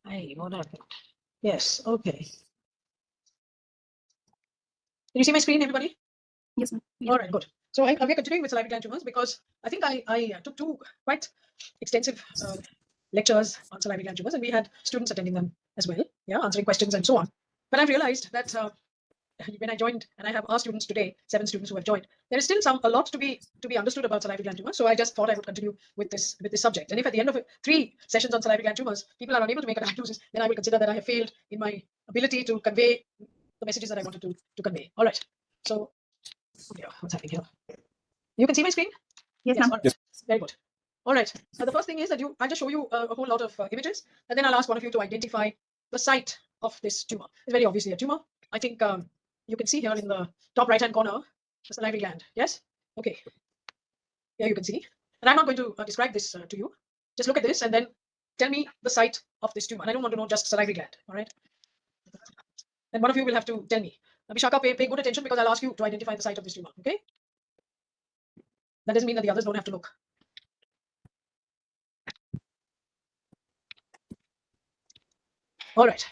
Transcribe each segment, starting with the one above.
Hey, what happened? Yes, okay. Can you see my screen, everybody? Yes, ma'am. Yes. All right, good. So we're continuing with salivary gland tumors because I think I took two quite extensive lectures on salivary gland tumors, and we had students attending them as well, yeah, answering questions and so on. But I realized that when I joined, and I have our students today, 7 students who have joined, there is still a lot to be understood about salivary gland tumors. So I just thought I would continue with this subject. And if at the end of 3 sessions on salivary gland tumors, people are unable to make a diagnosis, then I will consider that I have failed in my ability to convey the messages that I wanted to convey. All right. So yeah, what's happening here? You can see my screen? Yes, ma'am. All right. Very good. All right. The first thing is that I'll just show you a whole lot of images, and then I'll ask one of you to identify the site of this tumor. It's very obviously a tumor. I think you can see here in the top right-hand corner the salivary gland. Yes? Okay. Here you can see. And I'm not going to describe this to you. Just look at this and then tell me the site of this tumor. And I don't want to know just salivary gland. All right. And one of you will have to tell me. Vishaka, pay good attention because I'll ask you to identify the site of this tumor. Okay? That doesn't mean that the others don't have to look. All right.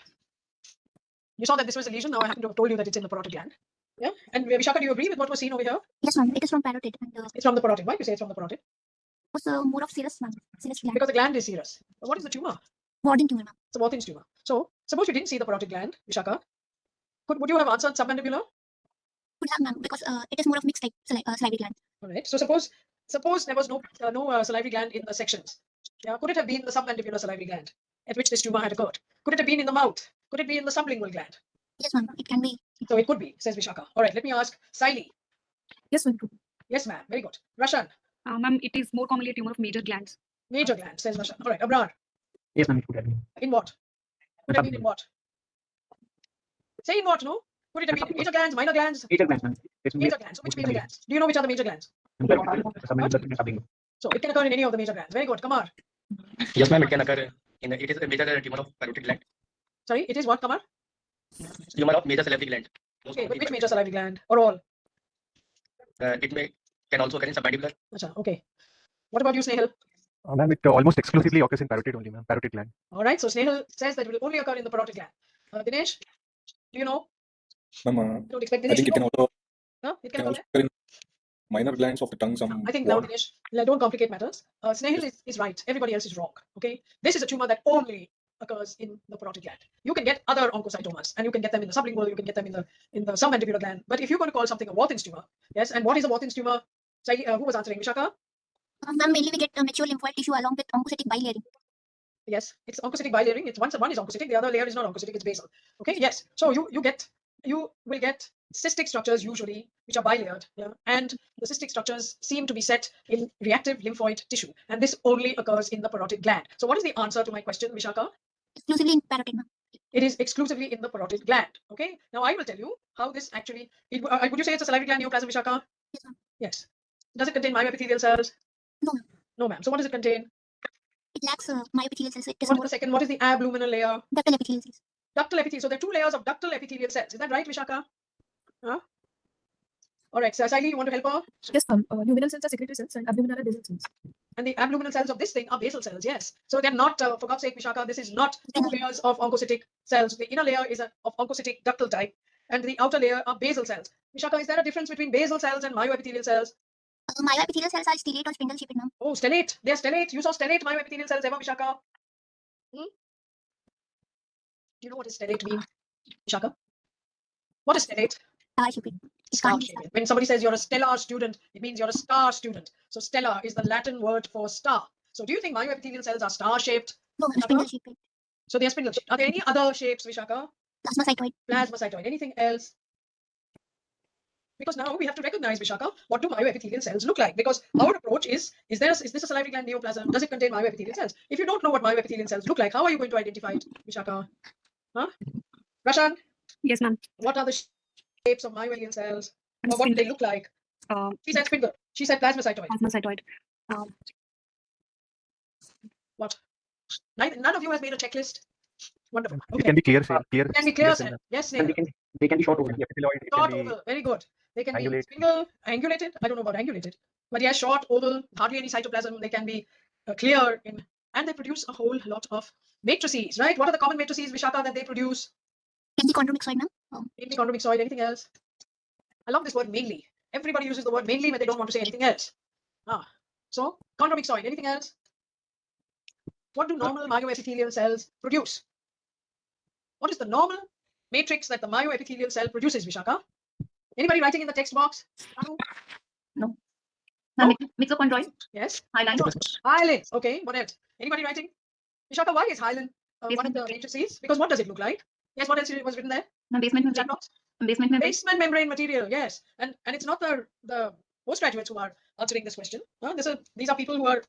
You saw that this was a lesion. Now I happen to have told you that it's in the parotid gland. Yeah. And Vishaka, do you agree with what was seen over here? Yes, ma'am. It is from parotid. And, It's from the parotid. Why do you say it's from the parotid? it's more of serous, ma'am. Serous gland. Because the gland is serous. But what is the tumor? Warden tumor, ma'am. It's a Warthin's tumor. So suppose you didn't see the parotid gland, Vishaka. Would you have answered submandibular? Could have, ma'am, because it is more of mixed type salivary gland. All right. So suppose there was no salivary gland in the sections. Yeah. Could it have been the submandibular salivary gland at which this tumor had occurred? Could it have been in the mouth? Could it be in the sublingual gland? Yes, ma'am. It can be. So it could be, says Vishaka. All right. Let me ask Siley. Yes, ma'am. Yes, ma'am. Very good. Rashan. Ma'am, it is more commonly a tumor of major glands. Major gland, says Rashan. All right. Abrar. Yes, ma'am. It could have been. In what? Could have been in what? Say in what, no? Could it have been in major glands, minor glands? Major glands, ma'am. Major glands. So which major glands? Do you know which are the major glands? So it can occur in any of the major glands. Very good. Kamar. Yes, ma'am. It can occur in it is a major tumor of parotid gland. Sorry, it is what, Kamar? Tumor of major salivary gland. Okay, but which major salivary gland? Or all? It can also occur in submandibular. Achha, okay. What about you, Snehal? Ma'am, it almost exclusively occurs in parotid only, ma'am. Parotid gland. All right. So Snehal says that it will only occur in the parotid gland. Dinesh, do you know? Ma'am, Don't expect I Dinesh think to it can know. also, Huh? It can can also occur. occur in minor glands of the tongue. I think now, Dinesh, don't complicate matters. Snehal is right. Everybody else is wrong. Okay. This is a tumor that only occurs in the parotid gland. You can get other oncocytomas, and you can get them in the sublingual. You can get them in the submandibular gland. But if you're going to call something a Warthin's tumor, yes. And what is a Warthin's tumor? So, who was answering? Vishaka? Ma'am, mainly we get mature lymphoid tissue along with oncocytic bilayering. Yes, it's oncocytic bilayering. It's one is oncocytic, the other layer is not oncocytic, it's basal. Okay, yes. So you will get cystic structures usually which are bilayered, yeah, and the cystic structures seem to be set in reactive lymphoid tissue, and this only occurs in the parotid gland. So what is the answer to my question, Vishaka? Exclusively in parotid, ma'am. It is exclusively in the parotid gland. Okay. Now I will tell you how this actually. Would you say it's a salivary gland neoplasm, Vishaka? Yes, ma'am. Yes. Does it contain myoepithelial cells? No, ma'am. No, ma'am. So what does it contain? It lacks myoepithelial cells. It is What is more the second? What is the abluminal layer? ductal epithelial cells. Ductal epithelial. So there are 2 layers of ductal epithelial cells. Is that right, Vishaka? Huh? All right. So Saili, you want to help her? Yes, ma'am. Luminal cells are secretory cells and abdominal are basal cells. And the abluminal cells of this thing are basal cells. Yes. So they're not. For God's sake, Vishaka, this is not 2 layers of oncocytic cells. The inner layer is of oncocytic ductal type, and the outer layer are basal cells. Vishaka, is there a difference between basal cells and myoepithelial cells? Myoepithelial cells are stellate or spindle shaped, ma'am. Oh, stellate. They're stellate. You saw stellate myoepithelial cells ever, Vishaka? Do you know what does stellate mean, Vishaka? What is stellate? Star shaped. It Star can't be shaped. When somebody says you're a stellar student, it means you're a star student. So stellar is the Latin word for star. So do you think myoepithelial cells are star shaped? No, ma'am. Spindle shaped. So they are spindle shaped. Are there any other shapes, Vishaka? Plasmacytoid. Plasmacytoid. Anything else? Because now we have to recognize, Vishaka, what do myoepithelial cells look like? Because our approach is this a salivary gland neoplasm? Does it contain myoepithelial cells? If you don't know what myoepithelial cells look like, how are you going to identify it, Vishaka? Huh? Rashan, Yes, ma'am. what are the shapes of myoepithelial cells? Or what do they look like? She said spindle. She said plasmacytoid. Plasmacytoid. What? None of you has made a checklist. Wonderful. It Okay. can be clear, clear. It can be clear. cell. Yes, And Snehal. they can be short oval. Epithelioid, it Short can be oval. Very good. They can be angulate. spindle, angulated. I don't know about angulated, but yes, short oval, hardly any cytoplasm. They can be clear in and they produce a whole lot of matrices, right? What are the common matrices, Vishaka, that they produce? Can be chondromyxoid, ma'am. Mainly chondromyxoid. Anything else? I love this word mainly. Everybody uses the word mainly when they don't want to say anything else. So chondromyxoid. Anything else? What do normal myoepithelial cells produce? What is the normal matrix that the myoepithelial cell produces, Vishaka? Anybody writing in the text box? Anu? No. No? Mixochondroid, Yes. hyaline. Hyaline. Okay. What else? Anybody writing? Vishaka, why is hyaline one of the matrices? Because what does it look like? Yes. What else was written there? The basement Chat membrane. box? Basement membrane. Basement membrane material. Yes. And it's not the postgraduates who are answering this question. These are people who are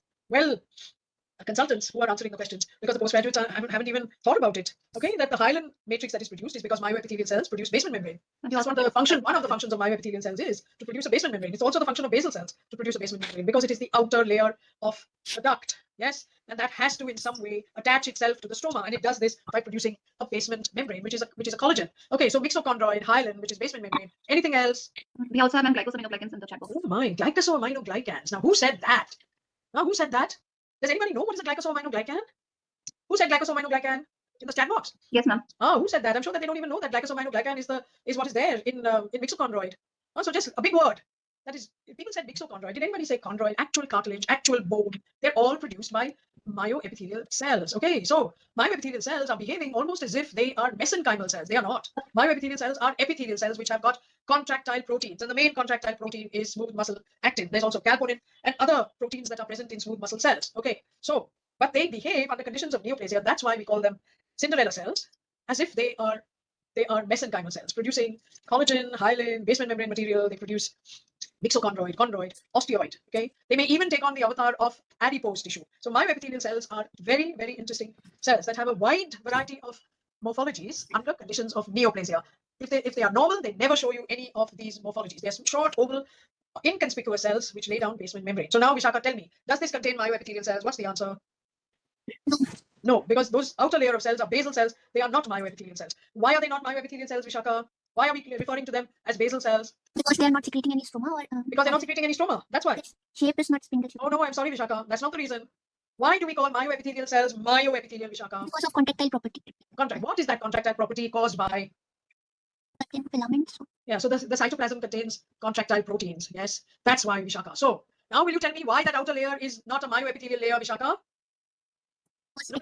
consultants who are answering the questions, because the postgraduates haven't even thought about it. Okay, that the hyaline matrix that is produced is because myoepithelial cells produce basement membrane. That's what the function. One of the functions of myoepithelial cells is to produce a basement membrane. It's also the function of basal cells to produce a basement membrane, because it is the outer layer of the duct. Yes, and that has to in some way attach itself to the stroma, and it does this by producing a basement membrane, which is a collagen. Okay, so mixochondroid, hyaline, which is basement membrane. Anything else? We also have glycosaminoglycans in the chat box. Oh my, glycosaminoglycans. Now, who said that? Does anybody know what is a glycosaminoglycan? Who said glycosaminoglycan in the chat box? Yes, ma'am. Who said that? I'm sure that they don't even know that glycosaminoglycan is what is there in mixochondroid. So just a big word. That is, if people said mixochondroid, did anybody say chondroid? Actual cartilage, actual bone. They're all produced by myoepithelial cells. Okay, so myoepithelial cells are behaving almost as if they are mesenchymal cells. They are not. Myoepithelial cells are epithelial cells which have got contractile proteins, and the main contractile protein is smooth muscle actin. There's also calponin and other proteins that are present in smooth muscle cells. Okay, so but they behave under conditions of neoplasia. That's why we call them Cinderella cells, as if they are mesenchymal cells producing collagen, hyaline, basement membrane material. They produce mixochondroid, chondroid, osteoid. Okay, they may even take on the avatar of adipose tissue. So myoepithelial cells are very, very interesting cells that have a wide variety of morphologies under conditions of neoplasia. If they are normal, they never show you any of these morphologies. They're short, oval, inconspicuous cells which lay down basement membrane. So now, Vishaka, tell me, does this contain myoepithelial cells? What's the answer? No, because those outer layer of cells are basal cells. They are not myoepithelial cells. Why are they not myoepithelial cells, Vishaka? Why are we referring to them as basal cells? Because they are not secreting any stroma, or Because they're not secreting any stroma. That's why. shape is not spindle shape. Oh no, I'm sorry, Vishaka. That's not the reason. Why do we call myoepithelial cells myoepithelial, Vishaka? Because of contractile property. What is that contractile property caused by? Filaments. Yeah, so the cytoplasm contains contractile proteins. Yes, that's why, Vishaka. So now will you tell me why that outer layer is not a myoepithelial layer, Vishaka?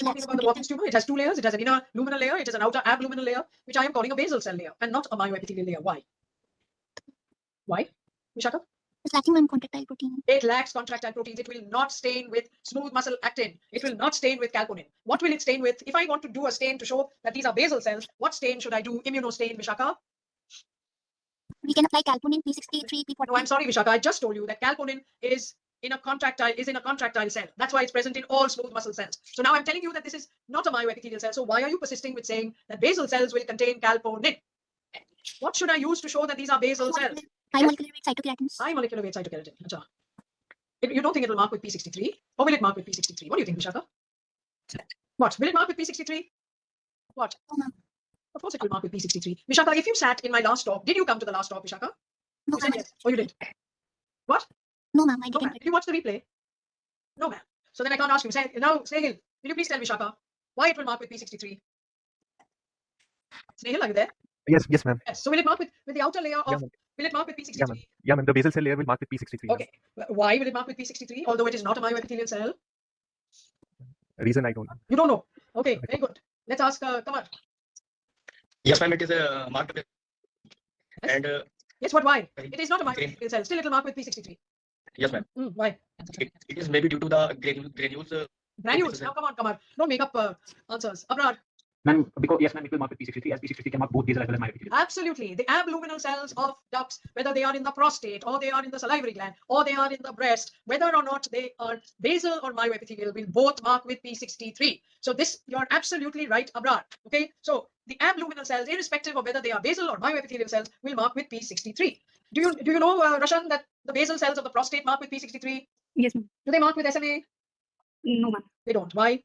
Talking about the Watkins tumor, it has two layers. It has an inner luminal layer. It has an outer abluminal layer, which I am calling a basal cell layer and not a myoepithelial layer. Why? Why, Vishaka? It's lacking on contractile protein. It lacks contractile proteins. It will not stain with smooth muscle actin. It will not stain with calponin. What will it stain with? If I want to do a stain to show that these are basal cells, what stain should I do? Immunostain, Vishaka? We can apply calponin P63, P40. No, I'm sorry, Vishaka. I just told you that calponin is in a contractile cell. That's why it's present in all smooth muscle cells. So now I'm telling you that this is not a myoepithelial cell. So why are you persisting with saying that basal cells will contain calponin? What should I use to show that these are basal cells? High molecular weight cytokeratins. High molecular weight cytokeratin. Acha. You don't think it will mark with P63? Or will it mark with P63? What do you think, Vishaka? What? Will it mark with P63? What? No, ma'am. Of course it will mark with P63. Vishaka, if you sat in my last talk, did you come to the last talk, Vishaka? No, You said ma'am. yes. Oh, you did. What? No, ma'am. I No, ma'am. didn't. Did you watch the replay? No, ma'am. So then I can't ask you. Snehil, will you please tell Vishaka why it will mark with P63? Snehil, are you there? Yes, ma'am. Yes. So will it mark with the outer layer of? ma'am. Will it mark with P63? Yeah, ma'am. Yeah, ma'am. The basal cell layer will mark with P63. ma'am. Okay. Why will it mark with P63? Although it is not a myoepithelial cell. Reason I don't know. You don't know. Okay, very good. Let's ask Kamar. Yes, ma'am, it is marked with. Yes. And Yes, what? Why? It is not a myoepithelial cell. Still, it will mark with P63. yes, ma'am, Why? it is maybe due to the granules. Granules. Now, come on, Kamar. Don't make up answers. Abrar. Ma'am, because yes, ma'am, it will mark with P63 as P63 can mark both basal as well as myoepithelial. Absolutely. The abluminal cells of ducts, whether they are in the prostate or they are in the salivary gland or they are in the breast, whether or not they are basal or myoepithelial, will both mark with P63. So this, you're absolutely right, Abrar. Okay. So the abluminal cells, irrespective of whether they are basal or myoepithelial cells, will mark with P63. Do you know, Rashan, that the basal cells of the prostate mark with P63? Yes, ma'am. Do they mark with SMA? No, ma'am. They don't. Why?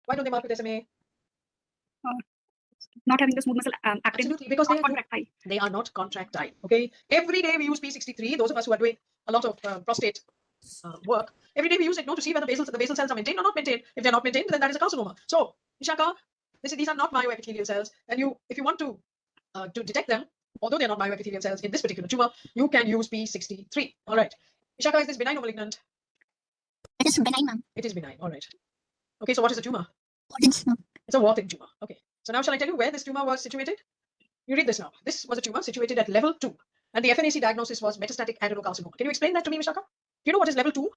Why don't they mark with SMA? Not having the smooth muscle actin. Absolutely, because Not contractile. they are not contractile. Okay. Every day we use P63. Those of us who are doing a lot of prostate work. Every day we use it, to see whether the basal cells are maintained or not maintained. If they're not maintained, then that is a carcinoma. So, Vishaka, these are not myoepithelial cells, and if you want to detect them, although they're not myoepithelial cells in this particular tumor, you can use P63. All right. Vishaka, is this benign or malignant? It is benign, ma'am. It is benign. All right. Okay, so what is the tumor? Warthin's, ma'am. It's a Warthin tumor. Okay. So now shall I tell you where this tumor was situated? You read this now. This was a tumor situated at level 2, and the FNAC diagnosis was metastatic adenocarcinoma. Can you explain that to me, Vishaka? Do you know what is level 2?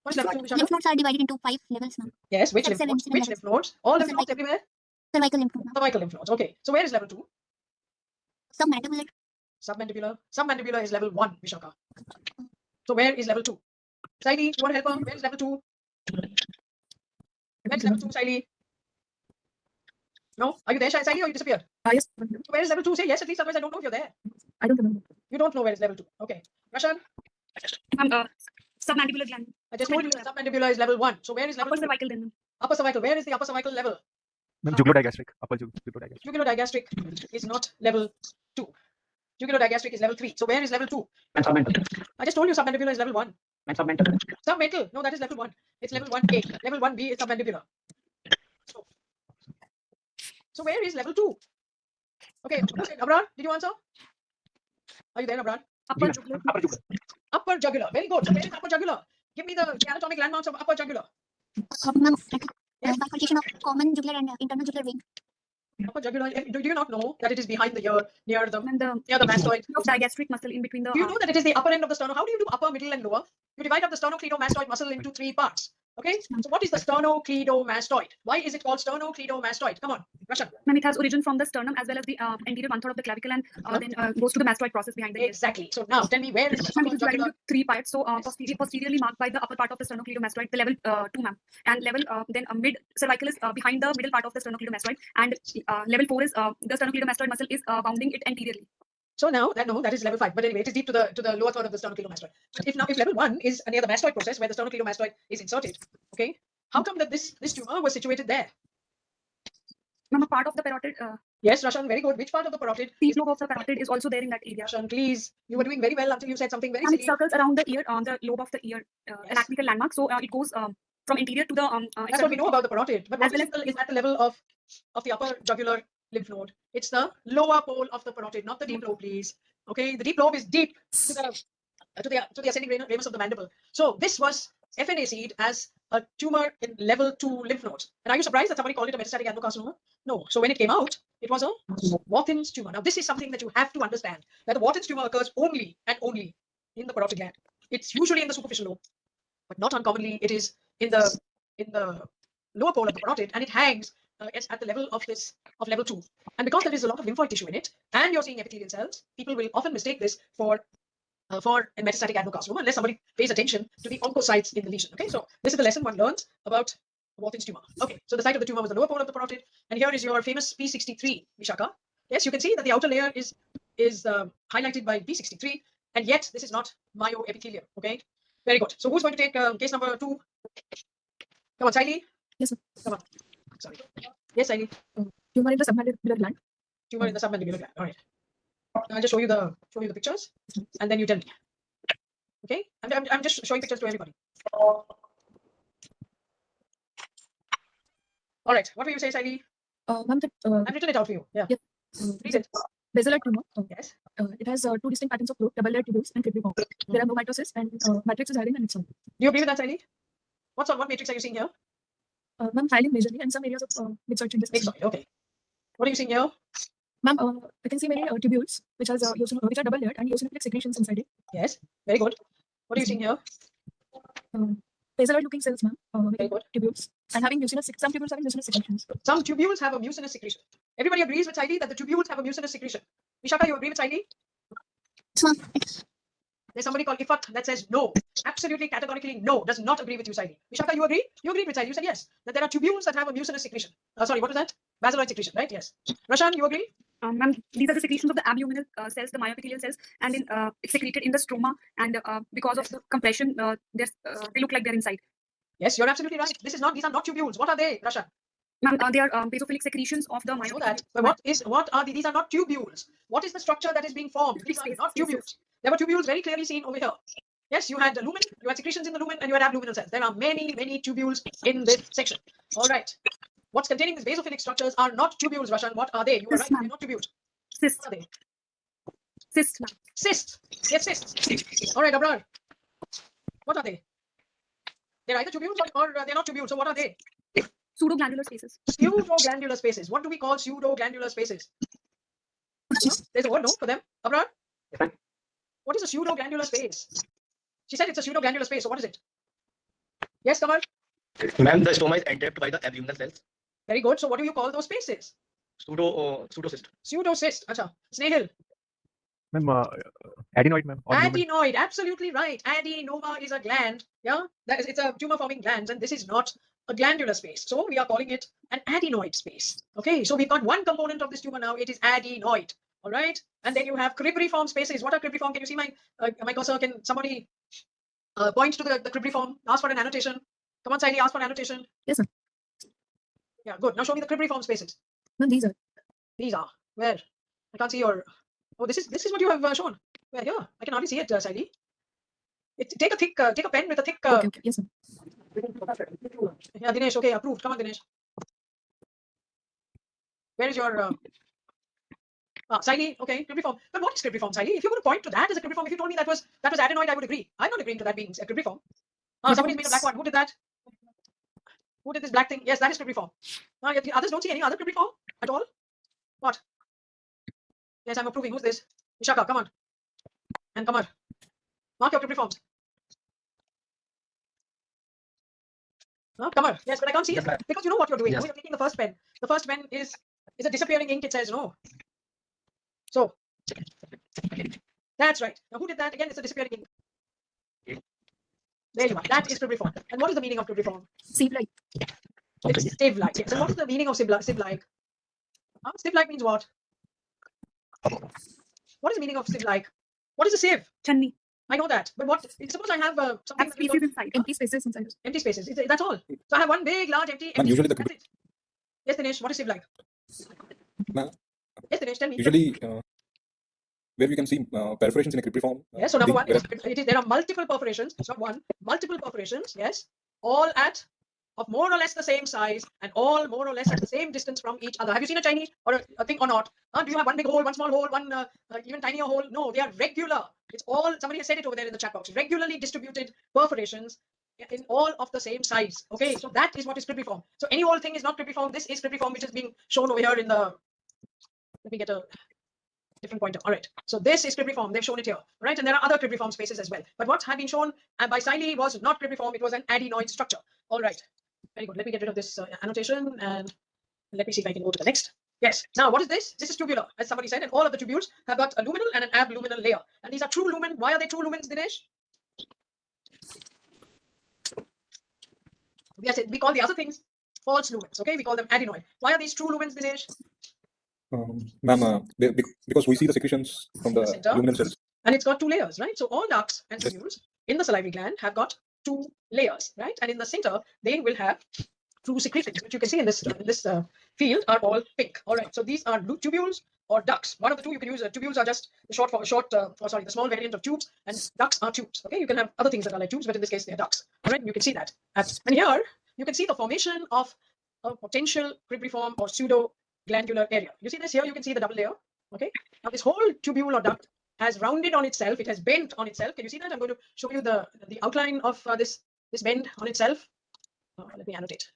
What is level 2, Vishaka? Lymph nodes are divided into 5 levels, ma'am. Yes, which lymph Seven nodes? Which lymph nodes? All lymph nodes everywhere? Cervical lymph node, ma'am. Cervical lymph nodes. Okay. So where is level 2? Submandibular. Submandibular. Submandibular is level 1, Vishaka. So where is level 2? Saili, you want to help her? Where is level 2? Where is level 2, Saili? No? Are you there, Saili, or you disappeared? Yes. Where is level 2? Say yes, at least, otherwise I don't know if you're there. I don't remember. You don't know where is level 2. Okay. Rashan, Submandibular gland. I just told you submandibular is level 1. So where is level Upper 2? cervical then. Upper cervical. Where is the upper cervical level? Ma'am, jugular-digastric, upper jugular-digastric. Jugulodigastric is not level 2. Jugulodigastric is level 3. So where is level 2? And submental. I just told you submandibular is level 1. And submental. Submental. No, that is level 1. It's level 1A. Level 1B is submandibular. So where is level 2? Okay, Abrar, did you answer? Are you there, Abrar? Upper Yes, jugular. upper jugular. Upper jugular. Very good. So where is upper jugular? Give me the anatomic landmarks of upper jugular. Ma'am, Yes. bifurcation of common jugular and internal jugular vein. Upper jugular. Do you not know that it is behind the ear, near the And the mastoid? of digastric muscle in between the. Do you know that it is the upper end of the sternum? How do you do upper, middle, and lower? You divide up the sternocleidomastoid muscle into 3 parts. Okay? So what is the sternocleidomastoid? Why is it called sternocleidomastoid? Come on, Russia. And it has origin from the sternum as well as the anterior 1/3 of the clavicle and then goes to the mastoid process behind the ear. Exactly. So now tell me, where is the And it is divided jugular? into 3 parts. So posteriorly marked by the upper part of the sternocleidomastoid, the level 2, ma'am. And level then mid cervical is behind the middle part of the sternocleidomastoid, and level 4 is the sternocleidomastoid muscle is bounding it anteriorly. So now that is level 5. But anyway, it is deep to the lower third of the sternocleidomastoid. But if level 1 is near the mastoid process where the sternocleidomastoid is inserted, okay, how come that this tumor was situated there? Ma'am, a part of the parotid, Yes, Rashan, very good. Which part of the parotid? the lobe of the parotid is also there in that area. Rashan, please. You were doing very well until you said something very And it silly. circles around the ear, on the lobe of the ear, anatomical landmark. So it goes from interior to the That's what we know about the parotid. But what As is at the level of the upper jugular lymph node? It's the lower pole of the parotid, not the deep lobe, please. Okay, the deep lobe is deep to the ascending ramus of the mandible. So this was FNAC'd as a tumor in level 2 lymph nodes. And are you surprised that somebody called it a metastatic adenocarcinoma? No. So when it came out, it was a Warthin's tumor. Now this is something that you have to understand, that the Warthin's tumor occurs only and only in the parotid gland. It's usually in the superficial lobe, but not uncommonly it is in the lower pole of the parotid, and it hangs at the level of level 2. And because there is a lot of lymphoid tissue in it, and you're seeing epithelial cells, people will often mistake this for a metastatic adenocarcinoma unless somebody pays attention to the oncocytes in the lesion. Okay, so this is the lesson one learns about Warthin's tumor. Okay, so the site of the tumor was the lower pole of the parotid, and here is your famous P63, Vishaka. Yes, you can see that the outer layer is highlighted by P63, and yet this is not myoepithelium. Okay, very good. So who's going to take case number 2? Come on, Saili. Yes, sir. Come on. Sorry. Yes, Saili. tumor in the submandibular gland. Tumor in the submandibular gland. All right. I'll just show you the pictures, and then you tell me. Okay, I'm just showing pictures to everybody. All right. What will you say, Saili? Ma'am, I've written it out for you. Yeah. Yes. Read it. basilar tumor. Yes. It has 2 distinct patterns of growth, double-layered tubules and crippling form. There are no mitosis, and matrix is hyaline and its own. Do you agree with that, Saili? What matrix are you seeing here? Ma'am, hyaline majorly, and some areas of mixed changes. Mixoid. Okay. What are you seeing here? Ma'am, I can see many tubules which has which are double-layered and eosinophilic secretions inside it. Yes. Very good. What are you seeing here? Basaloid-looking cells, ma'am, Very good. tubules, and having some tubules having mucinous secretions. Some tubules have a mucinous secretion. Everybody agrees with Saili that the tubules have a mucinous secretion. Vishaka, you agree with Saili? There's somebody called Ifat that says no. Absolutely, categorically no. Does not agree with you, Saili. Vishaka, you agree? You agreed with Saili. You said yes. That there are tubules that have a mucinous secretion. Sorry, what is that? Basaloid secretion, right? Yes. Rashan, you agree? Ma'am, these are the secretions of the abdominal cells, the myoepithelial cells, and then it's secreted in the stroma, and because of the compression, they look like they're inside. Yes, you're absolutely right. These are not tubules. What are they, Rashan? Ma'am, they are basophilic secretions of the I know myoepithelial. that. But what are these are not tubules. What is the structure that is being formed? These are not tubules. There were tubules very clearly seen over here. Yes, you had lumen, you had secretions in the lumen, and you had abluminal cells. There are many, many tubules in this section. All right. What's containing these basophilic structures are not tubules, Rashan. What are they? You are Cyst, right. ma'am. They're not tubules. Cyst. What are they? Cyst, ma'am. Cysts. Yes, cysts. All right, Abrar. What are they? They're either tubules or they're not tubules. So what are they? Pseudoglandular spaces. Pseudoglandular spaces. What do we call pseudoglandular spaces? Huh? There's a word, no, for them? Abrar? Yes, ma'am. What is a pseudoglandular space? She said it's a pseudoglandular space. So what is it? Yes, Kamal? Ma'am, the stoma is entrapped by the abdominal cells. Very good. So what do you call those spaces? Pseudocyst. Pseudocyst. Acha. Snehil. Ma'am, adenoid, ma'am. Or lumen. Adenoid. Absolutely right. Adenoma is a gland. Yeah. It's a tumor forming glands, and this is not a glandular space. So we are calling it an adenoid space. Okay. So we've got one component of this tumor now. It is adenoid. All right. And then you have cribriform spaces. What are cribriform? Can you see my cursor? Can somebody point to the cribriform? Ask for an annotation. Come on, Saini, ask for an annotation. Yes, sir. Yeah, good. Now show me the cribriform spaces. No, these are. These are where? I can't see your. Oh, this is what you have shown. Where here? I can hardly see it, Saini. Take a pen with a thick. Okay, okay. Yes, sir. Yeah, Dinesh. Okay, approved. Come on, Dinesh. Where is your? Saini, okay, cribriform. But what is cribriform, Saini? If you were to point to that as a cribriform, if you told me that was adenoid, I would agree. I'm not agreeing to that being a cribriform. Somebody's made a black one. Who did that? Who did this black thing? Yes, that is cribriform. The others don't see any other cribriform at all. What? Yes, I'm approving. Who's this? Vishaka, come on. And Kamar. Mark your cribriforms. Kamar. Yes, but I can't see Yes, it ma'am. because you know what you're doing. Yes. You're taking the first pen. The first pen is a disappearing ink. It says no. So that's right. Now who did that? Again, it's a disappearing ink. There you are. That is cribriform. And what is the meaning of cribriform? Sieve-like. It's sieve-like. Yes. And what is the meaning of sieve-like? Sieve-like means what? What is the meaning of sieve-like? What is a sieve? Channi. I know that. But what? Suppose I have something Have that is species called inside. Empty spaces inside. empty spaces. That's all. So I have one big, large, empty. And usually the That's it. Yes, Dinesh. What is sieve-like? Ma'am, Yes, Dinesh. Tell me. usually where we can see perforations in a cribriform. Yes. So number one, whereas- there are multiple perforations. It's not one. Multiple perforations. Yes. All of more or less the same size and all more or less at the same distance from each other. Have you seen a Chinese or a thing or not? Do you have one big hole, one small hole, one even tinier hole? No, they are regular. It's all, somebody has said it over there in the chat box, regularly distributed perforations in all of the same size. Okay, so that is what is cribriform. So any whole thing is not cribriform. This is cribriform, which is being shown over here in the, let me get a different pointer. All right, so this is cribriform. They've shown it here, right? And there are other cribriform spaces as well. But what had been shown by Siley was not cribriform. It was an adenoid structure. All right, very good. Let me get rid of this annotation and let me see if I can go to the next. Yes. Now, what is this? This is tubular, as somebody said, and all of the tubules have got a luminal and an abluminal layer. And these are true lumen. Why are they true lumens, Dinesh? We call the other things false lumens. Okay, we call them adenoid. Why are these true lumens, Dinesh? Ma'am, because we see the secretions from the Center. luminal cells. And it's got two layers, right? So all ducts and tubules in the salivary gland have got two layers, right? And in the center, they will have true secretions, which you can see in this field are all pink. All right. So these are tubules or ducts. One of the two you can use. Tubules are just the the small variant of tubes, and ducts are tubes. Okay. You can have other things that are like tubes, but in this case they're ducts. All right. And you can see that. And here you can see the formation of a potential cribriform or pseudo glandular area. You see this here? You can see the double layer. Okay. Now this whole tubule or duct has rounded on itself. It has bent on itself. Can you see that? I'm going to show you the outline of this bend on itself. Let me annotate.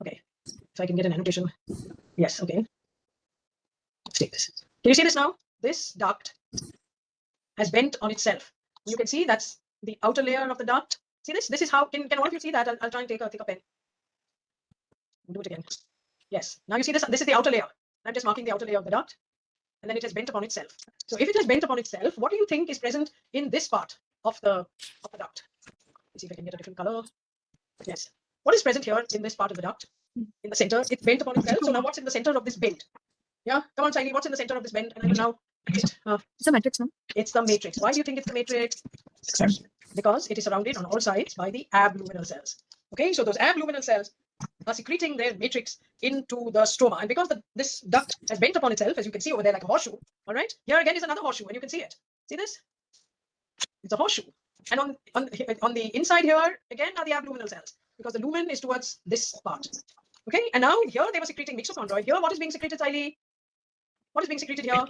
Okay, if I can get an annotation. Yes, okay. Let's take this. Can you see this now? This duct has bent on itself. You can see that's the outer layer of the duct. See this? This is how, can all of you see that? I'll try and take a pen. Do it again. Yes, now you see this is the outer layer. I'm just marking the outer layer of the duct. And then it has bent upon itself. So if it has bent upon itself, what do you think is present in this part of the duct? Let's see if I can get a different color. Yes. What is present here in this part of the duct? In the center, it's bent upon itself. So now what's in the center of this bend? Yeah, come on, Shiny, what's in the center of this bend? And I will now It's a matrix, no? it's the matrix. Why do you think it's the matrix? Because it is surrounded on all sides by the abluminal cells. Okay, so those abluminal cells are secreting their matrix into the stroma. And because this duct has bent upon itself, as you can see over there, like a horseshoe. All right, here again is another horseshoe, and you can see it. See this? It's a horseshoe. And on the inside here, again, are the abluminal cells, because the lumen is towards this part. Okay, and now here they were secreting mitochondria. Here, what is being secreted, Siley? What is being secreted here?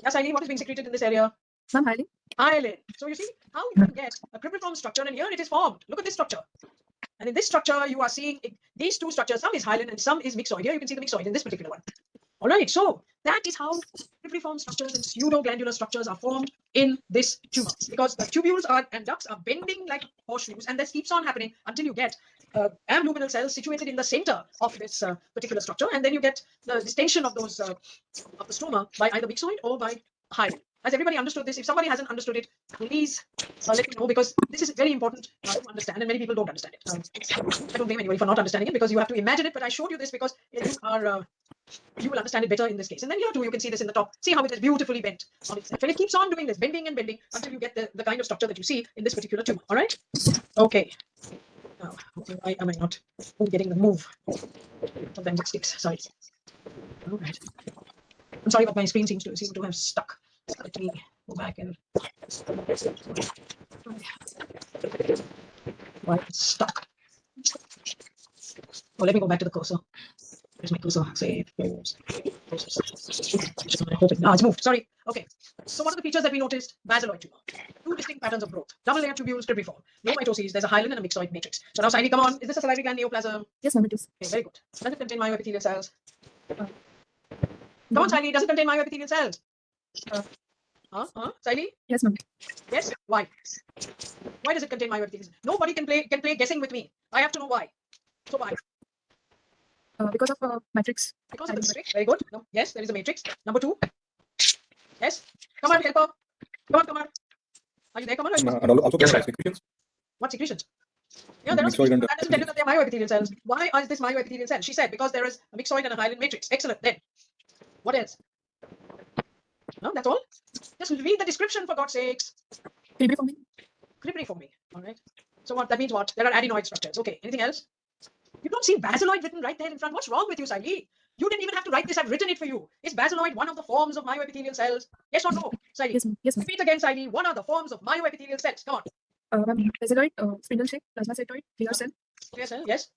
Yes, Siley, what is being secreted in this area? Some highly. Hyaline. So you see how you can get a cribriform structure, and here it is formed. Look at this structure. And in this structure, you are seeing these two structures. Some is hyaline and some is myxoid. Here you can see the myxoid in this particular one. All right, so that is how cribriform structures and pseudoglandular structures are formed in this tumor, because the tubules and ducts are bending like horseshoes, and this keeps on happening until you get abluminal cells situated in the center of this particular structure, and then you get the distension of those of the stroma by either myxoid or by hyaline. Has everybody understood this? If somebody hasn't understood it, please let me know, because this is very important to understand, and many people don't understand it. I don't blame anybody for not understanding it, because you have to imagine it, but I showed you this because you will understand it better in this case. And then here too, you can see this in the top. See how it is beautifully bent on itself. And it keeps on doing this, bending and bending, until you get the kind of structure that you see in this particular tumor. All right? Okay. Now, why am I not getting the move? Sometimes it sticks. Sorry. All right. I'm sorry, but my screen seems to have stuck. Let me go back and why it's stuck. Oh, let me go back to the cursor. Where's my cursor? Say no, it's moved. Sorry. Okay. So what are the features that we noticed? Basaloid tumor. Two distinct patterns of growth. Double layer tubules, cribriform. No mitosis. There's a hyaline and a myxoid matrix. So now, Siley, come on. Is this a salivary gland neoplasm? Yes, ma'am, it is. Okay, very good. Does it contain myoepithelial cells? Come on, Siley. Does it contain myoepithelial cells? Siley? Yes, ma'am. Yes. Why? Why does it contain myoepithelial cells? Nobody can play guessing with me. I have to know why. So why? Because of matrix. Because of the matrix. Very good. No, yes, there is a matrix. Number 2. Yes. Come on, helper. Come on. Are you there? Come on. And also Yes, there are sir. secretions. What secretions? Yeah, there are Myxoid secretions. and That doesn't tell you that they are myoepithelial cells. Why is this myoepithelial cell? She said because there is a myxoid and a hyaline matrix. Excellent. Then, what else? No, that's all. Just read the description for God's sakes. Cribriforming. Cribriforming. All right. So what that means? What? There are adenoid structures. Okay. Anything else? You don't see basaloid written right there in front. What's wrong with you, Siley? You didn't even have to write this. I've written it for you. Is basaloid one of the forms of myoepithelial cells? Yes or no, Siley? Yes, ma'am. Yes, ma'am. Repeat again, Siley. What are the forms of myoepithelial cells? Come on. Ma'am, basaloid, spindle shape, plasmacytoid, clear cell, Clear cell. Yes.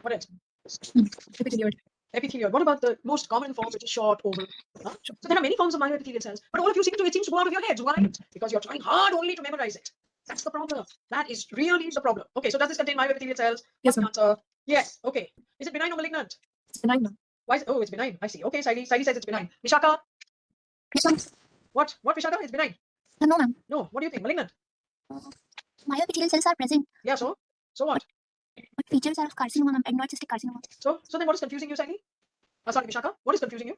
What else? epithelioid. Epithelioid. What about the most common form, which is short, oval? Huh? So there are many forms of myoepithelial cells, but all of you it seems to go out of your heads. Why? Because you're trying hard only to memorize it. That's the problem. That is really the problem. Okay, so does this contain myoepithelial cells? Yes, What's the answer? Yes. Okay. Is it benign or malignant? It's benign, ma'am. Why? Oh, it's benign. I see. Okay, Siley says it's benign. Vishaka? Yes, ma'am. What? What, Vishaka? It's benign. No, ma'am. No. What do you think? Malignant? Myoepithelial cells are present, Yeah. So what? but features are of carcinoma, ma'am, adenoid cystic carcinoma. So then what is confusing you, Siley? Sorry, Vishaka. What is confusing you?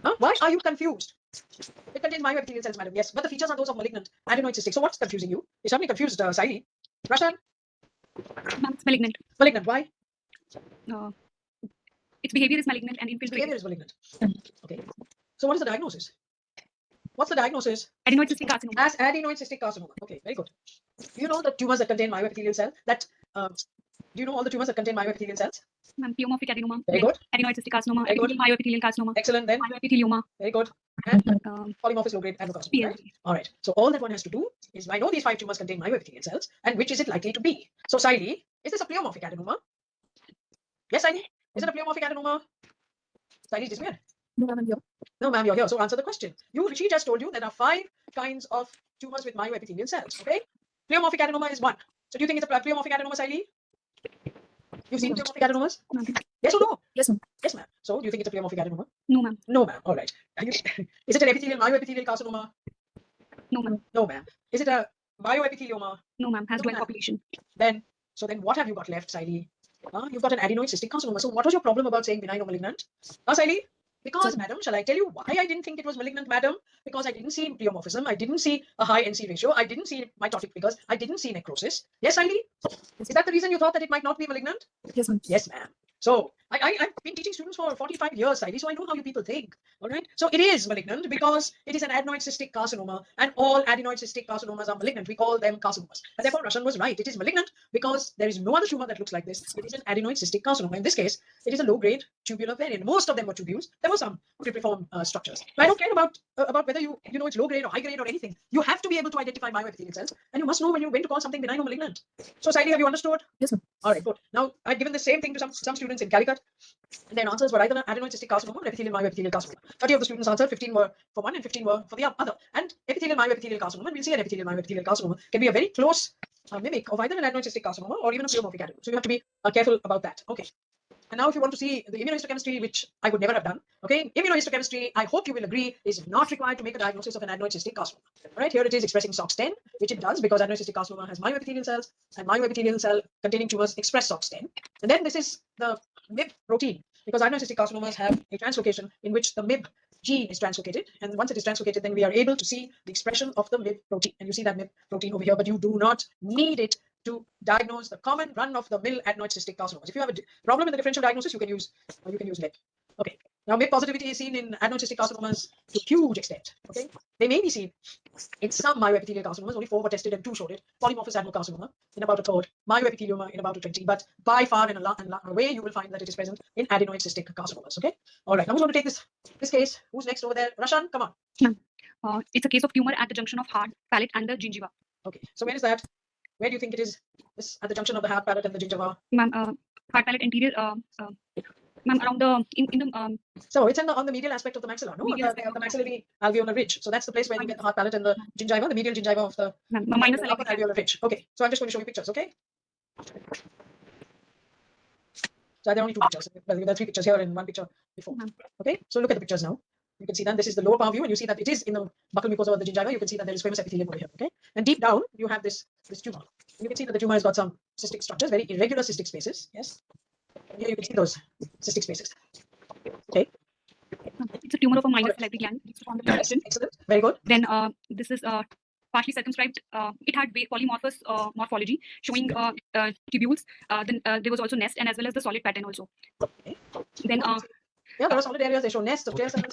Huh? Why are you confused? It contains myoepithelial cells, madam. Yes, but the features are those of malignant adenoid cystic. So what's confusing you? You're certainly confused, Siley. Rashan? Ma'am, it's malignant. Malignant. Why? Its behavior is malignant and Its infiltrated. behavior is malignant. Okay. So what is the diagnosis? What's the diagnosis? Adenoid cystic carcinoma. As adenoid cystic carcinoma. Okay, very good. Do you know the tumors that contain myoepithelial cells? Do you know all the tumors that contain myoepithelial cells? Ma'am, pleomorphic adenoma. Very good. Adenoid cystic carcinoma. Very good. Myoepithelial carcinoma. Excellent. Then Myoepithelioma. very good. And Um, polymorphous low-grade adenocarcinoma. PLG. Right? All right. So all that one has to do is I know these 5 tumors contain myoepithelial cells, and which is it likely to be? So, Siley, is this a pleomorphic adenoma? Yes, Siley? Is it a pleomorphic adenoma? Siley is dismayed. No, ma'am, here. No, ma'am, you're here. So answer the question. She just told you there are 5 kinds of tumors with myoepithelial cells. Okay? Pleomorphic adenoma is one. So do you think it's a pleomorphic adenoma, Siley? You've seen pleomorphic adenomas? Ma'am. Yes or no? Yes, ma'am. Yes, ma'am. So do you think it's a pleomorphic adenoma? No, ma'am. No, ma'am. All right. Is it an myoepithelial carcinoma? No, ma'am. No, ma'am. Is it a myoepithelioma? No, ma'am. Has No, dual ma'am. population. Then what have you got left, Siley? You've got an adenoid cystic carcinoma. So what was your problem about saying benign or malignant? Siley? Because, madam, shall I tell you why I didn't think it was malignant, madam? Because I didn't see pleomorphism. I didn't see a high NC ratio. I didn't see mitotic figures. I didn't see necrosis. Yes, Siley? Is that the reason you thought that it might not be malignant? Yes, ma'am. Yes, ma'am. So I've been teaching students for 45 years, Saidi, so I know how you people think. All right. So it is malignant because it is an adenoid cystic carcinoma, and all adenoid cystic carcinomas are malignant. We call them carcinomas. And therefore, Rashan was right. It is malignant because there is no other tumor that looks like this. It is an adenoid cystic carcinoma. In this case, it is a low-grade tubular variant. Most of them were tubules. There were some cribriform structures. But I don't care about whether you know it's low grade or high grade or anything. You have to be able to identify myoepithelial cells, and you must know when to call something benign or malignant. So, Saidi, have you understood? Yes, sir. All right, good. Now, I've given the same thing to some students in Calicut, and their answers were either adenoid cystic carcinoma or epithelial myoepithelial carcinoma. 30 of the students answered, 15 were for one, and 15 were for the other. And epithelial myoepithelial carcinoma, and we'll see an epithelial myoepithelial carcinoma can be a very close mimic of either an adenoid cystic carcinoma or even a pleomorphic adenoma. So you have to be careful about that. Okay. And now if you want to see the immunohistochemistry, which I would never have done, okay, immunohistochemistry, I hope you will agree, is not required to make a diagnosis of an adenoid cystic carcinoma. All right, here it is expressing SOX10, which it does because adenoid cystic carcinoma has myoepithelial cells, and myoepithelial cell containing tumors express SOX10. And then this is the MIB protein, because adenoid cystic carcinomas have a translocation in which the MIB gene is translocated, and once it is translocated, then we are able to see the expression of the MIB protein. And you see that MIB protein over here, but you do not need it to diagnose the common run-of-the-mill adenoid cystic carcinomas. If you have a problem in the differential diagnosis, you can use MIB. Okay. Now, MIB positivity is seen in adenoid cystic carcinomas to huge extent. Okay. They may be seen in some myoepithelial carcinomas. Only 4 were tested and 2 showed it. Polymorphous adenocarcinoma in about a third. Myoepithelioma in about a 20. But by far and away, you will find that it is present in adenoid cystic carcinomas. Okay. All right. Now, who's going to take this case? Who's next over there? Rashan, come on. It's a case of tumor at the junction of heart, palate, and the gingiva. Okay. So where is that? Where do you think it is? This at the junction of the heart, palate, and the gingiva. Ma'am, heart, palate, anterior. Ma'am, around the in the So it's on the medial aspect of the maxilla, no? Medial The maxillary alveolar ridge. So that's the place where you get the heart, palate, and the gingiva, the medial gingiva of the minus upper alveolar ridge. Okay. So I'm just going to show you pictures. Okay. So there are only 2 pictures. Well, there are 3 pictures here and 1 picture before. Okay. So look at the pictures now. You can see that this is the lower power view, and you see that it is in the buccal mucosa of the gingiva. You can see that there is squamous epithelium over here. Okay. And deep down, you have this tumor. You can see that the tumor has got some cystic structures, very irregular cystic spaces. Yes. And here you can see those cystic spaces. Okay. It's a tumor of a minor salivary gland. Excellent. Very good. Then this is partly circumscribed. It had polymorphous morphology showing tubules. Then there was also nest and as well as the solid pattern also. Okay. Then yeah, there are solid areas. They show nests of clear cells.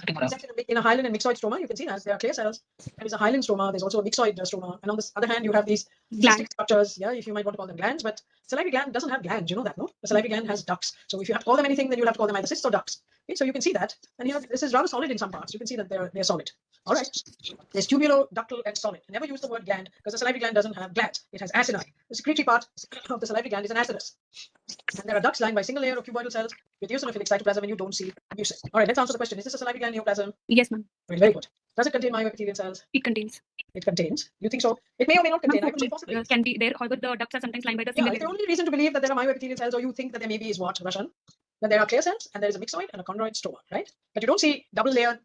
In a hyaline and myxoid stroma, you can see as there are clear cells. There is a hyaline stroma. There's also a myxoid stroma. And on the other hand, you have these cystic structures. Yeah, if you might want to call them glands, but salivary gland doesn't have glands. You know that, no? The salivary gland has ducts. So if you have to call them anything, then you'll have to call them either cysts or ducts. Okay, so you can see that. And here, this is rather solid in some parts. You can see that they're solid. All right. There's tubuloductal and solid. Never use the word gland because the salivary gland doesn't have glands. It has acini. The secretory part of the salivary gland is an acinus. And there are ducts lined by single layer of cuboidal cells with eosinophilic cytoplasm, and you don't see mucin. All right, let's answer the question. Is this a salivary gland neoplasm? yes, ma'am. Very good. Does it contain myoepithelial cells? It contains. It contains. You think so? It may or may not contain. I would say possibly. Can be there. However, the ducts are sometimes lined by the Yeah, single. the only reason to believe that there are myoepithelial cells, or you think that there maybe, is what, Rashan? That there are clear cells and there is a myxoid and a chondroid stroma, right? But you don't see double layered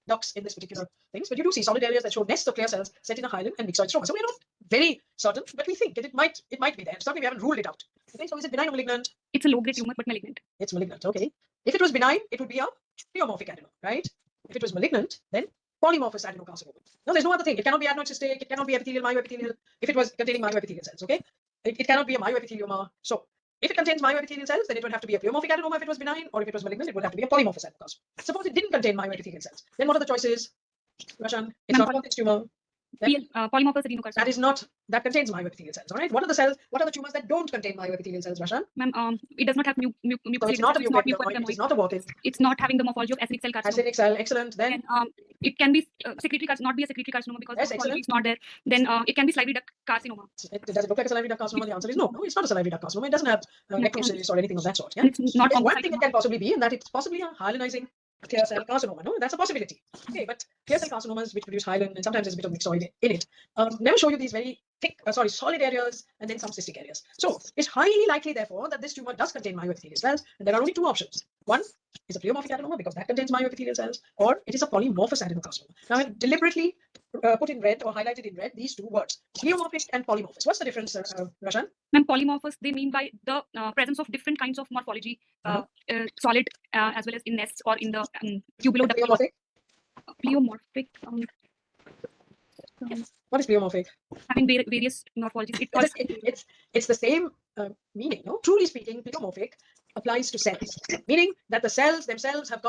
ducts in this particular things, but you do see solid areas that show nests of clear cells set in a hyaline and myxoid stroma. So we're not very certain, but we think that it might be there. Certainly we haven't ruled it out. Okay, so is it benign or malignant? It's a low-grade tumor, but malignant. It's malignant. Okay. If it was benign, it would be a pleomorphic adenoma, right? If it was malignant, then polymorphous adenocarcinoma. No, there's no other thing. It cannot be adenoid cystic. It cannot be epithelial, myoepithelial. If it was containing myoepithelial cells, okay, it cannot be a myoepithelioma. So if it contains myoepithelial cells, then it would have to be a pleomorphic adenoma if it was benign, or if it was malignant, it would have to be a polymorphous adenocarcinoma. Suppose it didn't contain myoepithelial cells, then what are the choices? Rashan, it's not a Hodgkin's tumor. Polymorphous adenocarcinoma. That contains myoepithelial cells. All right. What are the cells? What are the tumors that don't contain myoepithelial cells, Rashan? Ma'am, it does not have So mucus. it's not a mucoid. It's not a walk-in. It's not having the morphology of acidic cell carcinoma. Acidic cell, excellent. Then It can be secretory carcinoma, not be a secretory carcinoma because Yes, the morphology excellent. is not there. Then it can be salivary duct carcinoma. does it look like a salivary duct carcinoma? The answer is no. No, it's not a salivary duct carcinoma. It doesn't have necrosis or anything of that sort. Yeah. And it's not There's one oncocyte thing it tumor. can possibly be, and that it's possibly a hyalinizing clear cell carcinoma. No, that's a possibility. Okay, but clear cell carcinomas which produce hyaline and sometimes there's a bit of myxoid in it, never show you these very thick, solid areas and then some cystic areas. So it's highly likely, therefore, that this tumor does contain myoepithelial cells, and there are only 2 options. One is a pleomorphic adenoma because that contains myoepithelial cells, or it is a polymorphous adenocarcinoma. Now I've deliberately put in red or highlighted in red these 2 words: pleomorphic and polymorphous. What's the difference, Rashan? Ma'am, polymorphous, they mean by the presence of different kinds of morphology, solid as well as in nests or in the tubuloductal. Pleomorphic. Pleomorphic. What is pleomorphic? Having various morphologies. It's the same meaning. No, truly speaking, pleomorphic applies to cells, meaning that the cells themselves are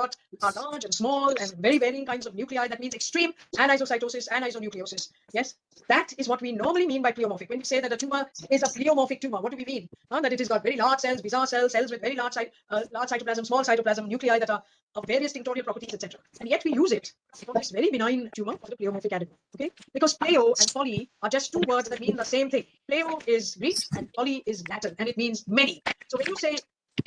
large and small and very varying kinds of nuclei. That means extreme anisocytosis and isonucleosis. Yes, that is what we normally mean by pleomorphic. When we say that a tumor is a pleomorphic tumor, what do we mean? That it has got very large cells, bizarre cells, cells with very large cytoplasm, small cytoplasm, nuclei that are of various tinctorial properties, etc. And yet we use it for this very benign tumor called a pleomorphic adenoma. Okay, because pleo and poly are just two words that mean the same thing. Pleo is Greek and poly is Latin, and it means many. So when you say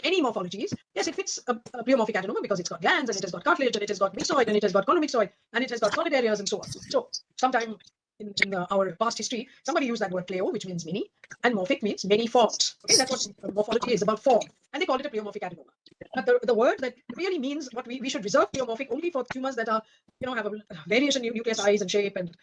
any morphologies, yes, it fits a pleomorphic adenoma because it's got glands and it has got cartilage and it has got myxoid and it has got conomyxoid and it has got solid areas and so on. So sometime in our past history, somebody used that word pleo, which means many, and morphic means many formed. Okay, that's what morphology is, about form, and they called it a pleomorphic adenoma. But the word that really means what we should reserve pleomorphic only for tumors that are, have a variation in nuclear size and shape and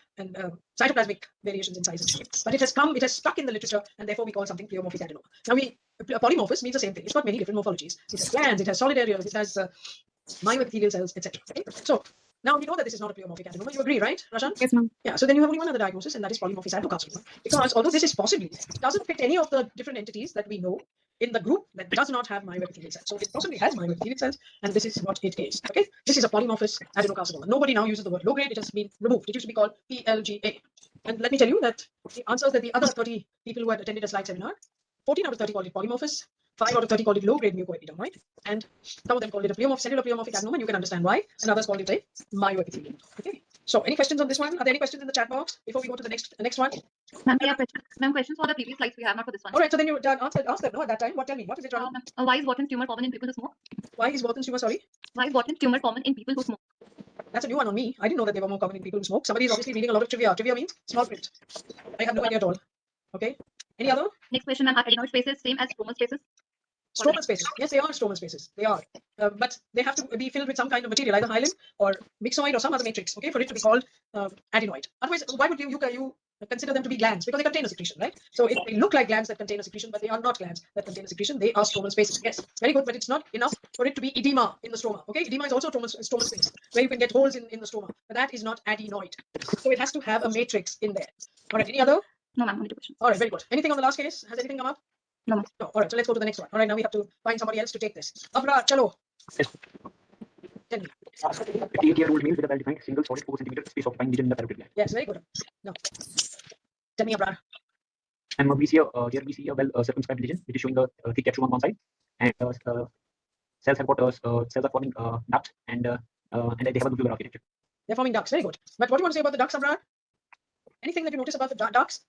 cytoplasmic variations in size and shape. But it has stuck in the literature, and therefore we call something pleomorphic adenoma. Now polymorphous means the same thing. It's got many different morphologies. It has glands, it has solid areas, it has myoepithelial cells, etc. Okay? So now we know that this is not a pleomorphic adenoma. You agree, right, Rashan? Yes, ma'am. Yeah. So then you have only one other diagnosis, and that is polymorphic adenocarcinoma. Because although this is possibly doesn't fit any of the different entities that we know in the group that does not have myoepithelial cells. So it possibly has myoepithelial cells, and this is what it is. Okay. This is a polymorphous adenocarcinoma. Nobody now uses the word low grade. It has been removed. It used to be called PLGA. And let me tell you that the answers that the other 30 people who had attended a slide seminar, 14 out of 30 called it polymorphous, 5 out of 30 called it low-grade mucoepidermoid, and some of them called it a cellular pleomorphic adenoma, and you can understand why, and others called it a myoepithelium. Okay. So any questions on this one? Are there any questions in the chat box before we go to the next one? Ma'am, we have questions. Ma'am, questions for the previous slides we have, not for this one. All right, so then you ask them, no, at that time. Tell me, what is it? Why is Watten's tumor common in people who smoke? Why is Watten's tumor, sorry? Why is Watten's tumor common in people who smoke? That's a new one on me. I didn't know that they were more common in people who smoke. Somebody is obviously reading a lot of trivia. Trivia means small print. I have no idea at all. Okay. Any other? Next question, ma'am. Are adenoid spaces same as stromal spaces? Stromal spaces. Yes, they are stromal spaces. They are. But they have to be filled with some kind of material, either hyaline or myxoid or some other matrix, okay, for it to be called adenoid. Otherwise, why would you consider them to be glands? Because they contain a secretion, right? So they look like glands that contain a secretion, but they are not glands that contain a secretion. They are stromal spaces. Yes, very good, but it's not enough for it to be edema in the stroma. Okay, edema is also stromal space, where you can get holes in the stroma, but that is not adenoid. So it has to have a matrix in there. All right, any other? No, ma'am. Only two questions. All right, very good. Anything on the last case? Has anything come up? No, ma'am. No. All right, so let's go to the next one. All right, now we have to find somebody else to take this. Abra, chalo. Yes. Tell me. 58-year-old male with a well-defined single solid 4 centimeter space occupying region in the parotid gland. Yes, very good. No. Tell me, Abra. And we see a well circumscribed region which is showing the thick capsule on one side, and cells have got cells are forming ducts, and they have a nuclear architecture. They're forming ducts. Very good. But what do you want to say about the ducts, Abra? Anything that you notice about the ducts?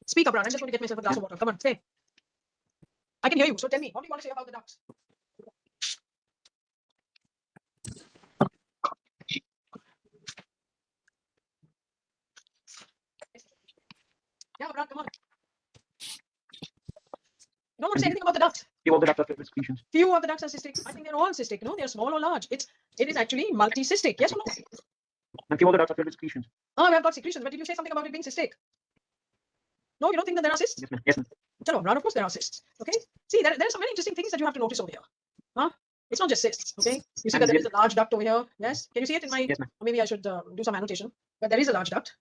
Speak, Abra. I'm just going to get myself a glass of water. Come on, say. I can hear you. So tell me, what do you want to say about the ducts? Yeah, Abra, come on. You don't want to say anything about the ducts. Few of the ducts are filled with secretions. Few of the ducts are cystic. I think they're all cystic. No, they're small or large. It is actually multicystic. Yes or no? And few of the ducts are filled with secretions. Oh, we have got secretions. But did you say something about it being cystic? No, you don't think that there are cysts? Yes, ma'am. Yes, ma'am. Chalo, Abra, of course there are cysts. Okay. See, there are some very interesting things that you have to notice over here. Huh? It's not just cysts. Okay. You see that there is a large duct over here. Yes. Can you see it in my? Yes, ma'am. Maybe I should do some annotation. But there is a large duct.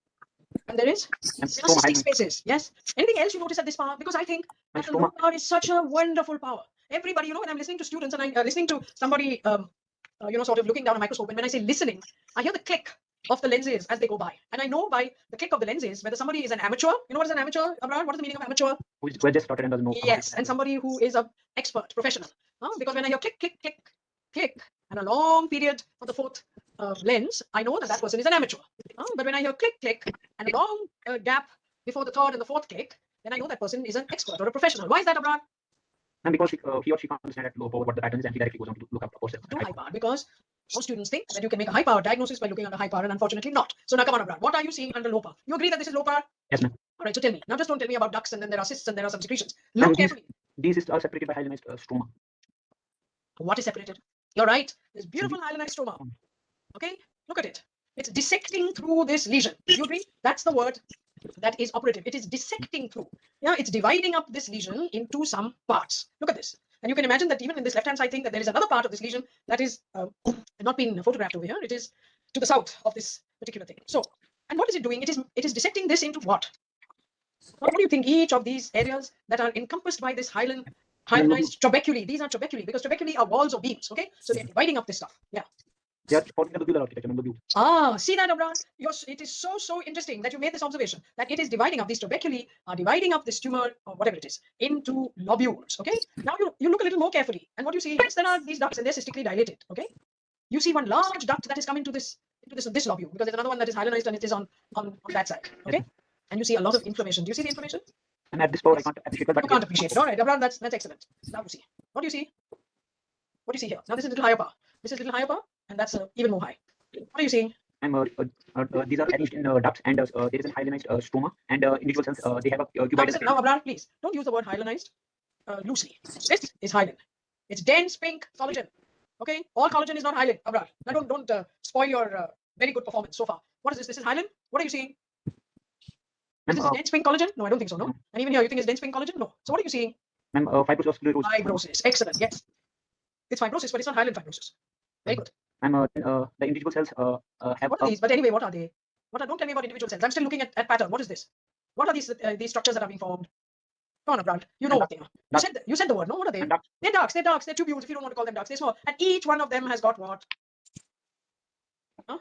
And there are stroma cystic spaces. Yes. Anything else you notice at this power? Because I think that the low power is such a wonderful power. Everybody, when I'm listening to students and I'm listening to somebody, sort of looking down a microscope, and when I say listening, I hear the click of the lenses as they go by. And I know by the click of the lenses whether somebody is an amateur. You know what is an amateur, Abraham? What is the meaning of amateur? Who just started and doesn't know. Yes, and somebody who is an expert, professional. Because when I hear click, click, click, click, and a long period for the fourth lens, I know that person is an amateur. But when I hear click, click, and a long gap before the third and the fourth click, then I know that person is an expert or a professional. Why is that, Abraham? And because he or she can't understand at low power what the pattern is, and he directly goes on to look up ourselves. To high power, because most students think that you can make a high power diagnosis by looking under high power, and unfortunately not. So now come on, Abraham. What are you seeing under low power? You agree that this is low power? Yes, ma'am. All right, so tell me. Now just don't tell me about ducts and then there are cysts and there are some secretions. Look carefully. These cysts are separated by hyalinized stroma. What is separated? You're right. There's beautiful hyalinized stroma. Okay, look at it. It's dissecting through this lesion. You agree? That's the word that is operative. It is dissecting through. Yeah, it's dividing up this lesion into some parts. Look at this. And you can imagine that even in this left-hand side thing, that there is another part of this lesion that is not been photographed over here. It is to the south of this particular thing. So, and what is it doing? It is dissecting this into what? What do you think each of these areas that are encompassed by this hyaline Hyalinized trabeculae. These are trabeculae because trabeculae are walls or beams. Okay, so they're dividing up this stuff. Yeah. They are supporting the lobular architecture, lobule. Ah, see that, Abraham? It is so interesting that you made this observation that it is dividing up these trabeculae are dividing up this tumor or whatever it is into lobules. Okay. Now you look a little more carefully, and what you see is there are these ducts and they're cystically dilated. Okay. You see one large duct that is coming to this lobule because there's another one that is hyalinized and it is on that side. Okay. And you see a lot of inflammation. Do you see the inflammation? And at this point, I can't appreciate it, but You can't appreciate it. All right, Abraham, that's excellent. Now you see. What do you see? What do you see here? Now this is a little higher power. This is a little higher power, and that's even more high. What are you seeing? these are arranged in ducts, and there is a hyalinized stroma, and individual cells they have a Now, cuboid. listen, now, Abraham, please don't use the word hyalinized loosely. This is hyaline. It's dense pink collagen. Okay, all collagen is not hyaline, Abraham. Now don't spoil your very good performance so far. What is this? This is hyaline. What are you seeing? Is this dense pink collagen? No, I don't think so. No. And even here, you think it's dense pink collagen? No. So what are you seeing? Fibrosis of sclerosis. Fibrosis. Excellent. Yes. It's fibrosis, but it's not hyaline fibrosis. Very good. And the individual cells have. What are these? But anyway, what are they? Don't tell me about individual cells. I'm still looking at pattern. What is this? What are these structures that are being formed? Come on, Abraham. You know what they are. You said the word. No, what are they? Ducts. They're ducts. They're ducts. They're tubules. If you don't want to call them ducts, they're small. And each one of them has got what? Huh?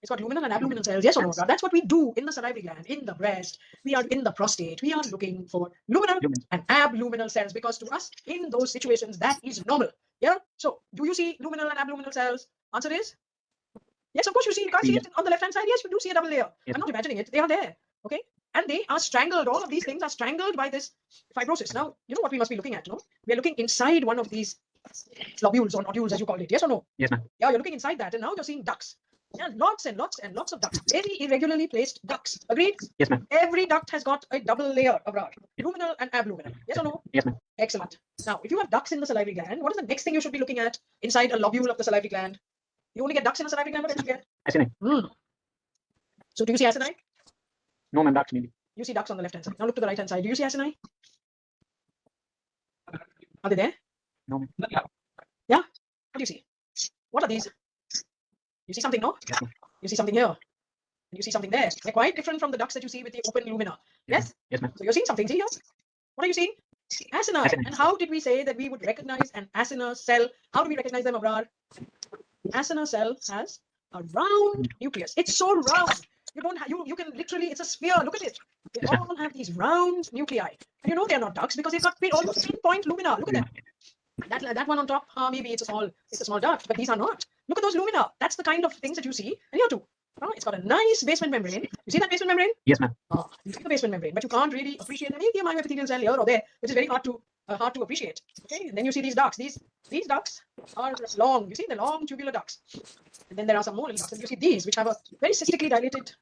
It's got luminal and abluminal cells. Yes or no, Abraham? That's what we do in the salivary gland, in the breast. We are in the prostate. We are looking for luminal and abluminal cells because to us, in those situations, that is normal. Yeah. So, do you see luminal and abluminal cells? Answer is yes. Of course, you see. You can't see it on the left-hand side. Yes, you do see a double layer. Yes. I'm not imagining it. They are there. Okay. And they are strangled. All of these things are strangled by this fibrosis. Now, you know what we must be looking at, no? We are looking inside one of these lobules or nodules, as you called it. Yes or no? Yes, ma'am. Yeah, you're looking inside that, and now you're seeing ducts. Yeah, lots and lots and lots of ducts. Very irregularly placed ducts. Agreed? Yes, ma'am. Every duct has got a double layer of rod, luminal and abluminal. Yes or no? Yes, ma'am. Excellent. Now, if you have ducts in the salivary gland, what is the next thing you should be looking at inside a lobule of the salivary gland? You only get ducts in the salivary gland, what else do you get? Acini. So, do you see acini? No, ma'am. Ducts maybe. You see ducts on the left hand side. Now look to the right hand side. Do you see acini? Are they there? No, ma'am. Yeah? What do you see? What are these? You see something, no? Yes, ma'am. You see something here. And you see something there. They're quite different from the ducts that you see with the open lumina. Yes? Yes, ma'am. So you're seeing something. See here? What are you seeing? Acini. Acini. And how did we say that we would recognize an acinar cell? How do we recognize them, Abrar? Acinar cell has a round nucleus. It's so round. You don't have, you can literally, it's a sphere. Look at it. They Yes, ma'am. all have these round nuclei. And you know they're not ducts because they've got almost pinpoint lumina. Look at them. That one on top, maybe it's a small duct, but these are not. Look at those lumina. That's the kind of things that you see. And here too. It's got a nice basement membrane. You see that basement membrane? Yes, ma'am. You see the basement membrane, but you can't really appreciate maybe a myoepithelial cell here or there, which is very hard to appreciate. Okay, and then you see these ducts. These ducts are long. You see the long tubular ducts, and then there are some more little ducts. And you see these, which have a very cystically dilated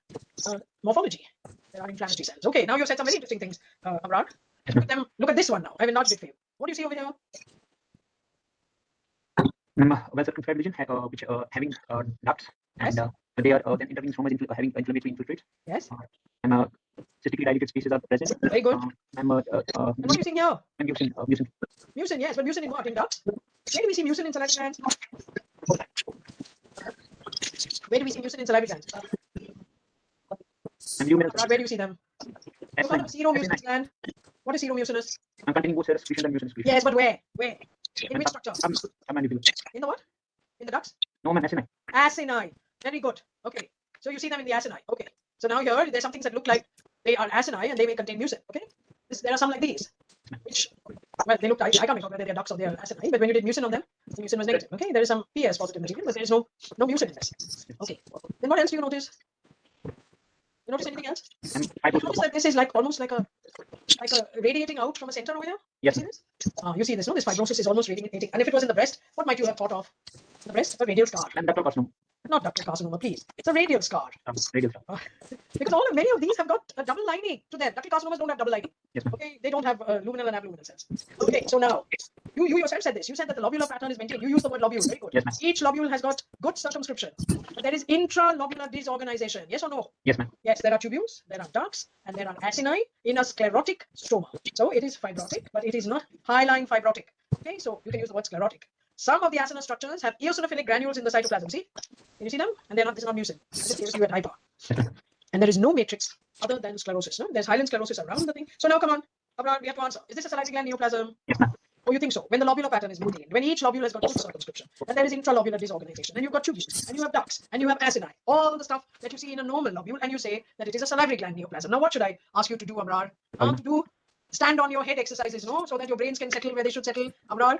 morphology. There are inflammatory cells. Okay, now you said some very interesting things, Amrad. Look at them. Look at this one now. I've enlarged it for you. What do you see over here? Well circumscribed region which having ducts, and they are then intervening stromas having inflammatory infiltrates. Yes. And cystically dilated spaces are present. Very good. And what are you seeing here? mucin. Mucin, yes, but mucin in what? In ducts? Where do we see mucin in salivary glands? Where do we see mucin in salivary glands? And luminal. Where do you see them? Seromucinous gland. What is seromucinous? I'm containing both secretion and mucin secretion. Yes, but where? Where? In which structure? Mandibular. In the what? In the ducts? No, ma'am. Acini. Acini. Very good. Okay. So you see them in the acini. Okay. So now here, there's some things that look like they are acini and they may contain mucin. Okay. There are some like these, which, well, they look, I can't make out whether they're ducts or they're acini, but when you did mucin on them, the mucin was negative. Okay. There is some PS positive material, but there is no mucin in this. Okay. Then what else do you notice? You notice anything else? You notice that this is like almost like a radiating out from a center over here? Yes. You see this? You see this, no? This fibrosis is almost radiating. And if it was in the breast, what might you have thought of? The breast, a radial scar. And ductal carcinoma. Not ductal carcinoma, please. It's a radial scar. Radial. Because many of these have got a double lining to them. Ductal carcinomas don't have double lining. Yes, ma'am. Okay, they don't have luminal and abluminal cells. Okay, so now you yourself said this. You said that the lobular pattern is maintained. You used the word lobule. Very good. Yes, ma'am. Each lobule has got good circumscription, but there is intralobular disorganization. Yes or no? Yes, ma'am. Yes, there are tubules, there are ducts, and there are acini in a sclerotic stroma. So it is fibrotic, but it is not hyaline fibrotic. Okay, so you can use the word sclerotic. Some of the acinar structures have eosinophilic granules in the cytoplasm. See? Can you see them? And they're not. This is not mucin. This gives you at hyper. And there is no matrix other than sclerosis. No? There's hyaline sclerosis around the thing. So now come on, Abraham, we have to answer. Is this a salivary gland neoplasm? Yes, ma'am. Oh, you think so? When the lobular pattern is moving in, when each lobule has got good circumscription, and there is intralobular disorganization, and you've got tubules, and you have ducts, and you have acini, all the stuff that you see in a normal lobule, and you say that it is a salivary gland neoplasm. Now, what should I ask you to do, Amrar? To do stand on your head exercises, no? So that your brains can settle where they should settle, Amrar?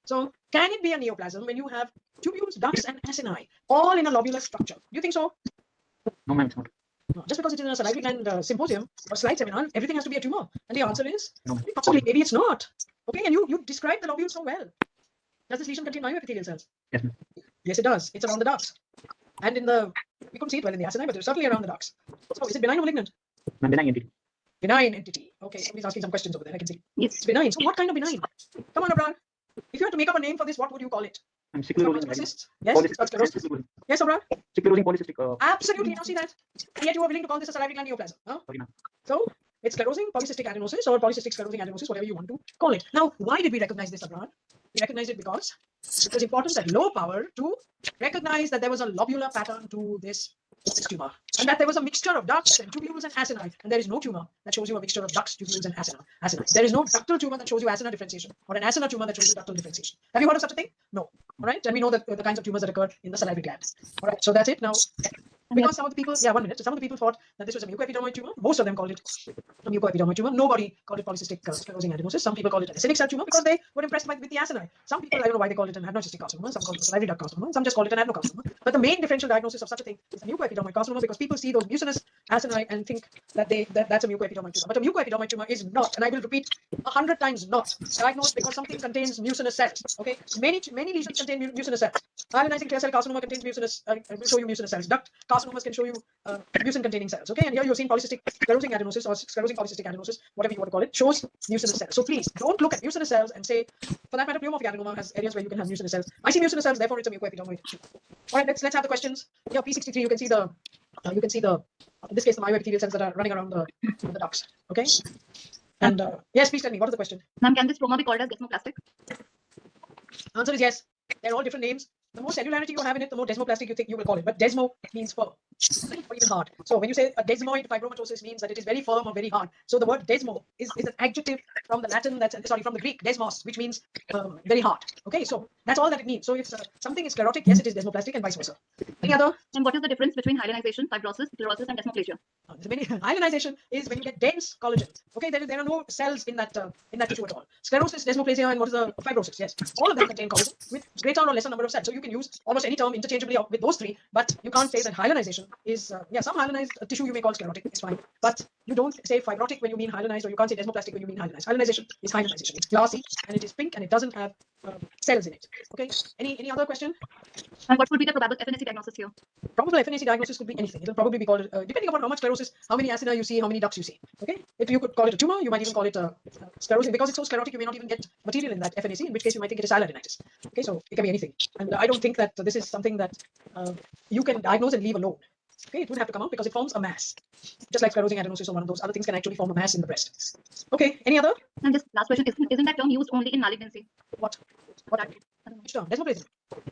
So, can it be a neoplasm when you have tubules, ducts, and acini, all in a lobular structure? Do you think so? No, ma'am, it's not. No, just because it is in a salivary gland symposium or slide seminar, everything has to be a tumor. And the answer is No. possibly, maybe it's not. Okay, and you described the lobule so well. Does this lesion contain myoepithelial cells? Yes, ma'am. Yes, it does. It's around the ducts. And in the, we couldn't see it well in the acini, but it's certainly around the ducts. So is it benign or malignant? Ma'am, benign entity. Benign entity. Okay, somebody's asking some questions over there, I can see. Yes. It's benign. So what kind of benign? Come on, Abrar. If you had to make up a name for this, what would you call it? I'm sclerosing. Cysts? Yes, it's got sclerosis. Yes, Abrar? Sclerosing polycystic. Absolutely, now see that. And yet you are willing to call this a salivary gland neoplasm. Huh? Sorry, ma'am. So it's sclerosing polycystic adenosis or polycystic sclerosing adenosis, whatever you want to call it. Now, why did we recognize this, Abrar? We recognized it because it was important at low power to recognize that there was a lobular pattern to this tumor, and that there was a mixture of ducts and tubules and acini, and there is no tumor that shows you a mixture of ducts, tubules, and acini. There is no ductal tumor that shows you acini differentiation, or an acini tumor that shows you ductal differentiation. Have you heard of such a thing? No. All right, and we know that the kinds of tumors that occur in the salivary gland. All right, so that's it. Now, because some of the people, some of the people thought that this was a mucoepidermoid tumor. Most of them called it a mucoepidermoid tumor. Nobody called it polycystic sclerosing adenosis. Some people called it an acidic cell tumor because they were impressed with the acini. Some people, I don't know why they called it an adenocystic carcinoma. Some called it a salivary duct carcinoma. Some just called it an adenocarcinoma. But the main differential diagnosis of such a thing is a mucoepidermoid carcinoma, because people see those mucinous acini and think that that's a mucoepidermoid tumor. But a mucoepidermoid tumor is not, and I will repeat 100 times, not diagnosed because something contains mucinous cells. Okay, many lesions contain mucinous cells. Hyalinizing clear cell carcinoma contains mucinous. I will show you mucinous cells. Duct carcinomas can show you mucin containing cells. Okay, and here you're seeing polycystic sclerosing adenosis or sclerosing polycystic adenosis, whatever you want to call it, shows mucinous cells. So please don't look at mucinous cells and say, for that matter, pleomorphic adenoma has areas where you can have mucinous cells. I see mucinous cells, therefore it's a mucoepidermoid. All right, let's have the questions. Here, P63, you can see the in this case the myoepithelial cells that are running around the ducts. Okay, and yes, please tell me, what is the question? Ma'am, can this trauma be called as desmoplastic? Answer is yes. They're all different names. The more cellularity you have in it, the more desmoplastic you think you will call it. But desmo means firm or even hard. So when you say a desmoid fibromatosis, means that it is very firm or very hard. So the word desmo is an adjective from the Latin, from the Greek desmos, which means very hard. Okay, so that's all that it means. So if something is sclerotic, yes, it is desmoplastic, and vice versa. Any other? And what is the difference between hyalinization, fibrosis, sclerosis, and desmoplasia? Hyalinization is when you get dense collagen. Okay, there are no cells in that tissue at all. Sclerosis, desmoplasia, and what is the fibrosis? Yes, all of them contain collagen with greater or lesser number of cells. So you can use almost any term interchangeably with those three, but you can't say that hyalinization is some hyalinized tissue you may call sclerotic. It's fine, but you don't say fibrotic when you mean hyalinized, or you can't say desmoplastic when you mean hyalinized. Hyalinization is hyalinization. It's glassy and it is pink and it doesn't have cells in it. Okay. Any other question? And what would be the probable FNAC diagnosis here? Probable FNAC diagnosis could be anything. It'll probably be called, depending upon how much sclerosis, how many acini you see, how many ducts you see. Okay. If you could call it a tumor, you might even call it sclerosing. Because it's so sclerotic, you may not even get material in that FNAC, in which case you might think it is hyalinidinitis. Okay. So it can be anything. And I don't think that this is something that you can diagnose and leave alone. Okay, it would have to come out because it forms a mass. Just like sclerosing adenosis or one of those other things can actually form a mass in the breast. Okay, any other? And just last question, isn't that term used only in malignancy? What? Which term? Desmoplasia.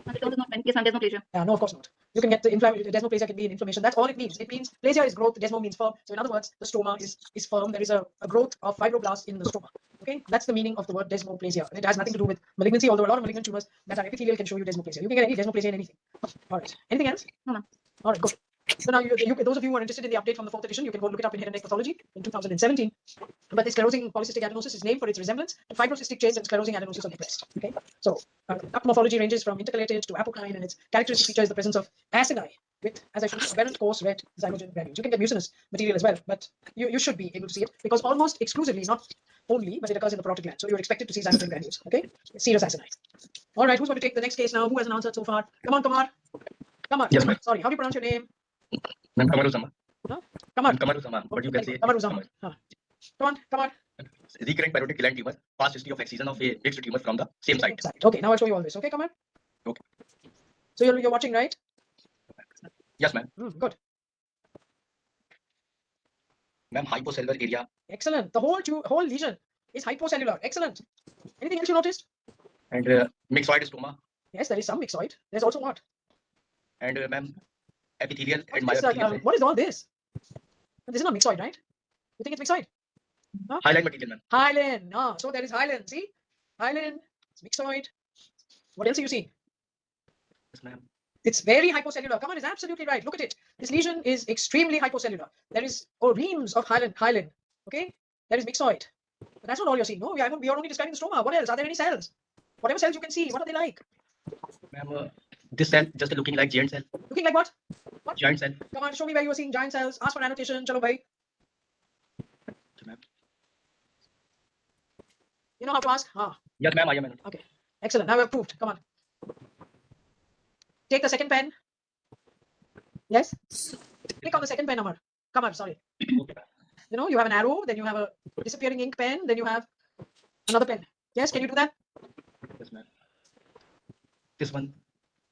And the term is not meant, yes, ma'am, desmoplasia. Yeah, no, of course not. You can get the desmoplasia can be an inflammation. That's all it means. It means plasia is growth, desmo means firm. So in other words, the stroma is firm. There is a growth of fibroblasts in the stroma. Okay, that's the meaning of the word desmoplasia. It has nothing to do with malignancy, although a lot of malignant tumors that are epithelial can show you desmoplasia. You can get any desmoplasia in anything. All right. Anything else? No, ma'am. All right, good. So now, those of you who are interested in the update from the 4th edition, you can go look it up in Head and Neck Pathology in 2017. But the sclerosing polycystic adenosis is named for its resemblance to fibrocystic chains and sclerosing adenosis of the breast. Okay, so duct morphology ranges from intercalated to apocrine, and its characteristic feature is the presence of acini with, as I showed you, aberrant coarse red zymogen granules. You can get mucinous material as well, but you should be able to see it because almost exclusively, not only, but it occurs in the parotid gland. So you're expected to see zymogen granules. Okay, serous acini. All right, who's going to take the next case now? Who hasn't answered so far? Come on, Kamar. Kamar. Yes, ma'am. Sorry, how do you pronounce your name? Ma'am, Kamaruzama. Huh? Kamar. Kamaruzama, but you can say Kamaruzama. Huh. Come on. Recurrent parotid gland tumor, past history of excision of a mixed tumor from the same site. Okay, now I'll show you all this. Okay, Kamar? Okay. So you're watching, right? Yes, ma'am. Good. Ma'am, hypocellular area. Excellent. The whole lesion is hypocellular. Excellent. Anything else you noticed? And myxoid stoma. Yes, there is some myxoid. There's also what? And ma'am, epithelial and What is, myoepithelial. what is all this? This is not myxoid, right? You think it's myxoid? Huh? Hyaline material, ma'am. Hyaline. So there is hyaline. See? hyaline, it's myxoid. What else do you see? Yes, ma'am. It's very hypocellular. Come on, is absolutely right. Look at it. This lesion is extremely hypocellular. There is reams of hyaline. Okay, there is myxoid. But that's not all you're seeing. No, we are only describing the stroma. What else? Are there any cells? Whatever cells you can see, what are they like? Ma'am, this cell just looking like giant cell. Looking like what? Giant cell. Come on, show me where you are seeing giant cells. Ask for annotation. Chalo bhai. Okay, ma'am. You know how to ask? Yes, ma'am. I am. Okay, excellent. Now we have proved. Come on. Take the second pen. Yes. Click on the second pen, Amar. Come on, sorry. Okay, ma'am. You know, you have an arrow, then you have a disappearing ink pen, then you have another pen. Yes, can you do that? Yes, ma'am. This one.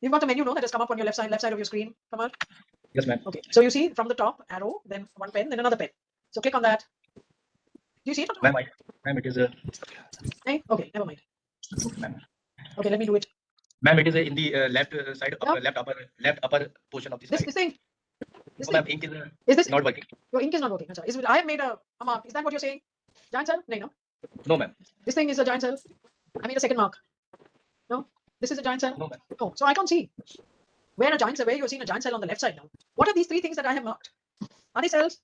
You've got a menu, no, that has come up on your left side of your screen. Come on. Yes, ma'am. Okay, so you see from the top arrow, then one pen, then another pen. So click on that. Do you see it? Ma'am, ma'am, it is a. Hey? Okay, never mind. Ma'am. Okay, let me do it. Ma'am, it is in the left side, Yeah. left upper portion of this This slide. thing. This Oh, ma'am, thing. ink Is this not working. your ink is not working? Achha. I have made a mark. Is that what you're saying? Giant cell? No, no. No, ma'am. This thing is a giant cell. I made a second mark. No, this is a giant cell. No, ma'am. No, so I can't see. Where you're seeing a giant cell on the left side now. What are these three things that I have marked? Are they cells?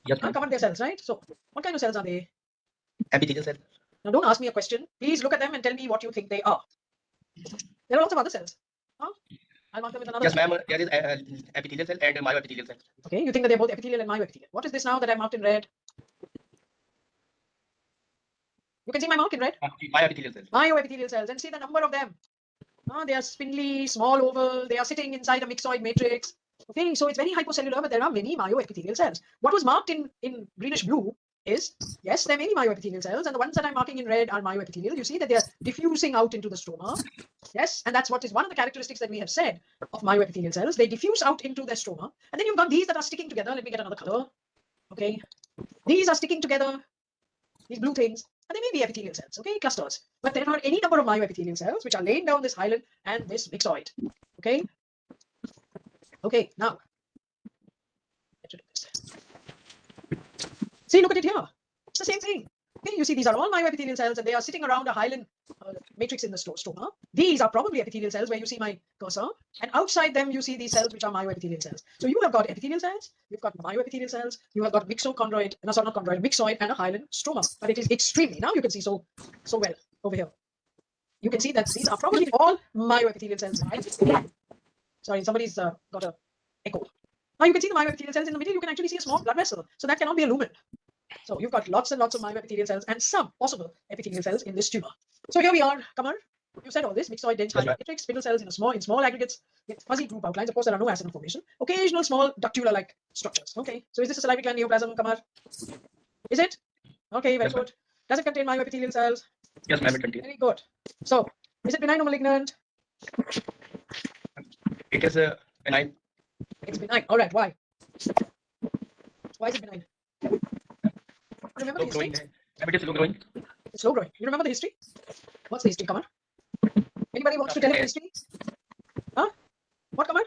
Yes, ma'am. Come on, they're cells, right? So what kind of cells are they? Epithelial cell. Now don't ask me a question. Please look at them and tell me what you think they are. There are lots of other cells. Huh? I'll mark them with another. Yes, ma'am. There is epithelial cell and myoepithelial cell. Okay, you think that they're both epithelial and myoepithelial. What is this now that I marked in red? You can see my mark in red. Myoepithelial cell. Myoepithelial cells, and see the number of them. They are spindly, small oval. They are sitting inside a myxoid matrix. Okay, so it's very hypocellular, but there are many myoepithelial cells. What was marked in greenish blue is, yes, there are many myoepithelial cells, and the ones that I'm marking in red are myoepithelial. You see that they are diffusing out into the stroma. Yes, and that's what is one of the characteristics that we have said of myoepithelial cells. They diffuse out into the stroma, and then you've got these that are sticking together. Let me get another color. Okay, these are sticking together, these blue things, and they may be epithelial cells, okay, clusters. But there are any number of myoepithelial cells which are laying down this hyaline and this myxoid. Okay. Okay, now let's do this. See, look at it here. It's the same thing. Okay, you see these are all myoepithelial cells and they are sitting around a hyaline matrix in the stroma. These are probably epithelial cells where you see my cursor, and outside them you see these cells which are myoepithelial cells. So you have got epithelial cells, you've got myoepithelial cells, you have got myxochondroid, no, sorry, not chondroid, myxoid and a hyaline stroma. But it is extremely, now you can see so well over here. You can see that these are probably all myoepithelial cells. Sorry, somebody's got a echo. Now you can see the myoepithelial cells in the middle. You can actually see a small blood vessel. So that cannot be a lumen. So you've got lots and lots of myoepithelial cells and some possible epithelial cells in this tumor. So here we are, Kamar. You said all this, myxoid, dense, hyaline matrix, spindle cells in small aggregates with fuzzy group outlines. Of course, there are no acinar formation. Occasional small ductular-like structures. Okay, so is this a salivary gland neoplasm, Kamar? Is it? Okay, very good. Does it contain myoepithelial cells? Yes, ma'am, it contains. Very good. So, is it benign or malignant? It is benign. It's benign. All right. Why? Why is it benign? Remember the Slow history? growing. Ma'am, it is slow growing. It's slow growing. You remember the history? What's the history, Kamar? Anybody wants to tell us the history? Huh? What, Kamar?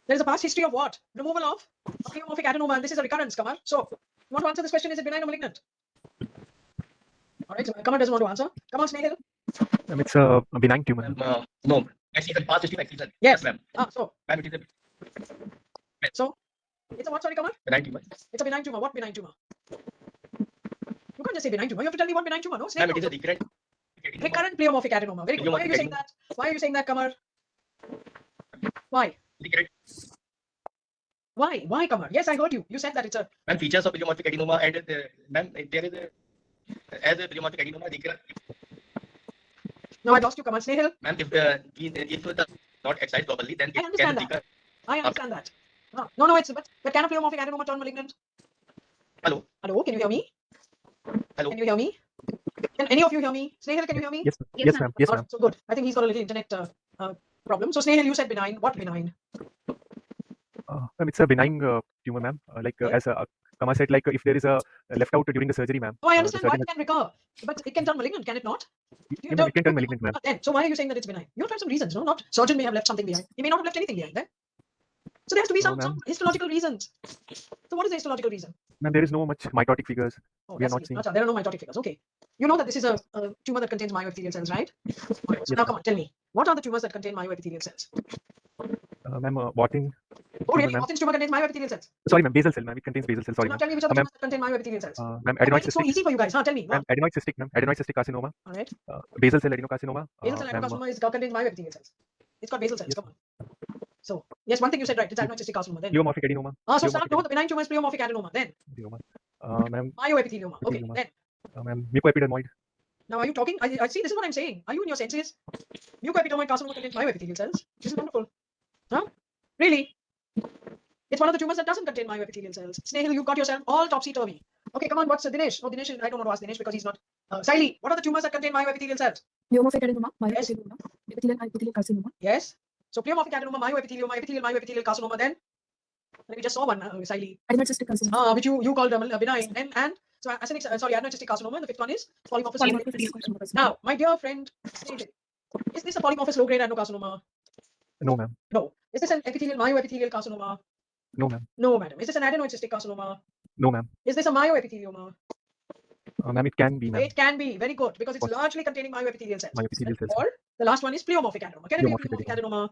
There is a past history of what? Removal of a pleomorphic adenoma, and this is a recurrence, Kamar. So, you want to answer this question? Is it benign or malignant? All right. So Kamar doesn't want to answer. Come on, Snehal. It's a benign tumor. No. Excision. Past history of excision. Yes. ma'am. So, Ma'am, it is a it's a what? Sorry, Kamar. benign tumor. It's a benign tumor. What benign tumor? You can't just say benign tumor. You have to tell me what benign tumor. No, Ma'am, Snehal. it is a recurrent. Recurrent pleomorphic adenoma. Very good. Why are you saying that? Why are you saying that, Kamar? Why? Recurrent. Why? Why, Kamar? Yes, I heard you. You said that it's a. Ma'am, features of pleomorphic adenoma and ma'am, there is as a pleomorphic adenoma, recurrent. No, I lost you, Kamar. Snehal. Ma'am, if the not excite properly, then I it understand can that. I understand that. No, it's but can a pleomorphic adenoma turn malignant? Hello. Hello, can you hear me? Hello. Can you hear me? Can any of you hear me? Snehal, can you hear me? Yes, Yes, yes, ma'am. ma'am. Yes, ma'am. So good. I think he's got a little internet problem. So Snehal, you said benign. What benign? Ma'am, it's a benign tumor, ma'am. As Kama said, if there is a left out during the surgery, ma'am. Oh, I the understand why surgeon it can recur, but it can turn malignant, can it not? yeah, ma'am, it can turn malignant, ma'am. Then, so why are you saying that it's benign? You have to have some reasons, no? Not surgeon may have left something behind. He may not have left anything behind then. So there has to be some ma'am. histological reasons. So what is the histological reason? Ma'am, there is no much mitotic figures. Oh, We are that's not it. seeing. Acha, there are no mitotic figures. Okay. You know that this is a tumor that contains myoepithelial cells, right? So Yes, now ma'am. come on, tell me. What are the tumors that contain myoepithelial cells? Ma'am, Watting Oh, tumor, really? ma'am. Watten's tumor contains myoepithelial cells. Sorry, ma'am. Basal cell, ma'am. It contains basal cell. So Sorry, now ma'am. tell me which are the Ma'am, tumors that contain myoepithelial cells. ma'am, Why adenoid is it so cystic. easy for you guys? Huh? Tell me. Go Ma'am, on. adenoid cystic, ma'am. Adenoid cystic carcinoma. All right. Basal cell adenocarcinoma. Basal cell Ma'am, adenocarcinoma is contains myoepithelial cells. It's got basal cells. yes, Come on. So yes, one thing you said right. It's adenoid cystic carcinoma. Then. pleomorphic adenoma. So start. Pleomorphic No, the benign tumor is pleomorphic adenoma. Then adenoma. Ma'am, myoepithelioma. Okay. epithelioma. Then Ma'am, mucoepidermoid. now are you talking? I see. This is what I'm saying. Are you in your senses? Mucoepidermoid carcinoma contains myoepithelial cells. This is wonderful. Huh? Really? It's one of the tumors that doesn't contain myoepithelial cells. Snehal, you've got yourself all topsy-turvy. Okay, come on, what's Dinesh? Oh, Dinesh, I don't want to ask Dinesh because he's not. Saili, what are the tumors that contain myoepithelial cells? Pleomorphic adenoma, myoepithelioma, epithelial carcinoma. Yes. So pleomorphic adenoma, myoepithelial carcinoma, then we just saw one, Saili. Adenoid cystic carcinoma. Which you called benign. And so adenoid cystic carcinoma, and the fifth one is polymorphous low grade. Polymorphic cystic carcinoma. Now, my dear friend, Snehal, is this a polymorphous low grade adenocarcinoma? No, ma'am. No. Is this an myoepithelial carcinoma? No, ma'am. No, madam. Is this an adenoid cystic carcinoma? No, ma'am. Is this a myoepithelioma? Ma'am, it can be, ma'am. It can be very good because it's What? largely containing myoepithelial cells. Myoepithelial cells. Or the last one is pleomorphic adenoma. Can it be a Pleomorphic pleomorphic adenoma?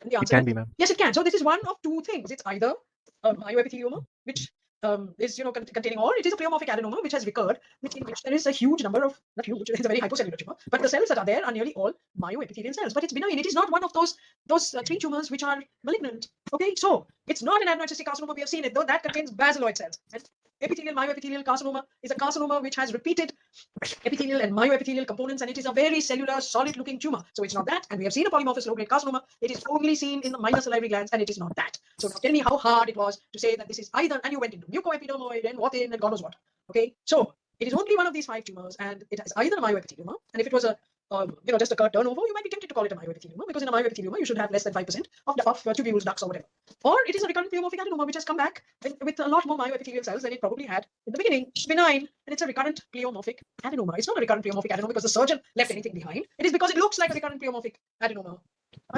And the It answer can is be, ma'am. yes, it can. So this is one of two things. It's either a myoepithelioma, which is containing, or it is a pleomorphic adenoma which has recurred, in which there is a huge number of, not huge, it's a very hypocellular tumor, but the cells that are there are nearly all myoepithelial cells. But it's benign. It is not one of those three tumors which are malignant. Okay, so it's not an adenoid cystic carcinoma. We have seen it though. That contains basaloid cells. And myoepithelial carcinoma is a carcinoma which has repeated epithelial and myoepithelial components, and it is a very cellular, solid-looking tumor. So it's not that. And we have seen a polymorphous low-grade carcinoma. It is only seen in the minor salivary glands, and it is not that. So now tell me how hard it was to say that this is either, and you went into mucoepidermoid and Wattin and God knows what. Okay, so it is only one of these five tumors, and it has either a myoepithelioma, and if it was a just a curd turnover, you might be tempted to call it a myoepithelioma, because in a myoepithelioma you should have less than 5% of tubules, ducts, or whatever. Or it is a recurrent pleomorphic adenoma which has come back with a lot more myoepithelial cells than it probably had in the beginning. It's benign, and it's a recurrent pleomorphic adenoma. It's not a recurrent pleomorphic adenoma because the surgeon left anything behind. It is because it looks like a recurrent pleomorphic adenoma.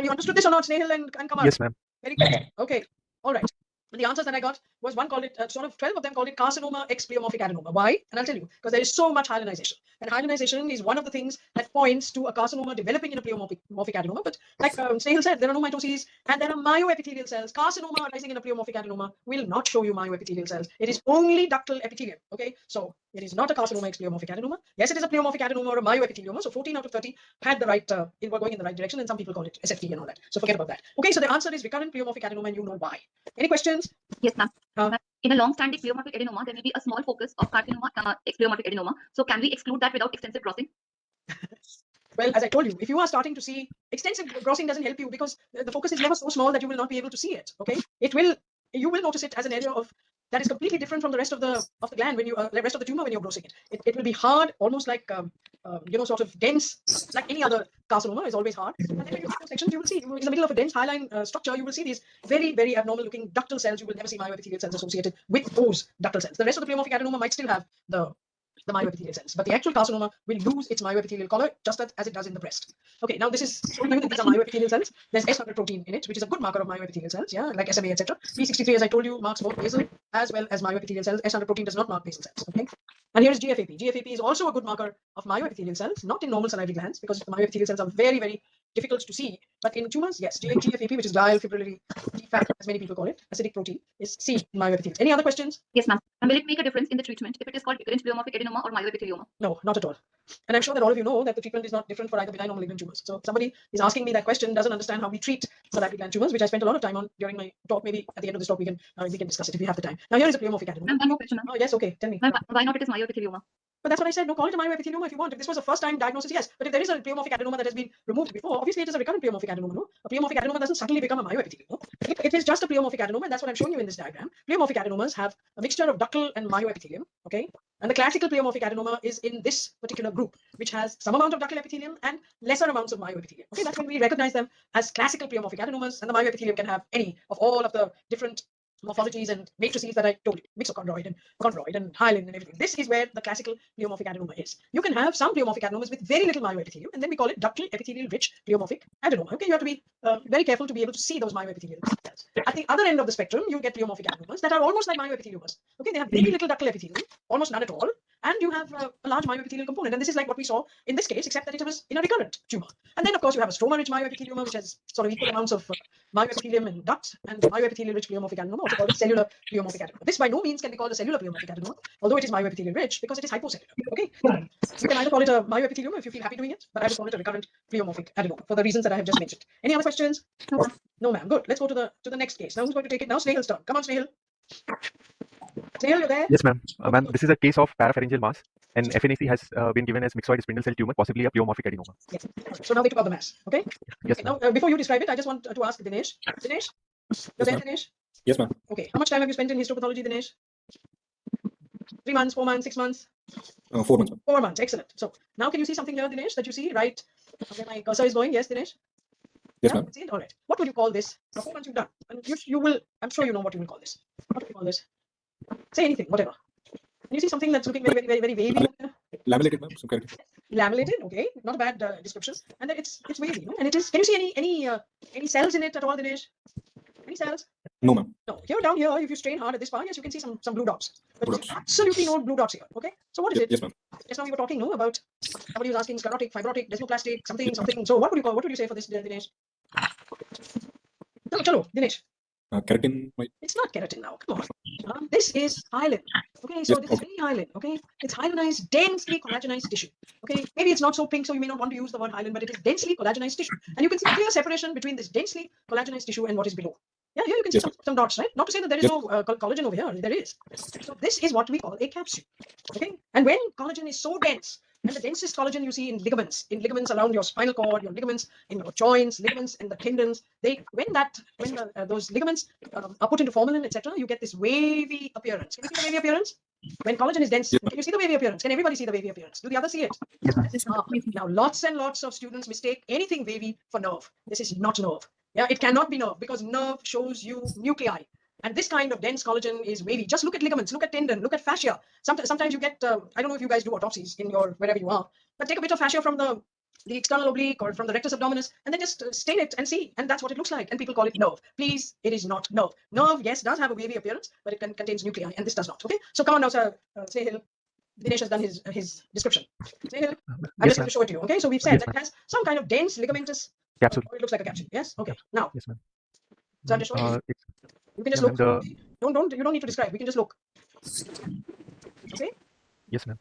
You understood this or not, Snehal and Kamal? Yes, ma'am. Very good. Okay. All right. And the answers that I got was one called it, 12 of them called it carcinoma ex pleomorphic adenoma. Why? And I'll tell you, because there is so much hyalinization. And hyalinization is one of the things that points to a carcinoma developing in a pleomorphic adenoma. But like Snehal said, there are no mitoses and there are myoepithelial cells. Carcinoma arising in a pleomorphic adenoma will not show you myoepithelial cells. It is only ductal epithelium. Okay, so it is not a carcinoma ex pleomorphic adenoma. Yes, it is a pleomorphic adenoma or a myoepithelioma. So 14 out of 30 had the right, were going in the right direction, and some people call it SFT and all that. So forget about that. Okay, so the answer is recurrent pleomorphic adenoma, and you know why. Any questions? Yes, ma'am. Uh, In a long-standing pleomorphic adenoma, there may be a small focus of carcinoma, pleomorphic adenoma. So can we exclude that without extensive crossing? Well, as I told you, if you are starting to see extensive grossing doesn't help you because the focus is never so small that you will not be able to see it. Okay, you will notice it as an area of that is completely different from the rest of the gland when you the rest of the tumor when you're grossing it. It will be hard, almost like sort of dense, like any other carcinoma is always hard. And then when you see those sections, you will see in the middle of a dense hyaline structure, you will see these very, very abnormal looking ductal cells. You will never see myoepithelial cells associated with those ductal cells. The rest of the pleomorphic adenoma might still have the myoepithelial cells, but the actual carcinoma will lose its myoepithelial color just as it does in the breast. Okay, now this is showing you that these are myoepithelial cells. There's S100 protein in it, which is a good marker of myoepithelial cells, yeah, like SMA, etc. P63, as I told you, marks both basal as well as myoepithelial cells. S100 protein does not mark basal cells. Okay, and here is GFAP. GFAP is also a good marker of myoepithelial cells, not in normal salivary glands, because the myoepithelial cells are very, very difficult to see. But in tumors, yes, GFAP, which is glial fibrillary defat, as many people call it, acidic protein, is seen in myoepithelial. Any other questions? Yes, ma'am. And will it make a difference in the treatment if it is called recurrent pleomorphic adenoma or myoepithelioma? No, not at all. And I'm sure that all of you know that the treatment is not different for either benign or malignant tumors. So somebody is asking me that question, doesn't understand how we treat salivary gland tumors, which I spent a lot of time on during my talk. Maybe at the end of this talk we can discuss it if we have the time. Now here is a pleomorphic adenoma. Ma'am, one more question, ma'am. Oh yes, okay, tell me. Ma'am, why not it is myoepithelioma? But that's what I said. No, call it a myoepithelioma if you want. If this was a first-time diagnosis, yes. But if there is a pleomorphic adenoma that has been removed before, obviously it is a recurrent pleomorphic adenoma. No, a pleomorphic adenoma doesn't suddenly become a myoepithelioma. No? It is just a pleomorphic adenoma, and that's what I'm showing you in this diagram. Pleomorphic adenomas have a mixture of ductal and myoepithelium. Okay, and the classical pleomorphic adenoma is in this particular group, which has some amount of ductal epithelium and lesser amounts of myoepithelium. Okay, that's when we recognize them as classical pleomorphic adenomas, and the myoepithelium can have any of all of the different morphologies and matrices that I told you, mixochondroid and hyaline and everything. This is where the classical pleomorphic adenoma is. You can have some pleomorphic adenomas with very little myoepithelium, and then we call it ductal epithelial-rich pleomorphic adenoma. Okay, you have to be very careful to be able to see those myoepithelial cells. At the other end of the spectrum, you get pleomorphic adenomas that are almost like myoepitheliomas. Okay, they have very little ductal epithelium, almost none at all, and you have a large myoepithelial component. And this is like what we saw in this case, except that it was in a recurrent tumor. And then, of course, you have a stroma-rich myoepithelioma, which has sort of equal amounts of myoepithelium and duct, and myoepithelial-rich pleomorphic adenoma, also called cellular pleomorphic adenoma. This by no means can be called a cellular pleomorphic adenoma, although it is myoepithelial-rich because it is hypocellular. Okay, you can either call it a myoepithelioma if you feel happy doing it, but I would call it a recurrent pleomorphic adenoma for the reasons that I have just mentioned. Any other questions? No, ma'am. Good. Let's go to the next case. Now who's going to take it? Now Snehil's turn. Come on, Snehil. Snehil, you're there? Yes, ma'am. Ma'am, this is a case of parapharyngeal mass, and FNAC has been given as myxoid spindle cell tumor, possibly a pleomorphic adenoma. Yes. So now they took out the mass. Okay. Yes, Okay, now, before you describe it, I just want to ask Dinesh. Dinesh, you're there, ma'am. Dinesh? Yes, ma'am. Okay. How much time have you spent in histopathology, Dinesh? 3 months, 4 months, 6 months? 4 months, ma'am. 4 months. Excellent. So now can you see something here, Dinesh, that you see right where my cursor is going? Yes, Dinesh? Yes, Yeah, ma'am. see it? All right. What would you call this? Now, 4 months you've done. And you will, I'm sure you know what you will call this. What do you call this? Say anything, whatever. Can you see something that's looking very wavy? Laminated, ma'am. Some correct. Laminated, okay. Not a bad description. And then it's wavy, no? And it is, can you see any cells in it at all, Dinesh? Any cells? No, ma'am. No. Here, down here, if you strain hard at this part, yes, you can see some blue dots. But Blue you see dots. absolutely no blue dots here, okay? So what is it? Yes, ma'am. Just now we were talking, no, about somebody was asking sclerotic, fibrotic, desmoplastic, something. So what would you say for this, Dinesh? No, chalo, Dinesh. Keratin, might. It's not keratin now. Come on. This is hyaline. Okay, so Yes, this is okay. very hyaline. Okay, it's hyalinized, densely collagenized tissue. Okay, maybe it's not so pink, so you may not want to use the word hyaline, but it is densely collagenized tissue, and you can see a clear separation between this densely collagenized tissue and what is below. Yeah, here you can see Yes, some dots, right? Not to say that there is Yes. no collagen over here. There is. So this is what we call a capsule. Okay, and when collagen is so dense, and the densest collagen you see in ligaments around your spinal cord, your ligaments in your joints, ligaments in the tendons, those ligaments are put into formalin, etc., you get this wavy appearance. Can you see the wavy appearance? When collagen is dense, Yes. can you see the wavy appearance? Can everybody see the wavy appearance? Do the others see it? Yes, ma'am. Now, lots and lots of students mistake anything wavy for nerve. This is not nerve. Yeah, it cannot be nerve because nerve shows you nuclei. And this kind of dense collagen is wavy. Just look at ligaments, look at tendon, look at fascia. Sometimes you get, I don't know if you guys do autopsies in your, wherever you are, but take a bit of fascia from the external oblique or from the rectus abdominis and then just stain it and see. And that's what it looks like. And people call it nerve. Please, it is not nerve. Nerve, yes, does have a wavy appearance, but it contains nuclei and this does not. Okay, so come on now, sir. Snehil. Dinesh has done his description. Snehil, I'm just going to show it to you. Okay, so we've said Yes, that it has some kind of dense ligamentous Capsule. it looks like a capsule. Yes. Okay. Now, Yes, ma'am. so I'm just showing you. It's, You can just yeah, look. ma'am, You don't need to describe. We can just look. Okay. yes, ma'am.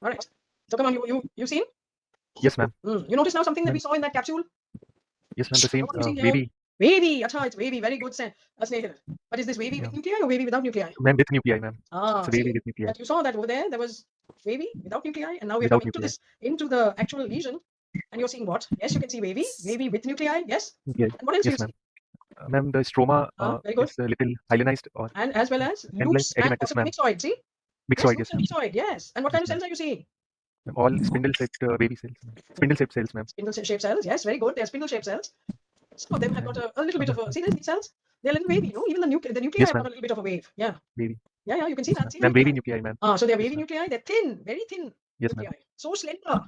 All right. So come on, you seen? Yes, ma'am. You notice now something that we saw in that capsule? Yes, ma'am. The same What do you see here? wavy, Wavy. Acha, it's wavy. Very good, Snehil. But is this wavy with Yeah. nuclei or wavy without nuclei? ma'am, with nuclei, ma'am. It's a See, wavy with nuclei. but you saw that over there. There was wavy without nuclei, and now we're Without coming nuclei. into the actual lesion, and you're seeing what? Yes, you can see wavy with nuclei. Yes. Nuclei. And what else do you Yes, see? ma'am. Ma'am, the stroma Very good. is a little hyalinized or And as well as like loops and edematous, possibly ma'am. mixoid. See? Myxoid, Yes, yes, ma'am. myxoid. Yes. And what kind of Yes, cells are you seeing? ma'am. All spindle-shaped wavy cells, ma'am. Spindle-shaped cells, ma'am. Spindle-shaped cells. Yes, very good. They're spindle-shaped cells. Some of them have got a little bit of a. See these cells? They're a little wavy. No, even the nuclei Yes, have got ma'am. a little bit of a wave. Yeah. Wavy. Yeah. You can see Yes, that. ma'am. See Ma'am, that? wavy nuclei, ma'am. So they're Yes, wavy ma'am. nuclei. They're thin, very thin Yes, ma'am. nuclei. So slender.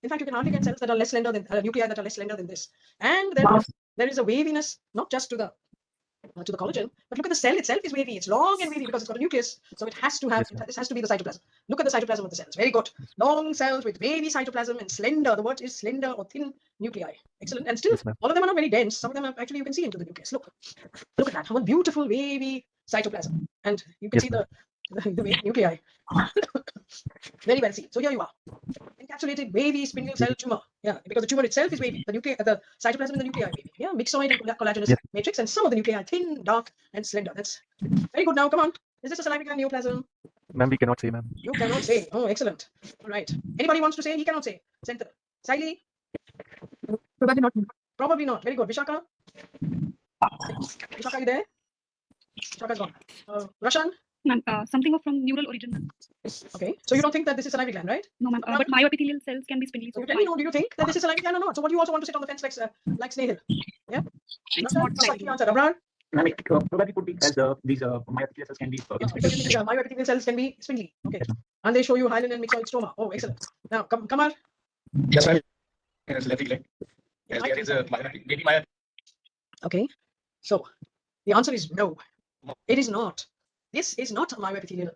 In fact, you can hardly get cells that are less slender than nuclei that are less slender than this. And then Yes. there is a waviness, not just to the collagen, but look at the cell itself is wavy. It's long and wavy because it's got a nucleus. So it has to have, Yes, ma'am. this has to be the cytoplasm. Look at the cytoplasm of the cells. Very good. Long cells with wavy cytoplasm and slender. The word is slender or thin nuclei. Excellent. And still, Yes, ma'am. all of them are not very dense. Some of them are actually, you can see into the nucleus. Look at that. How a beautiful wavy cytoplasm. And you can Yes, see ma'am. the wavy nuclei. Very well seen. So here you are. Encapsulated wavy spindle cell tumor. Yeah, because the tumor itself is wavy. The cytoplasm in the nuclei are wavy. Yeah, myxoid and collagenous Yes. matrix, and some of the nuclei are thin, dark, and slender. That's very good. Now, come on. Is this a salivary gland neoplasm? Ma'am, we cannot say, ma'am. You cannot say. Oh, excellent. All right. Anybody wants to say? He cannot say. Center. Siley? Probably not. Probably not. Very good. Vishaka? Vishaka, you there? Vishaka's gone. Roshan? Ma'am, something of from neural origin, ma'am. Okay, so you don't think that this is salivary gland, right? No, ma'am. But myoepithelial cells can be spindly. So you tell me, do you think that this is salivary gland or not? So what do you also want to sit on the fence like snail? Yeah. It's Not not like likely. the answer, Abrar. Ma'am, it probably could be as these myoepithelial cells can be So you think myoepithelial cells can be spindly? Okay. Yes, ma'am. And they show you hyaline and myxoid stroma. Oh, excellent. Now, come on. Yes, ma'am. Salivary gland. Yes, there is a maybe my Okay. So the answer is no. It is not. This is not a myoepithelial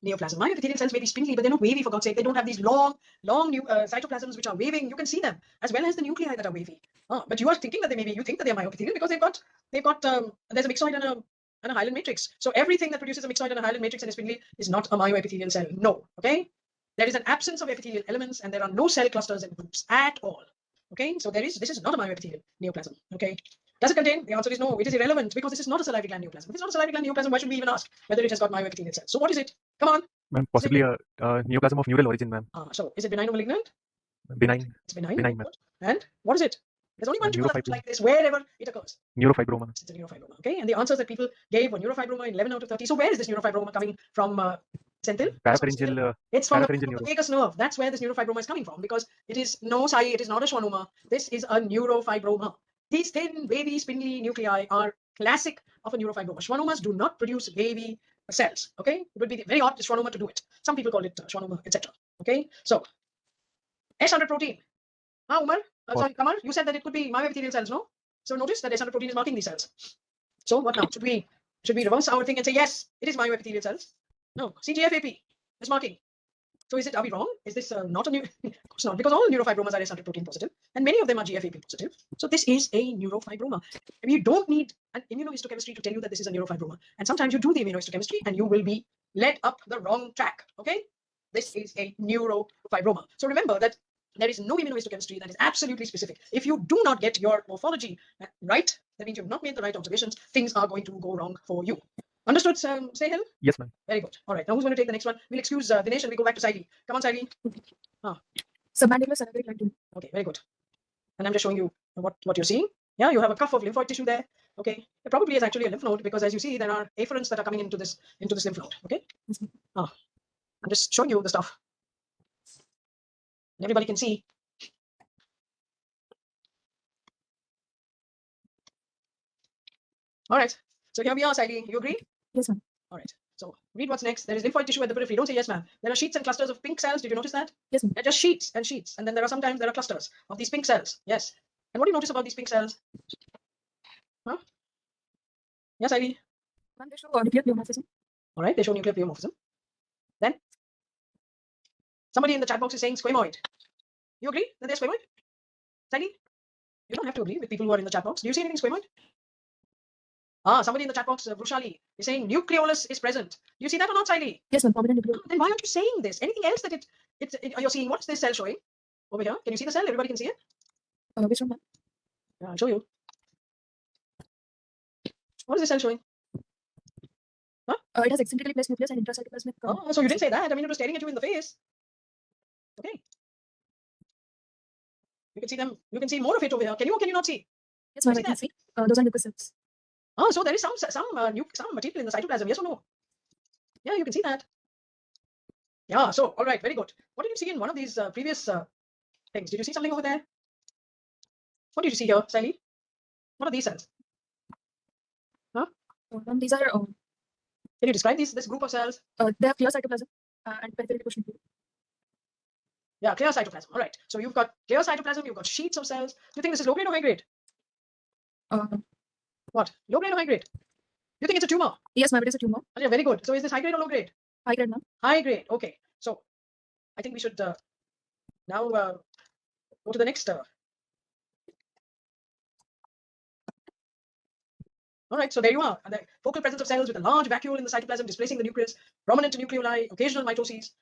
neoplasm. Myoepithelial cells may be spindly, but they're not wavy, for God's sake. They don't have these long cytoplasms which are waving. You can see them, as well as the nuclei that are wavy. But you are thinking that they may be, you think that they're myoepithelial because there's a myxoid and a hyaline matrix. So everything that produces a myxoid and a hyaline matrix and is spindly is not a myoepithelial cell. No. Okay. There is an absence of epithelial elements and there are no cell clusters and groups at all. Okay. So this is not a myoepithelial neoplasm. Okay. Does it contain? The answer is no. It is irrelevant because this is not a salivary gland neoplasm. If it's not a salivary gland neoplasm, why should we even ask whether it has got myoepithelial cells? So what is it? Come on. Ma'am, possibly a neoplasm of neural origin, ma'am. So is it benign or malignant? Benign. It's benign. Benign, ma'am. And what is it? There's only one tumor Neurofibroma. like this wherever it occurs. Neurofibroma. It's a neurofibroma. Okay. And the answers that people gave were neurofibroma in 11 out of 30. So where is this neurofibroma coming from? Senthil? Parapharyngeal. It's from the Parapharyngeal neuro. vagus nerve. That's where this neurofibroma is coming from because it is no Sai, it is not a schwannoma. This is a neurofibroma. These thin, wavy, spindly nuclei are classic of a neurofibroma. Schwannomas do not produce wavy cells. Okay, it would be very odd schwannoma to do it. Some people call it schwannoma, etc. Okay, so S100 protein. Umar, sorry, Kamal, you said that it could be myoepithelial cells, no? So notice that S100 protein is marking these cells. So what now? Should we reverse our thing and say yes, it is myoepithelial cells? No, CGFAP is marking. So are we wrong? Is this not a new? Of course not, because all neurofibromas are S100 protein positive, and many of them are GFAP positive. So this is a neurofibroma. I mean, you don't need an immunohistochemistry to tell you that this is a neurofibroma. And sometimes you do the immunohistochemistry and you will be led up the wrong track. Okay, this is a neurofibroma. So remember that there is no immunohistochemistry that is absolutely specific. If you do not get your morphology right, that means you've not made the right observations. Things are going to go wrong for you. Understood, Sahil? Yes, ma'am. Very good. All right. Now who's going to take the next one? We'll excuse Dinesh and we go back to Saili. Come on, Saili. Submandibular salivary gland tumor. Okay, very good. And I'm just showing you what you're seeing. Yeah, you have a cuff of lymphoid tissue there. Okay, it probably is actually a lymph node because as you see, there are afferents that are coming into this lymph node. Okay. I'm just showing you the stuff. And everybody can see. All right. So here we are, Saili. You agree? Yes, ma'am. All right. So read what's next. There is lymphoid tissue at the periphery. Don't say yes, ma'am. There are sheets and clusters of pink cells. Did you notice that? Yes, ma'am. They're just sheets and sheets. And then there are clusters of these pink cells. Yes. And what do you notice about these pink cells? Huh? Yes, Ivy. Ma'am, they show nuclear pleomorphism. All right. They show nuclear pleomorphism. Then somebody in the chat box is saying squamoid. You agree that they're squamoid? Sally? You don't have to agree with people who are in the chat box. Do you see anything squamoid? Somebody in the chat box, Brushali, is saying nucleolus is present. Do you see that or not, Saili? Yes, ma'am. Prominent nucleolus. Then why aren't you saying this? Anything else that you're seeing? What's this cell showing? Over here. Can you see the cell? Everybody can see it? Which one, ma'am? Yeah, I'll show you. What is this cell showing? It has eccentrically placed nucleus and intracytoplasmic. So you didn't say that. I mean, it was staring at you in the face. Okay. You can see them. You can see more of it over here. Can you or can you not see? Yes, ma'am. I can see. Those are nucleus cells. So there is some material in the cytoplasm. Yes or no? Yeah, you can see that. Yeah. So all right, very good. What did you see in one of these previous things? Did you see something over there? What did you see here, Sally? What are these cells? These are. Can you describe this group of cells? They have clear cytoplasm and peripheral push nucleus. Yeah, clear cytoplasm. All right. So you've got clear cytoplasm. You've got sheets of cells. Do you think this is low grade or high grade? What? Low grade or high grade? You think it's a tumor? Yes, ma'am. It is a tumor. Okay, very good. So is this high grade or low grade? High grade, ma'am. High grade. Okay. So I think we should now go to the next. All right, so there you are. And the focal presence of cells with a large vacuole in the cytoplasm displacing the nucleus, prominent nucleoli, occasional mitoses.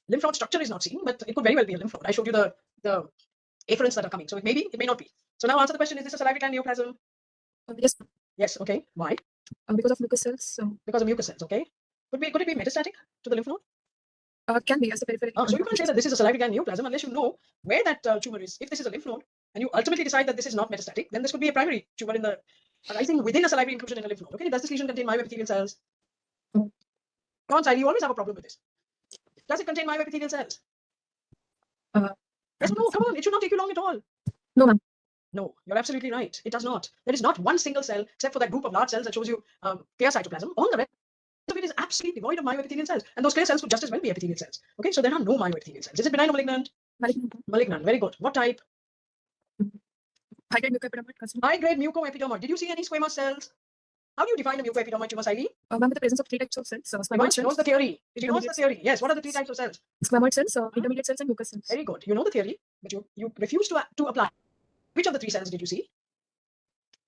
Lymph node structure is not seen, but it could very well be a lymph node. I showed you the afferents that are coming. So it may not be. So now answer the question, is this a salivary gland neoplasm? Yes. Yes, okay. Why? Because of mucous cells. So. Because of mucous cells, okay. Could it be metastatic to the lymph node? Can be as the periphery. So you can't say that this is a salivary gland neoplasm unless you know where that tumor is. If this is a lymph node and you ultimately decide that this is not metastatic, then this could be a primary tumor arising within a salivary inclusion in a lymph node. Okay, does this lesion contain myoepithelial cells? Come on, Sally, you always have a problem with this. Does it contain myoepithelial cells? Yes or no? Come on, it should not take you long at all. No, ma'am. No, you're absolutely right. It does not. There is not one single cell, except for that group of large cells that shows you clear cytoplasm. All the rest of it is absolutely devoid of myoepithelial cells. And those clear cells could just as well be epithelial cells. Okay, so there are no myoepithelial cells. Is it benign or malignant? Malignant. Malignant, very good. What type? High-grade mucoepidermoid carcinoma. High-grade mucoepidermoid. Did you see any squamous cells? How do you define a mucoepidermoid tumor, Saili? Ma'am, with the presence of 3 types of cells. Squamoid What's cells, the theory? She knows the intermediate theory. Yes, what are the 3 types of cells? squamoid cells, intermediate cells, and mucous cells. Very good. You know the theory, but you refuse to apply. Which of the 3 cells did you see?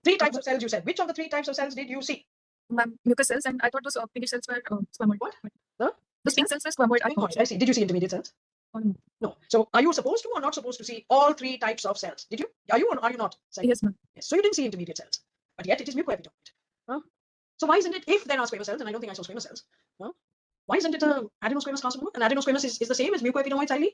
3 types of cells you said. Which of the 3 types of cells did you see? Ma'am, mucous cells, and I thought those pinkish cells were squamoid. What? Huh? Those pink cells were squamoid. I see. Did you see intermediate cells? No. No. So are you supposed to or not supposed to see all 3 types of cells? Did you? Are you or are you not? Saili? Yes, ma'am. Yes. So you didn't see intermediate cells, but yet it is mucoepidermoid. Huh? So why isn't it, if there are squamous cells, and I don't think I saw squamous cells, why isn't it a adenosquamous carcinoma? And adenosquamous is the same as mucoepidermoid, Saili?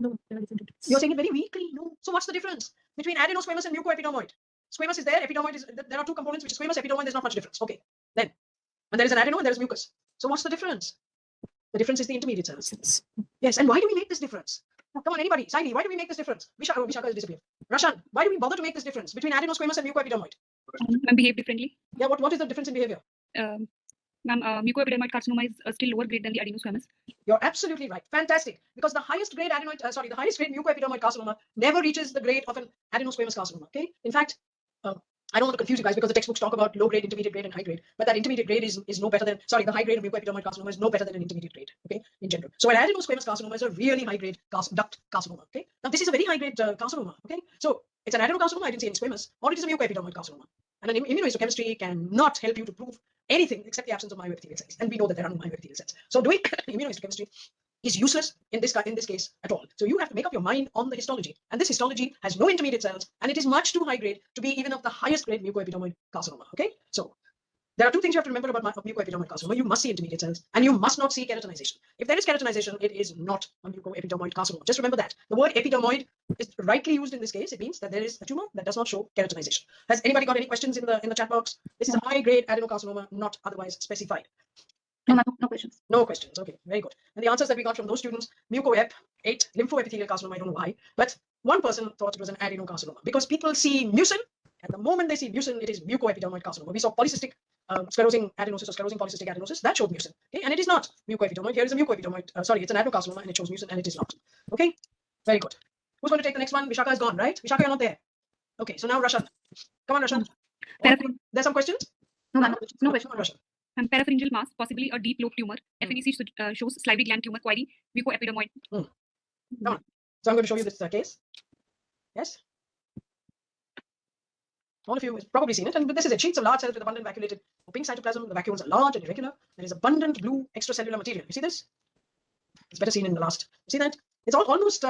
No, they are different. You're saying it very weakly. No. So what's the difference between adenosquamous and mucoepidermoid? Squamous is there, epidermoid is there are 2 components, which is squamous, epidermoid, there's not much difference. Okay. Then. And there is an adeno and there is mucus. So what's the difference? The difference is the intermediate cells. Yes. And why do we make this difference? Come on, anybody. Saili, why do we make this difference? Vishaka has disappeared. Rashan, why do we bother to make this difference between adenosquamous and mucoepidermoid? And behave differently. Yeah, what is the difference in behavior? Ma'am, mucoepidermoid carcinoma is still lower grade than the adenosquamous. You're absolutely right. Fantastic. Because the highest grade the highest grade mucoepidermoid carcinoma never reaches the grade of an adenosquamous carcinoma. Okay. In fact, I don't want to confuse you guys because the textbooks talk about low grade, intermediate grade, and high grade. But that intermediate grade is no better than, the high grade of mucoepidermoid carcinoma is no better than an intermediate grade, okay, in general. So an adenosquamous carcinoma is a really high grade duct carcinoma, okay. Now this is a very high grade carcinoma, okay. So it's an adenocarcinoma, I didn't see any squamous, or it is a mucoepidermoid carcinoma. And an immunohistochemistry cannot help you to prove anything except the absence of myoepithelial cells. And we know that there are no myoepithelial cells. So doing immunohistochemistry is useless in this case at all. So you have to make up your mind on the histology. And this histology has no intermediate cells, and it is much too high grade to be even of the highest grade mucoepidermoid carcinoma. Okay, so there are 2 things you have to remember about mucoepidermoid carcinoma. You must see intermediate cells, and you must not see keratinization. If there is keratinization, it is not a mucoepidermoid carcinoma. Just remember that. The word epidermoid is rightly used in this case. It means that there is a tumor that does not show keratinization. Has anybody got any questions in the chat box? This is a high grade adenocarcinoma, not otherwise specified. No, ma'am, no questions. No questions. Okay, very good. And the answers that we got from those students, mucoep, 8, lymphoepithelial carcinoma, I don't know why, but one person thought it was an adenocarcinoma because people see mucin, and the moment they see mucin, it is mucoepidermoid carcinoma. We saw polycystic sclerosing adenosis or sclerosing polycystic adenosis, that showed mucin, okay, and it is not mucoepidermoid. Here is a mucoepidermoid, it's an adenocarcinoma, and it shows mucin, and it is not. Okay, very good. Who's going to take the next one? Vishaka is gone, right? Vishaka, you're not there. Okay, so now Rashan. Come on, Rashan. There's some questions? No, ma'am, no question. Come on, Rashan. And parapharyngeal mass, possibly a deep lobe tumor. FABC shows salivary gland tumor query, mucoepidermoid. Come on. So I'm going to show you this case. Yes. All of you have probably seen it, and this is it. Sheets of large cells with abundant vacuolated pink cytoplasm. The vacuoles are large and irregular. There is abundant blue extracellular material. You see this? It's better seen in the last. You see that? It's almost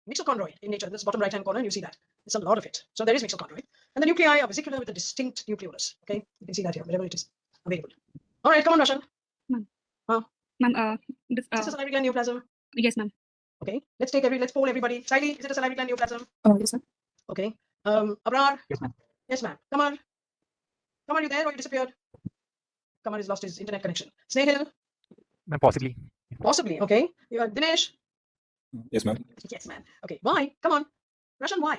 mixochondroid in nature. This bottom right-hand corner, and you see that. It's a lot of it. So there is mixochondroid. And the nuclei are vesicular with a distinct nucleolus. Okay, you can see that here, wherever it is available. All right, come on, Rashan. Ma'am, Is this a salivary gland neoplasm? yes, ma'am. Okay, let's poll everybody. Saili, is it a salivary gland neoplasm? Yes, ma'am. Okay. Abrar? Yes, ma'am. Yes, ma'am. Come on. Come on, you there or you disappeared? Come on, he's lost his internet connection. Snehil? Ma'am, possibly. Possibly. Okay. You are Dinesh? Yes, ma'am. Yes, ma'am. Okay. Why? Come on. Rashan, why?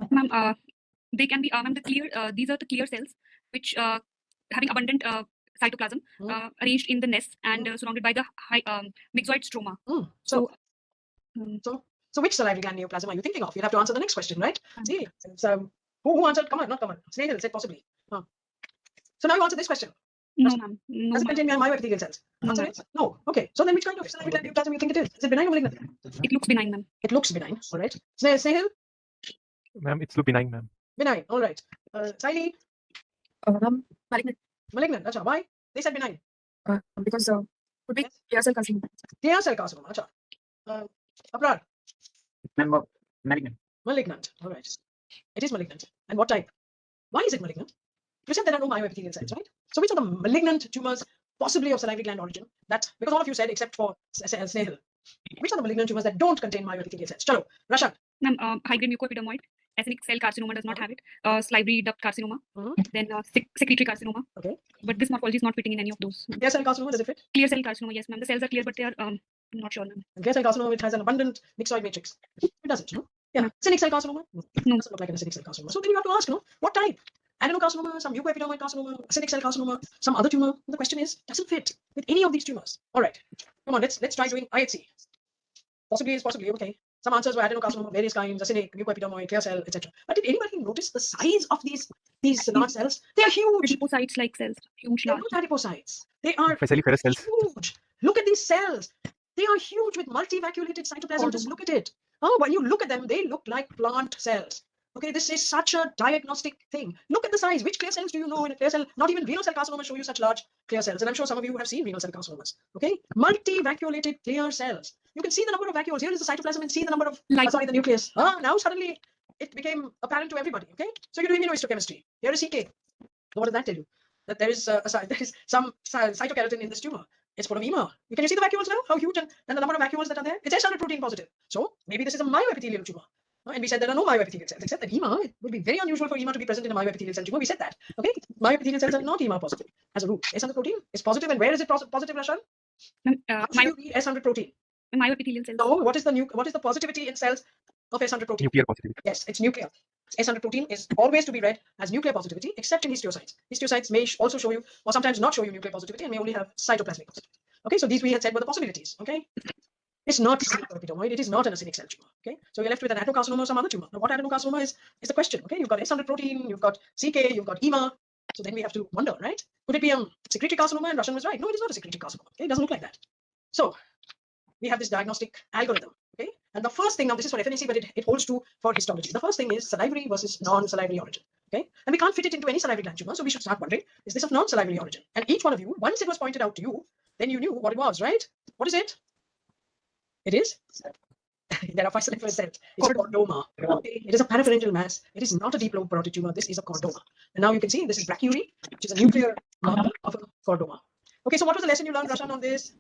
Ma'am, they can be, ma'am, these are the clear cells which having abundant cytoplasm arranged in the nest and surrounded by the high myxoid stroma. So which salivary gland neoplasm are you thinking of? You'll have to answer the next question, right? See, so who answered? Come on, not come on. Snehil said possibly. So now you answer this question. No, ma'am. No, Does it ma'am. contain myoepithelial cells? No, Answer ma'am. it. No. Okay. So then which kind of salivary gland neoplasm you think it is? Is it benign or malignant? It looks benign, ma'am. It looks benign. All right. Snehil? Ma'am, it's look benign, ma'am. Benign. All right. Saili? Malignant. Malignant. Acha. Why? They said benign. Because would be Yes. clear cell carcinoma. Clear cell carcinoma. Acha. Abrar? Ma'am, malignant. Malignant. All right. It is malignant. And what type? Why is it malignant? You said there are no myoepithelial cells, right? So which are the malignant tumors, possibly of salivary gland origin, that, because all of you said except for Snehil, which are the malignant tumors that don't contain myoepithelial cells? Chalo, Rashan. Ma'am, high grade mucoepidermoid ethnic cell carcinoma does not have it. Salivary duct carcinoma, Mhm. then secretory carcinoma. Okay. But this morphology is not fitting in any of those. Clear cell carcinoma, does it fit? Clear cell carcinoma, yes, ma'am. The cells are clear, but they are not sure, ma'am. And clear cell carcinoma, it has an abundant myxoid matrix. It doesn't, no? Yeah. No. Cynic cell carcinoma? No. Doesn't look like an acidic cell carcinoma. So then you have to ask, what type? Adenocarcinoma, some mucoepidermoid carcinoma, acidic cell carcinoma, some other tumor. The question is, doesn't fit with any of these tumors. All right. Come on, let's try doing IHC. Possibly is possibly, okay. Some answers were adenocarcinoma, various kinds, acidic, mucoepidermoid, clear cell, etc. But did anybody notice the size of these large cells? They are huge. Adipocytes like cells, huge, They're large. not adipocytes. They are Fascicular cells. huge. Look at these cells. They are huge with multivacuolated cytoplasm. Just look at it. Oh, when you look at them, they look like plant cells. Okay, this is such a diagnostic thing. Look at the size. Which clear cells do you know in a clear cell? Not even renal cell carcinoma show you such large clear cells. And I'm sure some of you have seen renal cell carcinomas. Okay, multivacuolated clear cells. You can see the number of vacuoles. Here is the cytoplasm and see the number of, the nucleus. Now suddenly it became apparent to everybody. Okay, so you're doing immunohistochemistry. Here is CK. What does that tell you? That there is some cytokeratin in this tumor. It's full of EMA. Can you see the vacuoles now? How huge and the number of vacuoles that are there? It's S100 protein positive. So maybe this is a myoepithelial tumor. And we said there are no myoepithelial cells, except that EMA, it would be very unusual for EMA to be present in a myoepithelial cell tumor. We said that. Okay, myoepithelial cells are not EMA positive as a rule. S100 protein is positive, and where is it positive, Rashan? How should you read S100 protein? Myoepithelial cells. No, what is the positivity in cells of S100 protein? Nuclear positivity. Yes, it's nuclear. S100 protein is always to be read as nuclear positivity, except in histiocytes. Histiocytes may also show you, or sometimes not show you nuclear positivity, and may only have cytoplasmic positivity. Okay, so these we had said were the possibilities. Okay, it's not epidermoid. It is not an acidic cell tumor. Okay, so you're left with an adenocarcinoma or some other tumor. Now, what adenocarcinoma is the question. Okay, you've got S100 protein, you've got CK, you've got EMA. So then we have to wonder, right? Could it be a secretory carcinoma? And Russian was right. No, it is not a secretory carcinoma. Okay, it doesn't look like that. So we have this diagnostic algorithm. Okay, and the first thing, now this is for FNAC, but it holds true for histology. The first thing is salivary versus non-salivary origin. Okay, and we can't fit it into any salivary gland tumor, so we should start wondering, is this of non-salivary origin? And each one of you, once it was pointed out to you, then you knew what it was, right? What is it? It is? There are 5 salivary cells. It's a chordoma. Okay, it is a parapharyngeal mass. It is not a deep lobe parotid tumor. This is a chordoma. And now you can see this is brachyury, which is a nuclear marker of a chordoma. Okay, so what was the lesson you learned, Rashan, on this?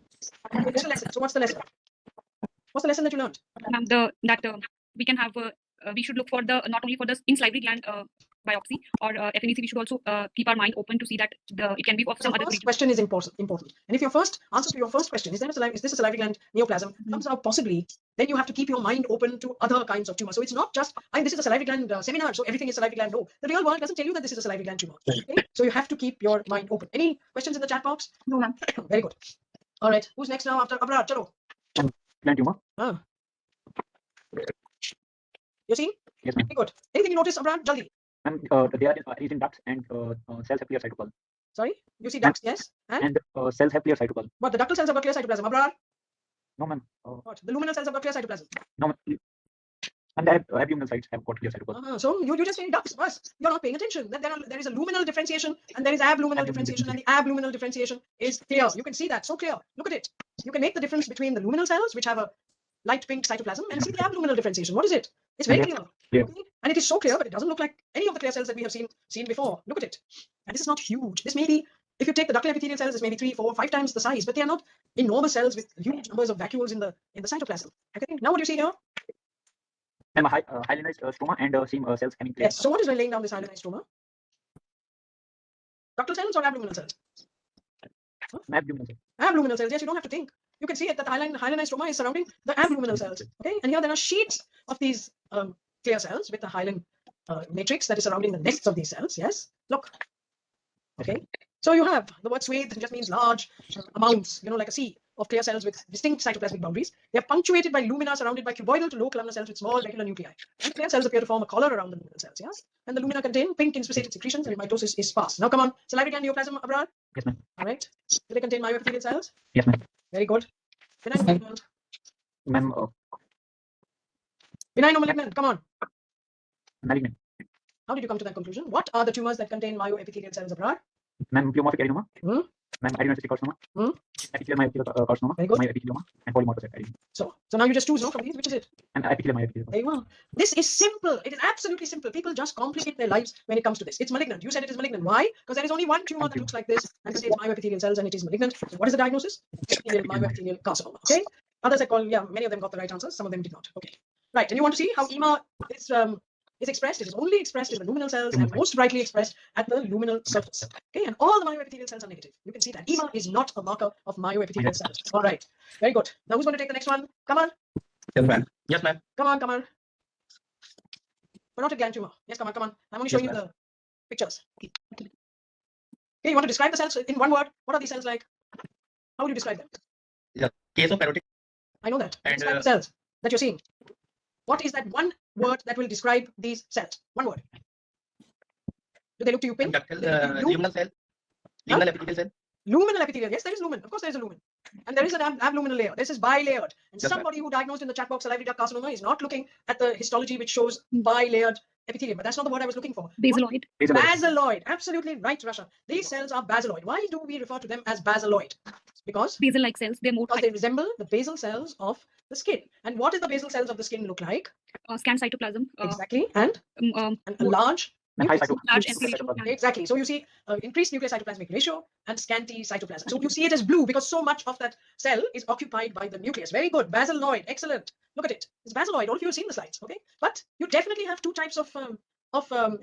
It's a lesson. So what's the lesson? What's the lesson that you learned? We can have we should look for the not only for the in salivary gland biopsy or FNAC. We should also keep our mind open to see that it can be of some The other first region. question is important. And if your first answer to your first question is this a salivary gland neoplasm comes out possibly, then you have to keep your mind open to other kinds of tumors. So it's not just this is a salivary gland seminar, so everything is salivary gland. No, the real world doesn't tell you that this is a salivary gland tumor. Okay? So you have to keep your mind open. Any questions in the chat box? No, ma'am. Very good. All right, who's next now after Abrar? Chalo. Gland tumor. Ah. You see? Yes, ma'am. Very good. Anything you notice, Abrar? Jaldi. And they are arranged in ducts, and cells have clear cytoplasm. Sorry? You see ducts, yes? And cells have clear cytoplasm. But the ductal cells have got clear cytoplasm. Abrar? No, ma'am. What? The luminal cells have got clear cytoplasm. No, ma'am. And the abdominal sites have got clear cytoplasm. So you just say ducts. First, you're not paying attention. That there is a luminal differentiation and there is abluminal differentiation, and the abluminal differentiation is clear. You can see that so clear. Look at it. You can make the difference between the luminal cells, which have a light pink cytoplasm, and see the abluminal differentiation. What is it? It's very clear. Yeah. Okay? And it is so clear, but it doesn't look like any of the clear cells that we have seen before. Look at it. And this is not huge. This may be, if you take the ductal epithelial cells, it's maybe 3, 4, 5 times the size, but they are not enormous cells with huge numbers of vacuoles in the cytoplasm. Okay. Now what do you see here? And a hyalinized stroma and same cells having clear. Yes. So what is laying down this hyalinized stroma? Ductal cells or abluminal cells? Abdominal cells. Abluminal cells. Yes, you don't have to think. You can see it that the hyalinized stroma is surrounding the abluminal cells. Okay, and here there are sheets of these clear cells with the hyaline matrix that is surrounding the nests of these cells. Yes, look. Okay, so you have the word swathe just means large amounts, like a sea of clear cells with distinct cytoplasmic boundaries. They are punctuated by lumina surrounded by cuboidal to low columnar cells with small regular nuclei. And clear cells appear to form a collar around the luminal cells. Yes, and the lumina contain pink inspissated secretions, and mitosis is fast. Now come on, salivary gland neoplasm, Abrar. Yes, ma'am. All right. Do they contain myoepithelial cells? Yes, ma'am. Very good. Benign malignant. Ma'am, Benign or malignant? Come on. malignant. How did you come to that conclusion? What are the tumors that contain myoepithelial cells, Abrar? Ma'am, pleomorphic adenoma. Hmm? Ma'am, adenocystic carcinoma. Hmm? Epithelial myopithelial carcinoma. Very good. Myopithelioma and polymorphous adenoma. So now you just choose from these. Which is it? And epithelial myopithelial. Very well. This is simple. It is absolutely simple. People just complicate their lives when it comes to this. It's malignant. You said it is malignant. Why? Because there is only one tumor that looks like this and contains myoepithelial cells, and it is malignant. So what is the diagnosis? Epithelial myoepithelial carcinoma. Okay. Others had called, many of them got the right answers. Some of them did not. Okay. Right. And you want to see how EMA is is expressed, it is only expressed in the luminal cells and most brightly expressed at the luminal surface. Okay, and all the myoepithelial cells are negative. You can see that EMA is not a marker of myoepithelial cells. All right, very good. Now who's going to take the next one? Come on, Yes, ma'am. Yes, ma'am. come on, come on. Parotid gland tumor. Yes, come on, come on. I'm only showing Yes, you the pictures. Okay, you want to describe the cells in one word? What are these cells like? How would you describe them? Case of parotid. I know that. And, Describe the cells that you're seeing. What is that one word that will describe these cells? One word. Do they look to you pink? Ductal, Do they look to you blue? luminal cell. Luminal epithelial cell. Luminal epithelial. Yes, there is lumen. Of course, there is a lumen. And there is an abluminal layer. This is bilayered. And Yes, ma'am. somebody who diagnosed in the chat box salivary duct carcinoma is not looking at the histology which shows bilayered epithelium. But that's not the word I was looking for. Basaloid. Basaloid. Absolutely right, Rasha. These cells are basaloid. Why do we refer to them as basaloid? Because Basal-like cells. They're more they resemble the basal cells of the skin. And what do the basal cells of the skin look like? scant cytoplasm. Exactly. And a large And high nucleus. large cytoplasm. NC ratio. and Exactly. So you see increased nuclear cytoplasmic ratio and scanty cytoplasm. So you see it as blue because so much of that cell is occupied by the nucleus. Very good. Basaloid. Excellent. Look at it. It's basaloid. All of you have seen the slides. Okay. But you definitely have two types of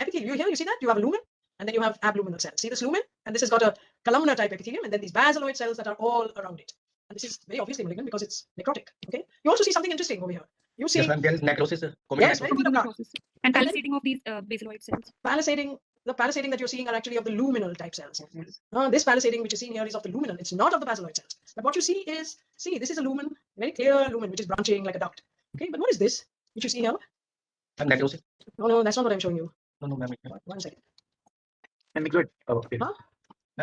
epithelium. You see that? You have a lumen and then you have abluminal cells. See this lumen? And this has got a columnar type epithelium and then these basaloid cells that are all around it. And this is very obviously malignant because it's necrotic. Okay. You also see something interesting over here. You see Yes, ma'am. There is necrosis. Yes, Necrosis. very good. Abrar. And palisating of these basaloid cells. Palisading, the palisading that you're seeing are actually of the luminal type cells. This palisading which is seen here is of the luminal. It's not of the basaloid cells. But what you see is, this is a lumen, very clear lumen which is branching like a duct. Okay, but what is this which you see here? Necrosis. No, that's not what I'm showing you. No, ma'am. One second. And mixed. Okay. Huh?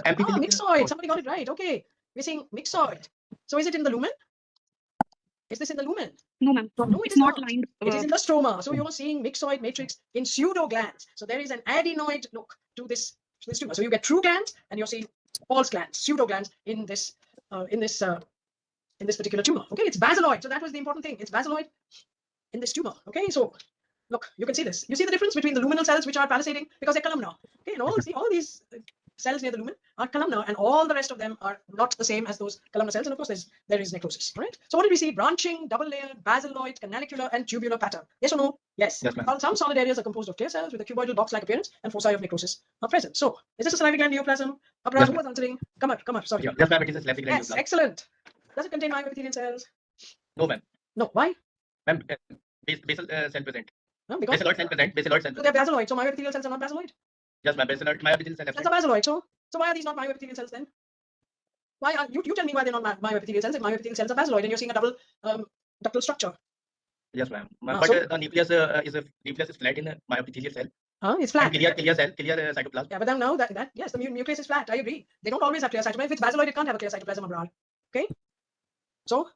Epithelial. Myxoid. Somebody got it right. Okay, we're seeing myxoid. So is it in the lumen? Is this in the lumen? No, ma'am. No, it It's is not not. lined. It is in the stroma. So you're seeing myxoid matrix in pseudo glands. So there is an adenoid look to this tumor. So you get true glands and you're seeing false glands, pseudo glands in this particular tumor. Okay, it's basaloid. So that was the important thing. It's basaloid in this tumor. Okay, so look, you can see this. You see the difference between the luminal cells which are palisading because they're columnar. Okay, and all these cells near the lumen are columnar, and all the rest of them are not the same as those columnar cells. And of course, there is necrosis. All right. So what did we see? Branching, double-layered, basaloid, canalicular, and tubular pattern. Yes or no? Yes. Yes, ma'am. Well, some solid areas are composed of clear cells with a cuboidal box-like appearance, and foci of necrosis are present. So is this a salivary gland neoplasm? Abrar, Yes, who ma'am. was answering? Come on. Sorry. Yes, ma'am. It is a salivary gland. Yes, excellent. Does it contain myoepithelial cells? No, ma'am. No. Why? Ma'am, basal cell present. No, because Basaloid cell present. Basaloid cell so they're present. basaloid. So myoepithelial cells are not basaloid. Yes, ma'am. Basaloid. Myoepithelial cell Cells present. are basaloid. So why are these not myoepithelial cells then? Why are you tell me why they're not myoepithelial cells? If myoepithelial cells are basaloid and you're seeing a double ductal structure. Yes, ma'am. Ah, But so- the nucleus is flat in the myoepithelial cell. It's flat. And clear cell, clear cytoplasm. Yeah, but then now that yes, the nucleus is flat. I agree. They don't always have clear cytoplasm. If it's basaloid, it can't have a clear cytoplasm abroad. Okay. So,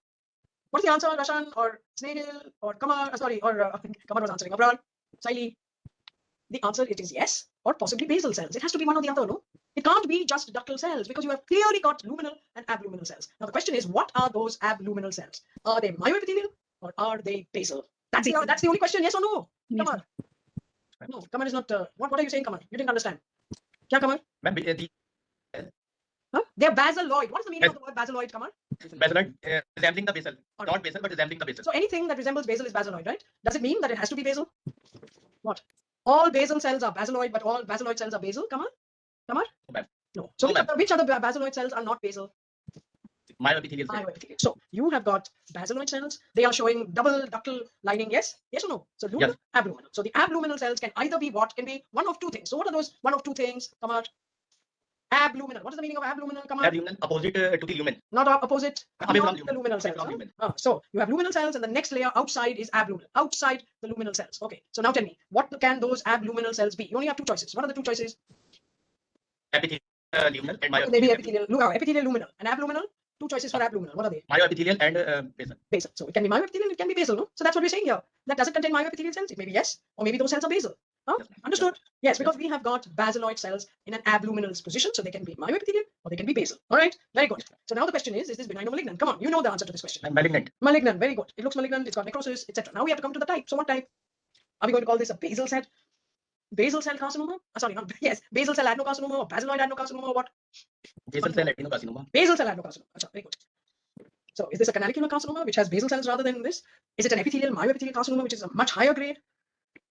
what's the answer, Rashan or Snehil or Kamar? Kamar was answering abroad. Saili. The answer it is yes, or possibly basal cells. It has to be one or the other, no? It can't be just ductal cells because you have clearly got luminal and abluminal cells. Now the question is, what are those abluminal cells? Are they myoepithelial or are they basal? That's the only question. Yes or no? Yes, Kamar. No, Kamar is not. What are you saying, Kamar? You didn't understand. Kya, Kamar? Ma'am, the Huh? They're basaloid. What is the meaning of the word basaloid, Kamar? basaloid resembling the basal. Alright. Not basal, but resembling the basal. So anything that resembles basal is basaloid, right? Does it mean that it has to be basal? What? All basal cells are basaloid, but all basaloid cells are basal, Kamar? No, ma'am. No. So No, which other basaloid cells are not basal? Myoepithelial cell. Myoepithelial. So you have got basaloid cells. They are showing double ductal lining. Yes? Yes or no? So luminal, Yes. abluminal. So the abluminal cells can either be what? Can be one of two things. So what are those one of two things? Come on. Abluminal. What is the meaning of abluminal? Come on. Abluminal opposite to the lumen. Not opposite. Away from Not the luminal cells. from huh? lumen. So you have luminal cells, and the next layer outside is abluminal. Outside the luminal cells. Okay. So now tell me, what can those abluminal cells be? You only have two choices. What are the two choices? Epithelial luminal and Maybe myoepithelial. epithelial luminal and abluminal. Two choices for abluminal. What are they? Myoepithelial and basal. Basal. So it can be myoepithelial, it can be basal, no? So that's what we're saying here. That doesn't contain myoepithelial cells. It may be yes, or maybe those cells are basal. Huh? Yes, ma'am. Understood? Yes, because we have got basaloid cells in an abluminal position, so they can be myoepithelial or they can be basal. All right, very good. So now the question is this benign or malignant? Come on, you know the answer to this question. And malignant. Malignant, very good. It looks malignant, it's got necrosis, etc. Now we have to come to the type. So what type? Are we going to call this a basal cell? Basal cell carcinoma? Basal cell adenocarcinoma or basaloid adenocarcinoma or what? Basal cell adenocarcinoma. Basal cell adenocarcinoma. Very good. So is this a canalicular carcinoma which has basal cells rather than this? Is it an epithelial myoepithelial carcinoma which is a much higher grade?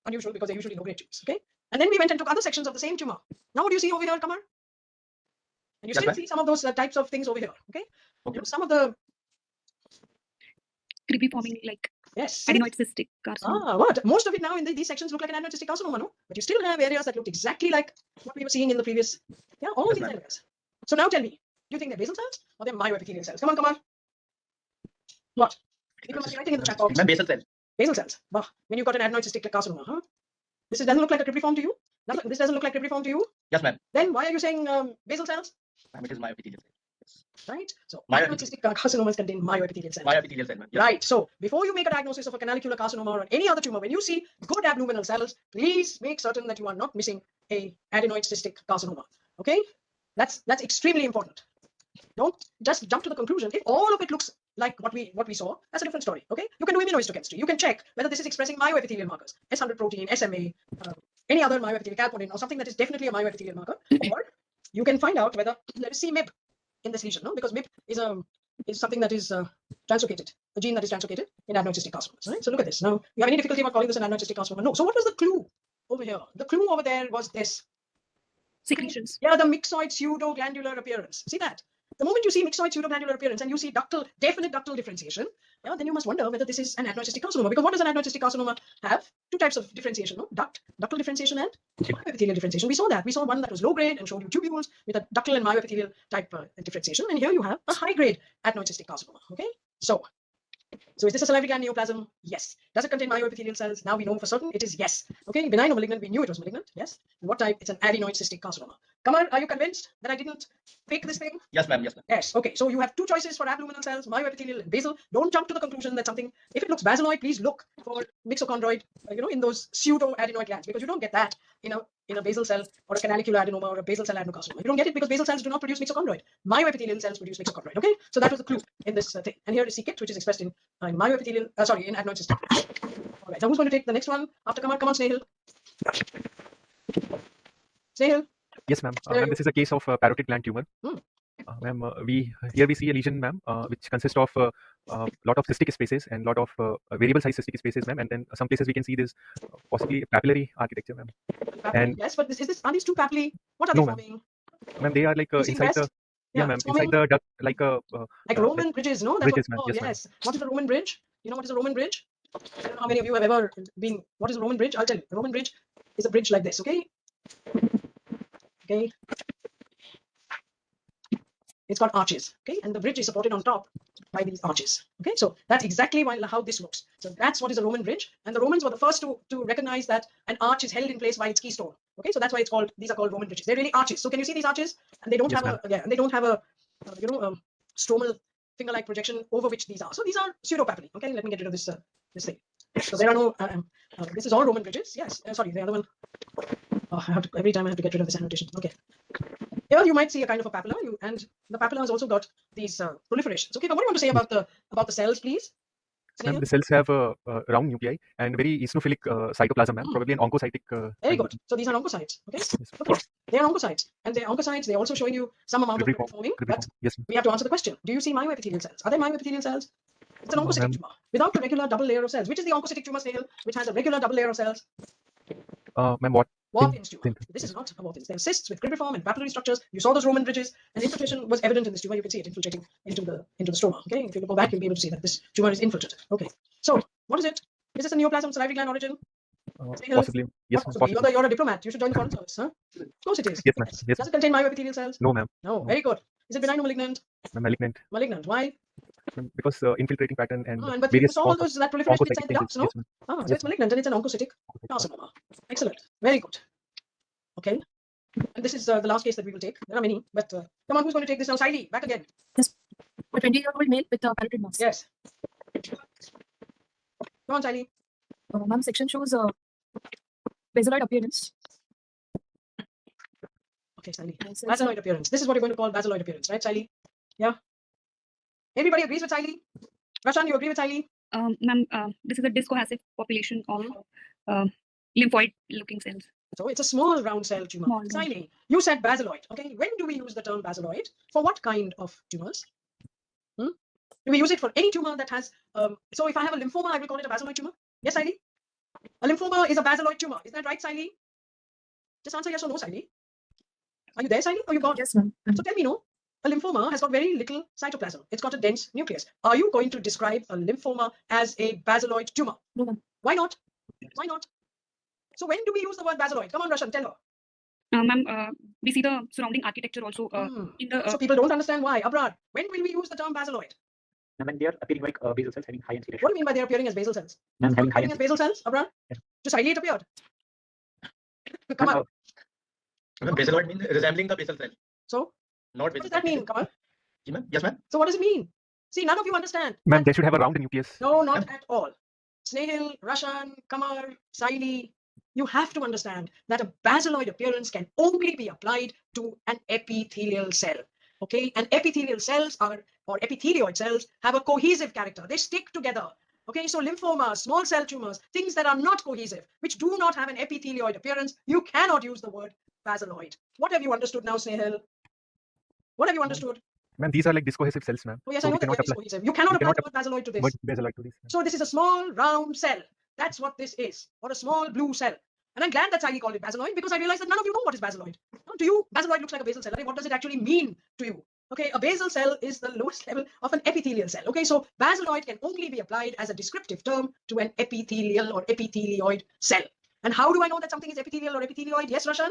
unusual because they're usually low-grade tumors. Okay, and then we went and took other sections of the same tumor. Now, what do you see over here, Kamar? And you Yes, still ma'am. see some of those types of things over here. Okay, Okay. you know, some of the Creepy forming like yes. adenoid cystic carcinoma. What? Most of it now in these sections look like an adenoid cystic carcinoma, no? But you still have areas that look exactly like what we were seeing in the previous. Yeah, all Yes, these ma'am. areas. So now tell me, do you think they're basal cells or they're myoepithelial cells? Come on, come on. What? People must be writing in the chat box. Ma'am, basal cell. Basal cells. Bah, when you've got an adenoid cystic carcinoma, huh? This doesn't look like a cribriform to you? This doesn't look like cribriform to you? Yes, ma'am. Then why are you saying basal cells? Ma'am, it is myoepithelial cell. Right? So Myoepithelial. adenoid cystic carcinomas contain myoepithelial cells. Myoepithelial cell, ma'am. Yes. Right. So before you make a diagnosis of a canalicular carcinoma or any other tumor, when you see good abluminal cells, please make certain that you are not missing a adenoid cystic carcinoma. Okay? That's extremely important. Don't just jump to the conclusion. If all of it looks like what we saw, that's a different story. Okay? You can do immunohistochemistry. You can check whether this is expressing myoepithelial markers, S100 protein, SMA, any other myoepithelial calponin, or something that is definitely a myoepithelial marker, or you can find out whether there is CMIB in this lesion, no? Because MIB is something that is translocated, a gene that is translocated in adenoid cystic carcinomas, right? So look at this. Now, you have any difficulty about calling this an adenoid cystic carcinoma? No. So what was the clue over here? The clue over there was this. Secretions. Yeah, the myxoid pseudoglandular appearance. See that? The moment you see myxoid pseudoglandular appearance and you see definite ductal differentiation, yeah, then you must wonder whether this is an adenoid cystic carcinoma. Because what does an adenoid cystic carcinoma have? Two types of differentiation, no? Ductal differentiation and myoepithelial differentiation. We saw that. We saw one that was low grade and showed you tubules with a ductal and myoepithelial type differentiation. And here you have a high grade adenoid cystic carcinoma. Okay, so is this a salivary gland neoplasm? Yes. Does it contain myoepithelial cells? Now we know for certain it is yes. Okay, benign or malignant, we knew it was malignant. Yes. And what type? It's an adenoid cystic carcinoma. Kamar, are you convinced that I didn't fake this thing? Yes, ma'am. Yes, ma'am. Yes. Okay. So you have two choices for abluminal cells, myoepithelial and basal. Don't jump to the conclusion that something, if it looks basaloid, please look for myxochondroid, in those pseudo-adenoid glands, because you don't get that in a basal cell or a canalicular adenoma or a basal cell adenocarcinoma. You don't get it because basal cells do not produce myxochondroid. Myoepithelial cells produce myxochondroid. Okay. So that was the clue in this thing. And here is c-KIT, which is expressed in myoepithelial, in adenoid cystic. All right. Now who's going to take the next one after Kamar? Come on, Snehal. Snehal. Yes, ma'am. Where are Ma'am, you? this is a case of parotid gland tumor. Ma'am, here we see a lesion, ma'am, which consists of a lot of cystic spaces and lot of variable size cystic spaces, ma'am. And then some places we can see this possibly papillary architecture, ma'am. And Yes, but are these two papillae? What are No, they ma'am. forming? ma'am, they are like You see inside the breast? yeah, ma'am, it's inside forming the duct, like like Roman bridges, no? That's bridges, what ma'am. we Yes, call, ma'am. yes. What is a Roman bridge? You know what is a Roman bridge? I don't know how many of you have ever been. What is a Roman bridge? I'll tell you. A Roman bridge is a bridge like this, okay? Okay. It's got arches, okay? And the bridge is supported on top by these arches, okay? So that's exactly how this looks. So that's what is a Roman bridge. And the Romans were the first to recognize that an arch is held in place by its keystone, okay? So that's why these are called Roman bridges. They're really arches. So can you see these arches? And they don't Yes, have a stromal finger-like projection over which these are. So these are pseudopapillae, okay? Let me get rid of this thing. So there are no, this is all Roman bridges. Yes, sorry, the other one. Oh, every time I have to get rid of this annotation. Okay. Here you might see a kind of a papilla, and the papilla has also got these proliferations. Okay, but what do you want to say about the cells, please? Ma'am, the cells have round nuclei and very eosinophilic cytoplasm, ma'am. Probably an oncocytic. Very kind good. So these are oncocytes. Okay. Yes. Okay. They are oncocytes, and they're oncocytes. They're also showing you some amount of forming. But Yes, ma'am. we have to answer the question: do you see myoepithelial cells? Are there myoepithelial cells? It's an oncocytic ma'am. tumor without a regular double layer of cells. Which is the oncocytic tumor, Snail, which has a regular double layer of cells? Ma'am, what? Warthin's tumor. This is not a Warthin's. There are cysts with cribriform and papillary structures. You saw those Roman bridges, and infiltration was evident in this tumor. You can see it infiltrating into the stroma. Okay, if you go back, you'll be able to see that this tumor is infiltrated. Okay, so what is it? Is this a neoplasm salivary gland origin? Possibly. Yes, ma'am. Possibly. You're a diplomat. You should join the foreign service, huh? Of course it is. Yes, ma'am. Yes. Does it contain myoepithelial cells? No, ma'am. No. Very good. Is it benign or malignant? Malignant. Malignant. Why? Because infiltrating pattern and But you various saw all those that proliferation inside the ducts, no? Yes, ma'am. So it's malignant and it's an oncocytic carcinoma. Excellent. Very good. Okay. And this is the last case that we will take. There are many, but come on, who's going to take this now? Siley, back again. Yes. A 20-year-old male with a parotid mass. Yes. Come on, Siley. Ma'am, section shows basaloid appearance. Okay, Siley. Yes, Basaloid appearance. This is what you're going to call basaloid appearance, right, Siley? Yeah. Everybody agrees with Siley? Rashan, you agree with Siley? Ma'am, this is a discohesive population of lymphoid-looking cells. So it's a small round cell tumor. Small, Siley, you said basaloid. Okay, when do we use the term basaloid? For what kind of tumors? Do we use it for any tumor that has, so if I have a lymphoma, I will call it a basaloid tumor? Yes, Siley? A lymphoma is a basaloid tumor. Is that right, Siley? Just answer yes or no, Siley. Are you there, Siley? Or you gone? Yes, ma'am. So tell me, no. A lymphoma has got very little cytoplasm. It's got a dense nucleus. Are you going to describe a lymphoma as a basaloid tumor? No, ma'am. Why not? Why not? So when do we use the word basaloid? Come on, Roshan, tell her. Ma'am, we see the surrounding architecture also in the. So people don't understand why. Abrar, when will we use the term basaloid? And when they are appearing like basal cells having high density What ratio. do you mean by they're appearing as basal cells? Ma'am, having high Appearing as density. basal cells, Abrar? Yes. Just highly it appeared. Come Ma'am, on. Basaloid means resembling the basal cell, So not what basal does that cell. mean? Come on. Yes, ma'am. So what does it mean? See, none of you understand. Ma'am, they should have a round nucleus. No, not at all. Snehil, Rashan, Kamar, Saili, you have to understand that a basaloid appearance can only be applied to an epithelial cell. Okay, and epithelial cells or epithelioid cells have a cohesive character. They stick together. Okay, so lymphomas, small cell tumors, things that are not cohesive, which do not have an epithelioid appearance, you cannot use the word basaloid. What have you understood now, Snehil? What have you understood? Ma'am, these are like discohesive cells, ma'am. Oh, yes, So I know we that cannot they're apply cohesive. You cannot apply cannot the word basaloid to this. word basaloid to this. So this is a small round cell. That's what this is, or a small blue cell. And I'm glad that Sally called it basaloid because I realized that none of you know what is basaloid. To you, basaloid looks like a basal cell. What does it actually mean to you? Okay, a basal cell is the lowest level of an epithelial cell. Okay, so basaloid can only be applied as a descriptive term to an epithelial or epithelioid cell. And how do I know that something is epithelial or epithelioid? Yes, Roshan?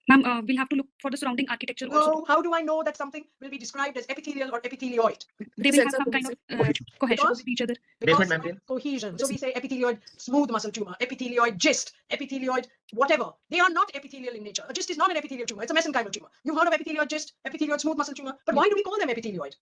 Ma'am, we'll have to look for the surrounding architecture also. No, how do I know that something will be described as epithelial or epithelioid? They will have some kind of cohesion Because- with each other. Because Basement of membrane. cohesion. So we say epithelioid smooth muscle tumor, epithelioid gist, epithelioid whatever. They are not epithelial in nature. A gist is not an epithelial tumor. It's a mesenchymal tumor. You've heard of epithelioid gist, epithelioid smooth muscle tumor. But why do we call them epithelioid?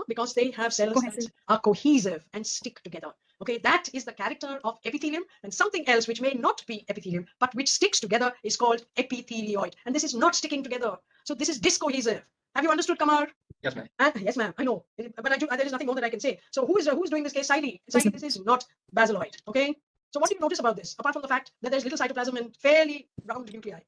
Because they have cells that Cohesive. are cohesive and stick together. Okay, that is the character of epithelium, and something else which may not be epithelium but which sticks together is called epithelioid. And this is not sticking together. So this is discohesive. Have you understood, Kamar? Yes, ma'am. Yes, ma'am. I know, but there is nothing more that I can say. So who's doing this case? Saili. Saili, this is not basaloid. Okay. So what do you notice about this? Apart from the fact that there's little cytoplasm and fairly round nuclei,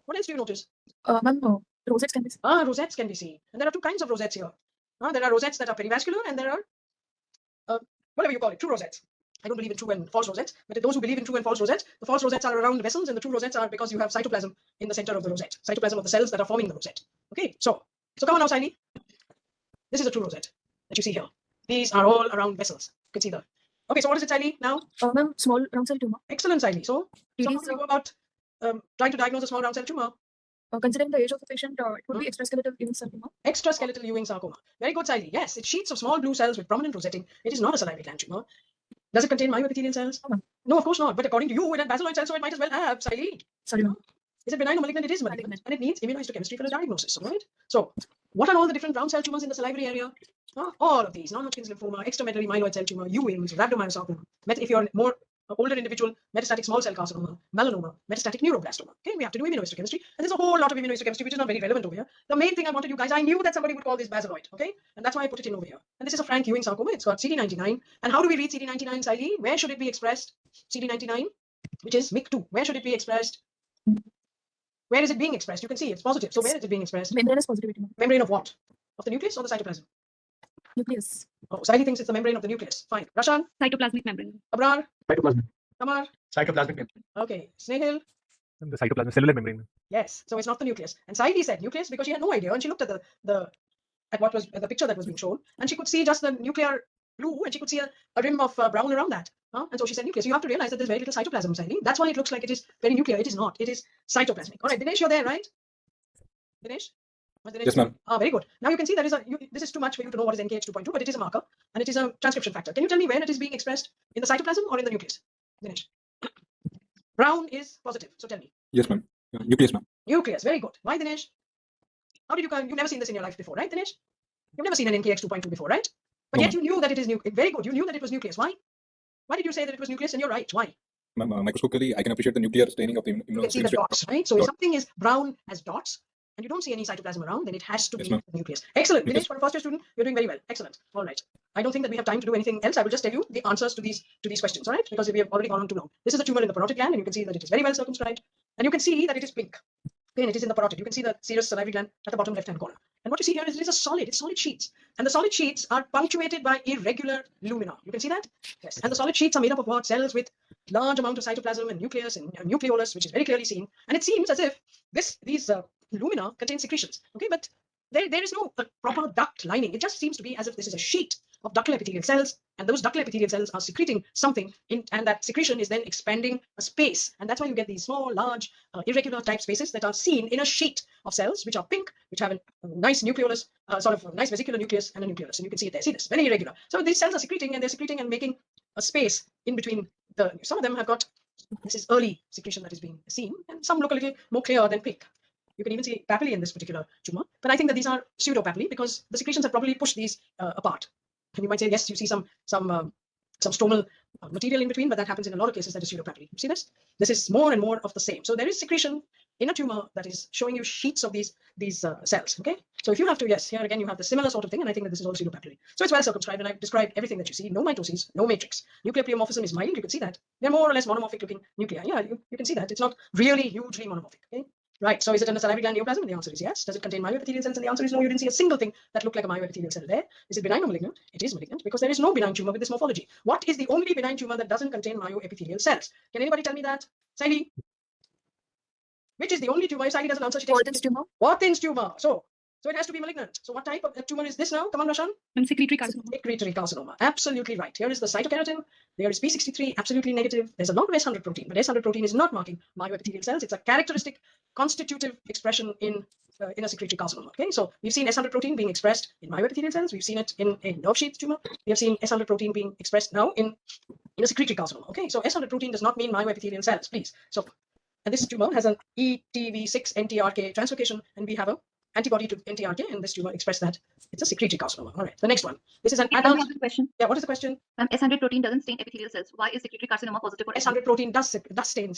what else do you notice? Ma'am, rosettes can be seen. Rosettes can be seen, and there are two kinds of rosettes here. There are rosettes that are perivascular, and there are whatever you call it, true rosettes. I don't believe in true and false rosettes, but those who believe in true and false rosettes, the false rosettes are around vessels, and the true rosettes are because you have cytoplasm in the center of the rosette, cytoplasm of the cells that are forming the rosette. Okay, so come on now, Saili. This is a true rosette that you see here. These are all around vessels. You can see that. Okay, so what is it, Saili, now? Ma'am, small round cell tumor. Excellent, Saili. So how TD do you go about trying to diagnose a small round cell tumor? Considering the age of the patient, it would be extraskeletal Ewing sarcoma. Extraskeletal Ewing sarcoma. Very good, Saili. Yes, it's sheets of small blue cells with prominent rosetting. It is not a salivary gland tumor. Does it contain myoepithelial cells? No, ma'am. No, of course not. But according to you, it had basaloid cells, so it might as well have, Saili. Sorry, ma'am. Is it benign or malignant? It is malignant. And it needs immunohistochemistry for a diagnosis, all right? So what are all the different round cell tumors in the salivary area? All of these: non-Hodgkin's lymphoma, extramedullary myeloid cell tumor, Ewing's, rhabdomyosarcoma. If you're a more older individual, metastatic small cell carcinoma, melanoma, metastatic neuroblastoma. Okay, we have to do immunohistochemistry, and there's a whole lot of immunohistochemistry which is not very relevant over here. The main thing I wanted you guys, I knew that somebody would call this basaloid, okay, and that's why I put it in over here. And this is a frank Ewing sarcoma. It's got CD99. And how do we read CD99, Saili? Where should it be expressed? CD99, which is MIC2. Where should it be expressed? Where is it being expressed? You can see it's positive. So where is it being expressed? Membranous positivity, ma'am. Membrane of what? Of the nucleus or the cytoplasm? Nucleus. Oh, Saili thinks it's the membrane of the nucleus. Fine. Rashan, Cytoplasmic membrane. Abrar, Cytoplasm. Kamar. Cytoplasmic membrane. Okay. Snehil. The cytoplasm, cellular membrane. Yes. So it's not the nucleus. And Saili said nucleus because she had no idea, and she looked at at what was the picture that was being shown, and she could see just the nuclear blue, and she could see a rim of brown around that. And so she said nucleus. You have to realize that there's very little cytoplasm, Saili. That's why it looks like it is very nuclear. It is not. It is cytoplasmic. All right, Dinesh, you're there, right? Dinesh? Yes, ma'am. Very good. Now you can see there is this is too much for you to know what is NKH 2.2, but it is a marker and it is a transcription factor. Can you tell me where it is being expressed? In the cytoplasm or in the nucleus? Dinesh. Brown is positive. So tell me. Yes, ma'am. Nucleus, ma'am. Nucleus. Very good. Why, Dinesh? How did you've never seen this in your life before, right, Dinesh? You've never seen an NKH 2.2 before, right? But No, yet you knew that it is nucleus. Very good. You knew that it was nucleus. Why? Why did you say that it was nucleus? And you're right. Why? Ma'am, microscopically, I can appreciate the nuclear staining of the You can see the immunohistochemistry. dots, right? So if Dot. something is brown as dots, and you don't see any cytoplasm around, then it has to Yes, be ma'am. the nucleus. Excellent. Because- Dinesh, for a first year student, you're doing very well. Excellent. All right. I don't think that we have time to do anything else. I will just tell you the answers to these questions, all right? Because we have already gone on too long. This is a tumor in the parotid gland, and you can see that it is very well circumscribed. And you can see that it is pink. Okay, and it is in the parotid. You can see the serous salivary gland at the bottom left-hand corner. And what you see here is it is it's solid sheets. And the solid sheets are punctuated by irregular lumina. You can see that? Yes. And the solid sheets are made up of what? Cells with large amount of cytoplasm and nucleus and nucleolus, which is very clearly seen. And it seems as if these lumina contain secretions. Okay, but there is no proper duct lining. It just seems to be as if this is a sheet of ductal epithelial cells, and those ductal epithelial cells are secreting something, and that secretion is then expanding a space, and that's why you get these small, large, irregular type spaces that are seen in a sheet of cells, which are pink, which have a nice nucleolus, sort of a nice vesicular nucleus and a nucleolus, and you can see it there. See this, very irregular. So these cells are secreting, and they're secreting and making a space in between. Some of them have got, this is early secretion that is being seen, and some look a little more clear than pink. You can even see papillae in this particular tumor, but I think that these are pseudopapillae because the secretions have probably pushed these apart. And you might say, yes, you see some stromal material in between, but that happens in a lot of cases. That is pseudopapillae. You see this? This is more and more of the same. So there is secretion in a tumor that is showing you sheets of these cells. Okay. So if you have to, yes, here again you have the similar sort of thing, and I think that this is all pseudopapillae. So it's well circumscribed, and I've described everything that you see. No mitoses, no matrix. Nuclear pleomorphism is mild. You can see that. They're more or less monomorphic looking nuclei. Yeah, you can see that. It's not really hugely monomorphic. Okay. Right, so is it in a salivary gland neoplasm? And the answer is yes. Does it contain myoepithelial cells? And the answer is no. You didn't see a single thing that looked like a myoepithelial cell there. Is it benign or malignant? It is malignant because there is no benign tumor with this morphology. What is the only benign tumor that doesn't contain myoepithelial cells? Can anybody tell me that? Saili? Which is the only tumor? If Saili doesn't answer, she takes Walton's tumor. Walton's tumor. So it has to be malignant. So what type of tumor is this now? Come on, Rashan. Secretory carcinoma. Secretory carcinoma. Absolutely right. Here is the cytokeratin. There is P63, absolutely negative. There's a lot of S100 protein, but S100 protein is not marking myoepithelial cells. It's a characteristic constitutive expression in a secretory carcinoma. Okay, so we've seen S100 protein being expressed in myoepithelial cells. We've seen it in a nerve sheath tumor. We have seen S100 protein being expressed now in a secretory carcinoma. Okay, so S100 protein does not mean myoepithelial cells, please. So, and this tumor has an ETV6 NTRK translocation, and we have a antibody to NTRK, and this tumor expressed that it's a secretory carcinoma. All right, the next one. This is an adult. Question. Yeah, what is the question? S100 protein doesn't stain epithelial cells. Why is secretory carcinoma positive for S100 protein does stain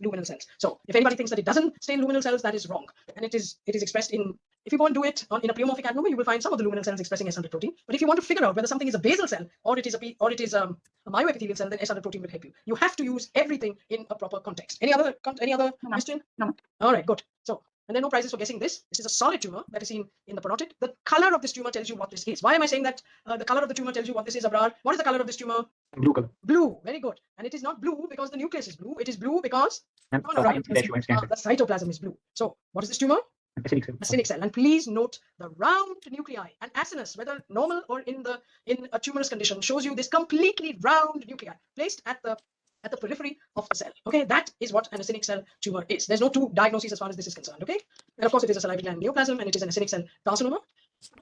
luminal cells. So if anybody thinks that it doesn't stain luminal cells, that is wrong. And it is expressed in, if you go and do it in a pleomorphic adenoma, you will find some of the luminal cells expressing S100 protein. But if you want to figure out whether something is a basal cell or it is a myoepithelial cell, then S100 protein will help you. You have to use everything in a proper context. Any other question? No. All right, good. So, and there are no prizes for guessing this. This is a solid tumor that is seen in the parotid. The color of this tumor tells you what this is. Why am I saying that the color of the tumor tells you what this is, Abrar? What is the color of this tumor? Blue color. Blue. Very good. And it is not blue because the nucleus is blue. It is blue because And the cytoplasm is blue. So what is this tumor? acidic cell. Acidic cell. And please note the round nuclei and acinus, whether normal or in a tumorous condition, shows you this completely round nuclei placed at the periphery of the cell. Okay, that is what an acidic cell tumor is. There's no two diagnoses as far as this is concerned. Okay, and of course it is a salivary gland neoplasm and it is an acidic cell carcinoma.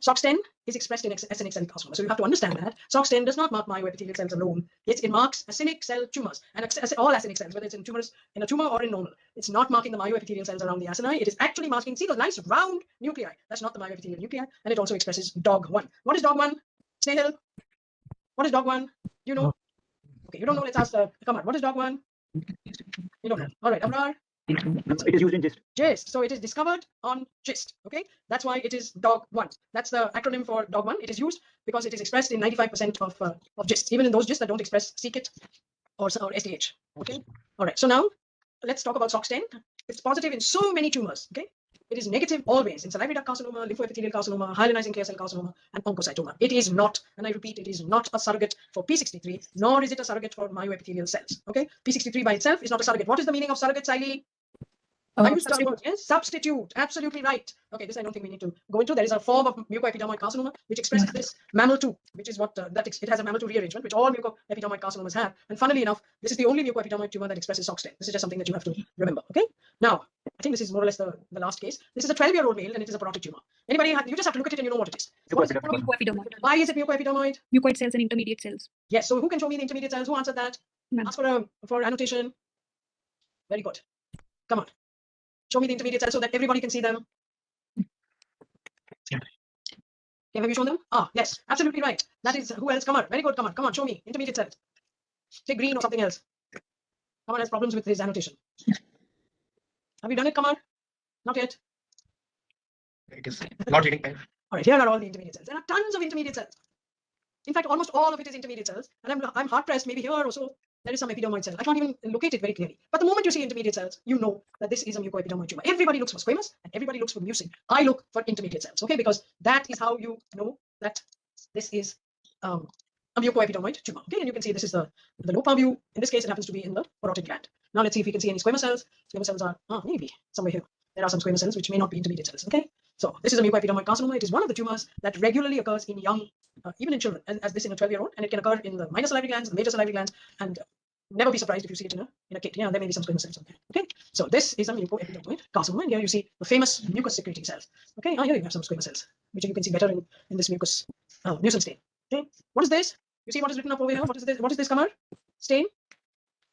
SOX10 is expressed in acidic cell carcinoma. So you have to understand that SOX10 does not mark myoepithelial cells alone. It marks acidic cell tumors and all acidic cells, whether it's in a tumor or in normal. It's not marking the myoepithelial cells around the acini. It is actually masking, see those nice round nuclei. That's not the myoepithelial nuclei, and it also expresses DOG1. What is DOG1? Snehal? What is DOG1? You know? Okay, you don't know. Let's ask come on. What is DOG1? You don't know. All right, Abrar. It is used in GIST. GIST. So it is discovered on GIST. Okay, that's why it is DOG1. That's the acronym for DOG1. It is used because it is expressed in 95% of GIST, even in those GIST that don't express c-KIT or SDH. Okay. All right. So now let's talk about SOX10. It's positive in so many tumors. Okay. It is negative always in salivary duct carcinoma, lymphoepithelial carcinoma, hyalinizing clear cell carcinoma, and oncocytoma. It is not, and I repeat, it is not a surrogate for P63, nor is it a surrogate for myoepithelial cells. Okay, P63 by itself is not a surrogate. What is the meaning of surrogate, Saili? Substitute. Yes, substitute. Absolutely right. Okay, this I don't think we need to go into. There is a form of mucoepidermoid carcinoma which expresses this mammal2, which is what it has a mammal2 rearrangement, which all mucoepidermoid carcinomas have. And funnily enough, this is the only mucoepidermoid tumor that expresses SOX10. This is just something that you have to remember. Okay. Now, I think this is more or less the last case. This is a 12-year-old male, and it is a parotid tumor. Anybody? You just have to look at it and you know what it is. Mucoepidermoid. Why is it mucoepidermoid? Mucoid cells and intermediate cells. Yes. So who can show me the intermediate cells? Who answered that? Ask for annotation. Very good. Come on. Show me the intermediate cells so that everybody can see them. Okay, have you shown them? Ah, yes, absolutely right. That is who else? Kamar. Very good, Kamar. Come on, show me intermediate cells. Say green or something else. Kamar has problems with his annotation. Have you done it, Kamar? Not yet. It is not reading pen. All right, here are all the intermediate cells. There are tons of intermediate cells. In fact, almost all of it is intermediate cells. And I'm hard pressed, maybe here or so, there is some epidermoid cell. I can't even locate it very clearly. But the moment you see intermediate cells, you know that this is a mucoepidermoid tumor. Everybody looks for squamous and everybody looks for mucin. I look for intermediate cells, okay? Because that is how you know that this is a a mucoepidermoid tumor. Okay, and you can see this is the low view. In this case, it happens to be in the parotid gland. Now let's see if we can see any squamous cells. Squamous cells are maybe somewhere here. There are some squamous cells which may not be intermediate cells. Okay, so this is a mucoepidermoid carcinoma. It is one of the tumors that regularly occurs in young, even in children, as this in a 12-year-old, and it can occur in the minor salivary glands, the major salivary glands, and never be surprised if you see it in a kid. Yeah, there may be some squamous cells. Okay, so this is a mucoepidermoid carcinoma, and here you see the famous mucus secreting cells. Okay, here you have some squamous cells, which you can see better in this mucus mucin stain. Okay, what is this? You see what is written up over here? What is this? What is this, Kamar? Stain?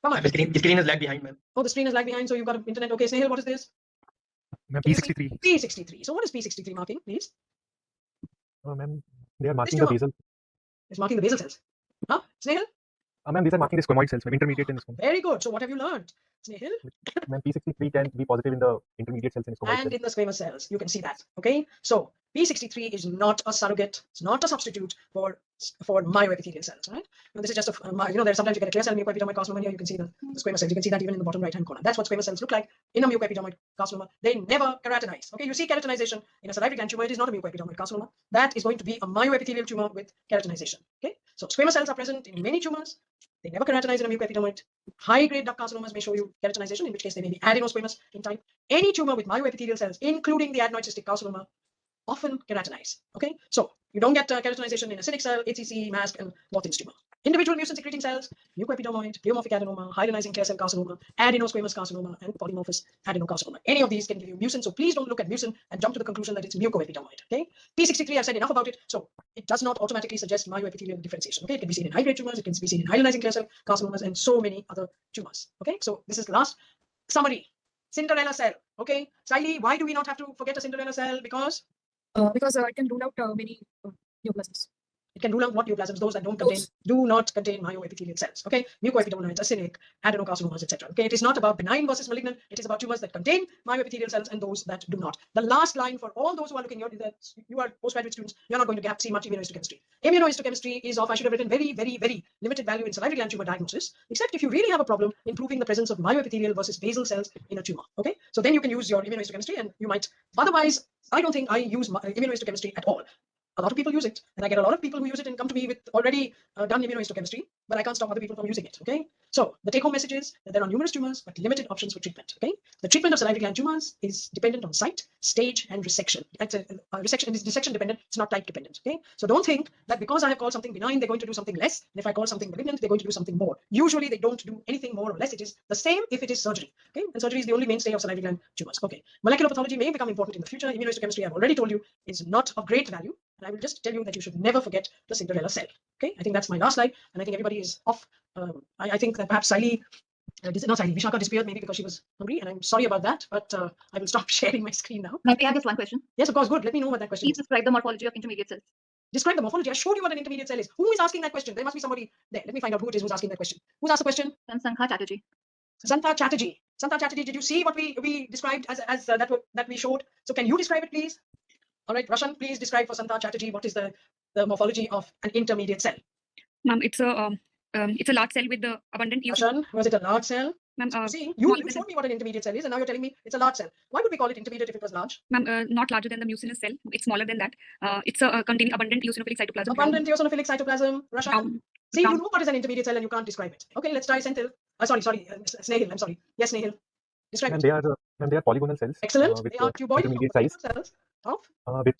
Kamar. The screen is lag behind, ma'am. Oh, the screen is lag behind, so you've got internet. Okay, Snehal, what is this? Ma'am, P63. P63. So what is P63 marking, please? Ma'am, they are marking the basal. It's marking the basal cells. Huh? Snehal? Ma'am, these are marking the squamoid cells, ma'am, intermediate in squamous. Very good. So what have you learned, Snehal? Ma'am, P63 can be positive in the intermediate cells and squamoid cells. And in the squamous cells, you can see that. Okay, so P63 is not a surrogate. It's not a substitute for myoepithelial cells, right? Now, this is just there's sometimes you get a clear cell mucoepidermoid carcinoma. Here you can see the squamous cells. You can see that even in the bottom right-hand corner. That's what squamous cells look like in a mucoepidermoid carcinoma. They never keratinize. Okay, you see keratinization in a salivary gland tumor. It is not a mucoepidermoid carcinoma. That is going to be a myoepithelial tumor with keratinization. Okay, so squamous cells are present in many tumors. They never keratinize in a mucoepidermoid. High-grade duct carcinomas may show you keratinization, in which case they may be adenosquamous in type. Any tumor with myoepithelial cells, including the adenoid cystic carcinoma, often keratinize. Okay, so you don't get keratinization in acidic cell, HCC, MASP, and Wathin's tumor. Individual mucin secreting cells, mucoepidermoid, pleomorphic adenoma, hyalinizing clear cell carcinoma, adenosquamous carcinoma, and polymorphous adenocarcinoma. Any of these can give you mucin, so please don't look at mucin and jump to the conclusion that it's mucoepidermoid. Okay, P63, I've said enough about it, so it does not automatically suggest myoepithelial differentiation. Okay, it can be seen in high-grade tumors, it can be seen in hyalinizing clear cell carcinomas, and so many other tumors. Okay, so this is the last summary. Cinderella cell. Okay, Siley, why do we not have to forget a Cinderella cell? Because it can rule out many neoplasms. It can rule out what neoplasms, those that do not contain myoepithelial cells. Okay, mucoepidermoids, acidic, adenocarcinomas, etc. Okay, it is not about benign versus malignant. It is about tumors that contain myoepithelial cells and those that do not. The last line for all those who are looking here is that you are postgraduate students. You're not going to see much immunohistochemistry. Immunohistochemistry is of, I should have written, very, very, very limited value in salivary gland tumor diagnosis, except if you really have a problem in proving the presence of myoepithelial versus basal cells in a tumor. Okay, so then you can use your immunohistochemistry, and you might. Otherwise, I don't think I use immunohistochemistry at all. A lot of people use it, and I get a lot of people who use it and come to me with already done immunohistochemistry, but I can't stop other people from using it. Okay, so the take-home message is that there are numerous tumors, but limited options for treatment. Okay, the treatment of salivary gland tumors is dependent on site, stage, and resection. Resection is resection dependent. It's not type dependent. Okay, so don't think that because I have called something benign, they're going to do something less, and if I call something malignant, they're going to do something more. Usually, they don't do anything more or less. It is the same if it is surgery. Okay, and surgery is the only mainstay of salivary gland tumors. Okay, molecular pathology may become important in the future. Immunohistochemistry, I've already told you, is not of great value. And I will just tell you that you should never forget the Cinderella cell. Okay, I think that's my last slide, and I think everybody is off. I think that perhaps Vishaka disappeared maybe because she was hungry, and I'm sorry about that, but I will stop sharing my screen now. Now, we have just one question. Yes, of course, good. Let me know what that question Please is. describe the morphology of intermediate cells. Describe the morphology. I showed you what an intermediate cell is. Who is asking that question? There must be somebody there. Let me find out who it is who's asking that question. Who's asked the question? Sankha Chatterjee. Santa Chatterjee. Santa Chatterjee, did you see what we described as that we showed? So can you describe it, please? All right, Roshan, please describe for Santa Chatterjee what is the morphology of an intermediate cell. Ma'am, it's a large cell with the abundant Roshan, was it a large cell? Ma'am, see, you showed me what an intermediate cell is, and now you're telling me it's a large cell. Why would we call it intermediate if it was large? Ma'am, not larger than the mucinous cell. It's smaller than that. It's containing abundant eosinophilic cytoplasm. Abundant eosinophilic cytoplasm. Roshan, see, you know what is an intermediate cell and you can't describe it. Okay, let's try Senthil. Snehal. I'm sorry. Yes, Snehal. Describe it. They are polygonal cells. Excellent. With they are cuboidal intermediate size. Cells of with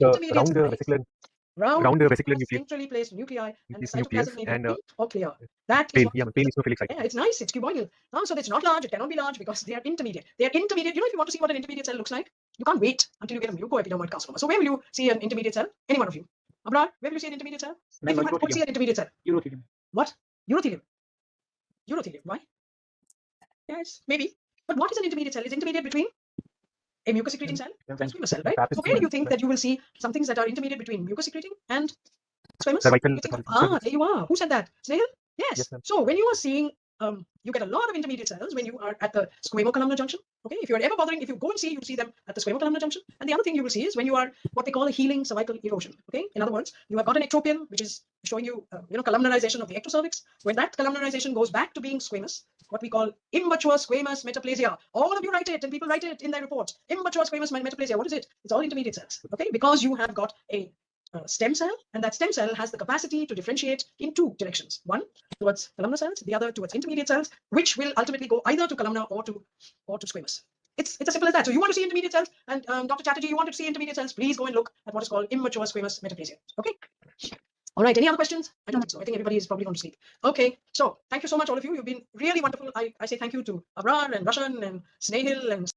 round vesicular nucleus. Centrally placed nuclei, and the nucleus cytoplasm may be and pink or clear. That pale, is pale eosinophilic cytoplasm. yeah, it's nice. It's cuboidal. So it's not large. It cannot be large because they are intermediate. They are intermediate. You know, if you want to see what an intermediate cell looks like, you can't wait until you get a mucoepidermoid carcinoma. So where will you see an intermediate cell? Any one of you? Abrar, where will you see an intermediate cell? If you had to see an intermediate cell. Urothelium. What? Urothelium. Urothelium. Why? Yes, maybe. But what is an intermediate cell? It's intermediate between a mucus secreting cell and a squamous cell, right? So where do you think that you will see some things that are intermediate between mucus secreting and squamous? There you are. Who said that? Snehal? Yes. So when you are seeing, you get a lot of intermediate cells when you are at the squamocolumnar junction. Okay, if you are ever bothering, if you go and see, you'll see them at the squamocolumnar junction. And the other thing you will see is when you are what they call a healing cervical erosion. Okay, in other words, you have got an ectropion, which is showing you, columnarization of the ectocervix. When that columnarization goes back to being squamous, what we call immature squamous metaplasia. All of you write it, and people write it in their reports. Immature squamous metaplasia. What is it? It's all intermediate cells. Okay, because you have got a stem cell, and that stem cell has the capacity to differentiate in two directions. One towards columnar cells, the other towards intermediate cells, which will ultimately go either to columnar or to squamous. It's as simple as that. So you want to see intermediate cells, and Dr. Chatterjee, you want to see intermediate cells, please go and look at what is called immature squamous metaplasia. Okay. All right, any other questions? I don't think so. I think everybody is probably going to sleep. Okay, so thank you so much, all of you. You've been really wonderful. I say thank you to Abrar and Rashan and Snehil and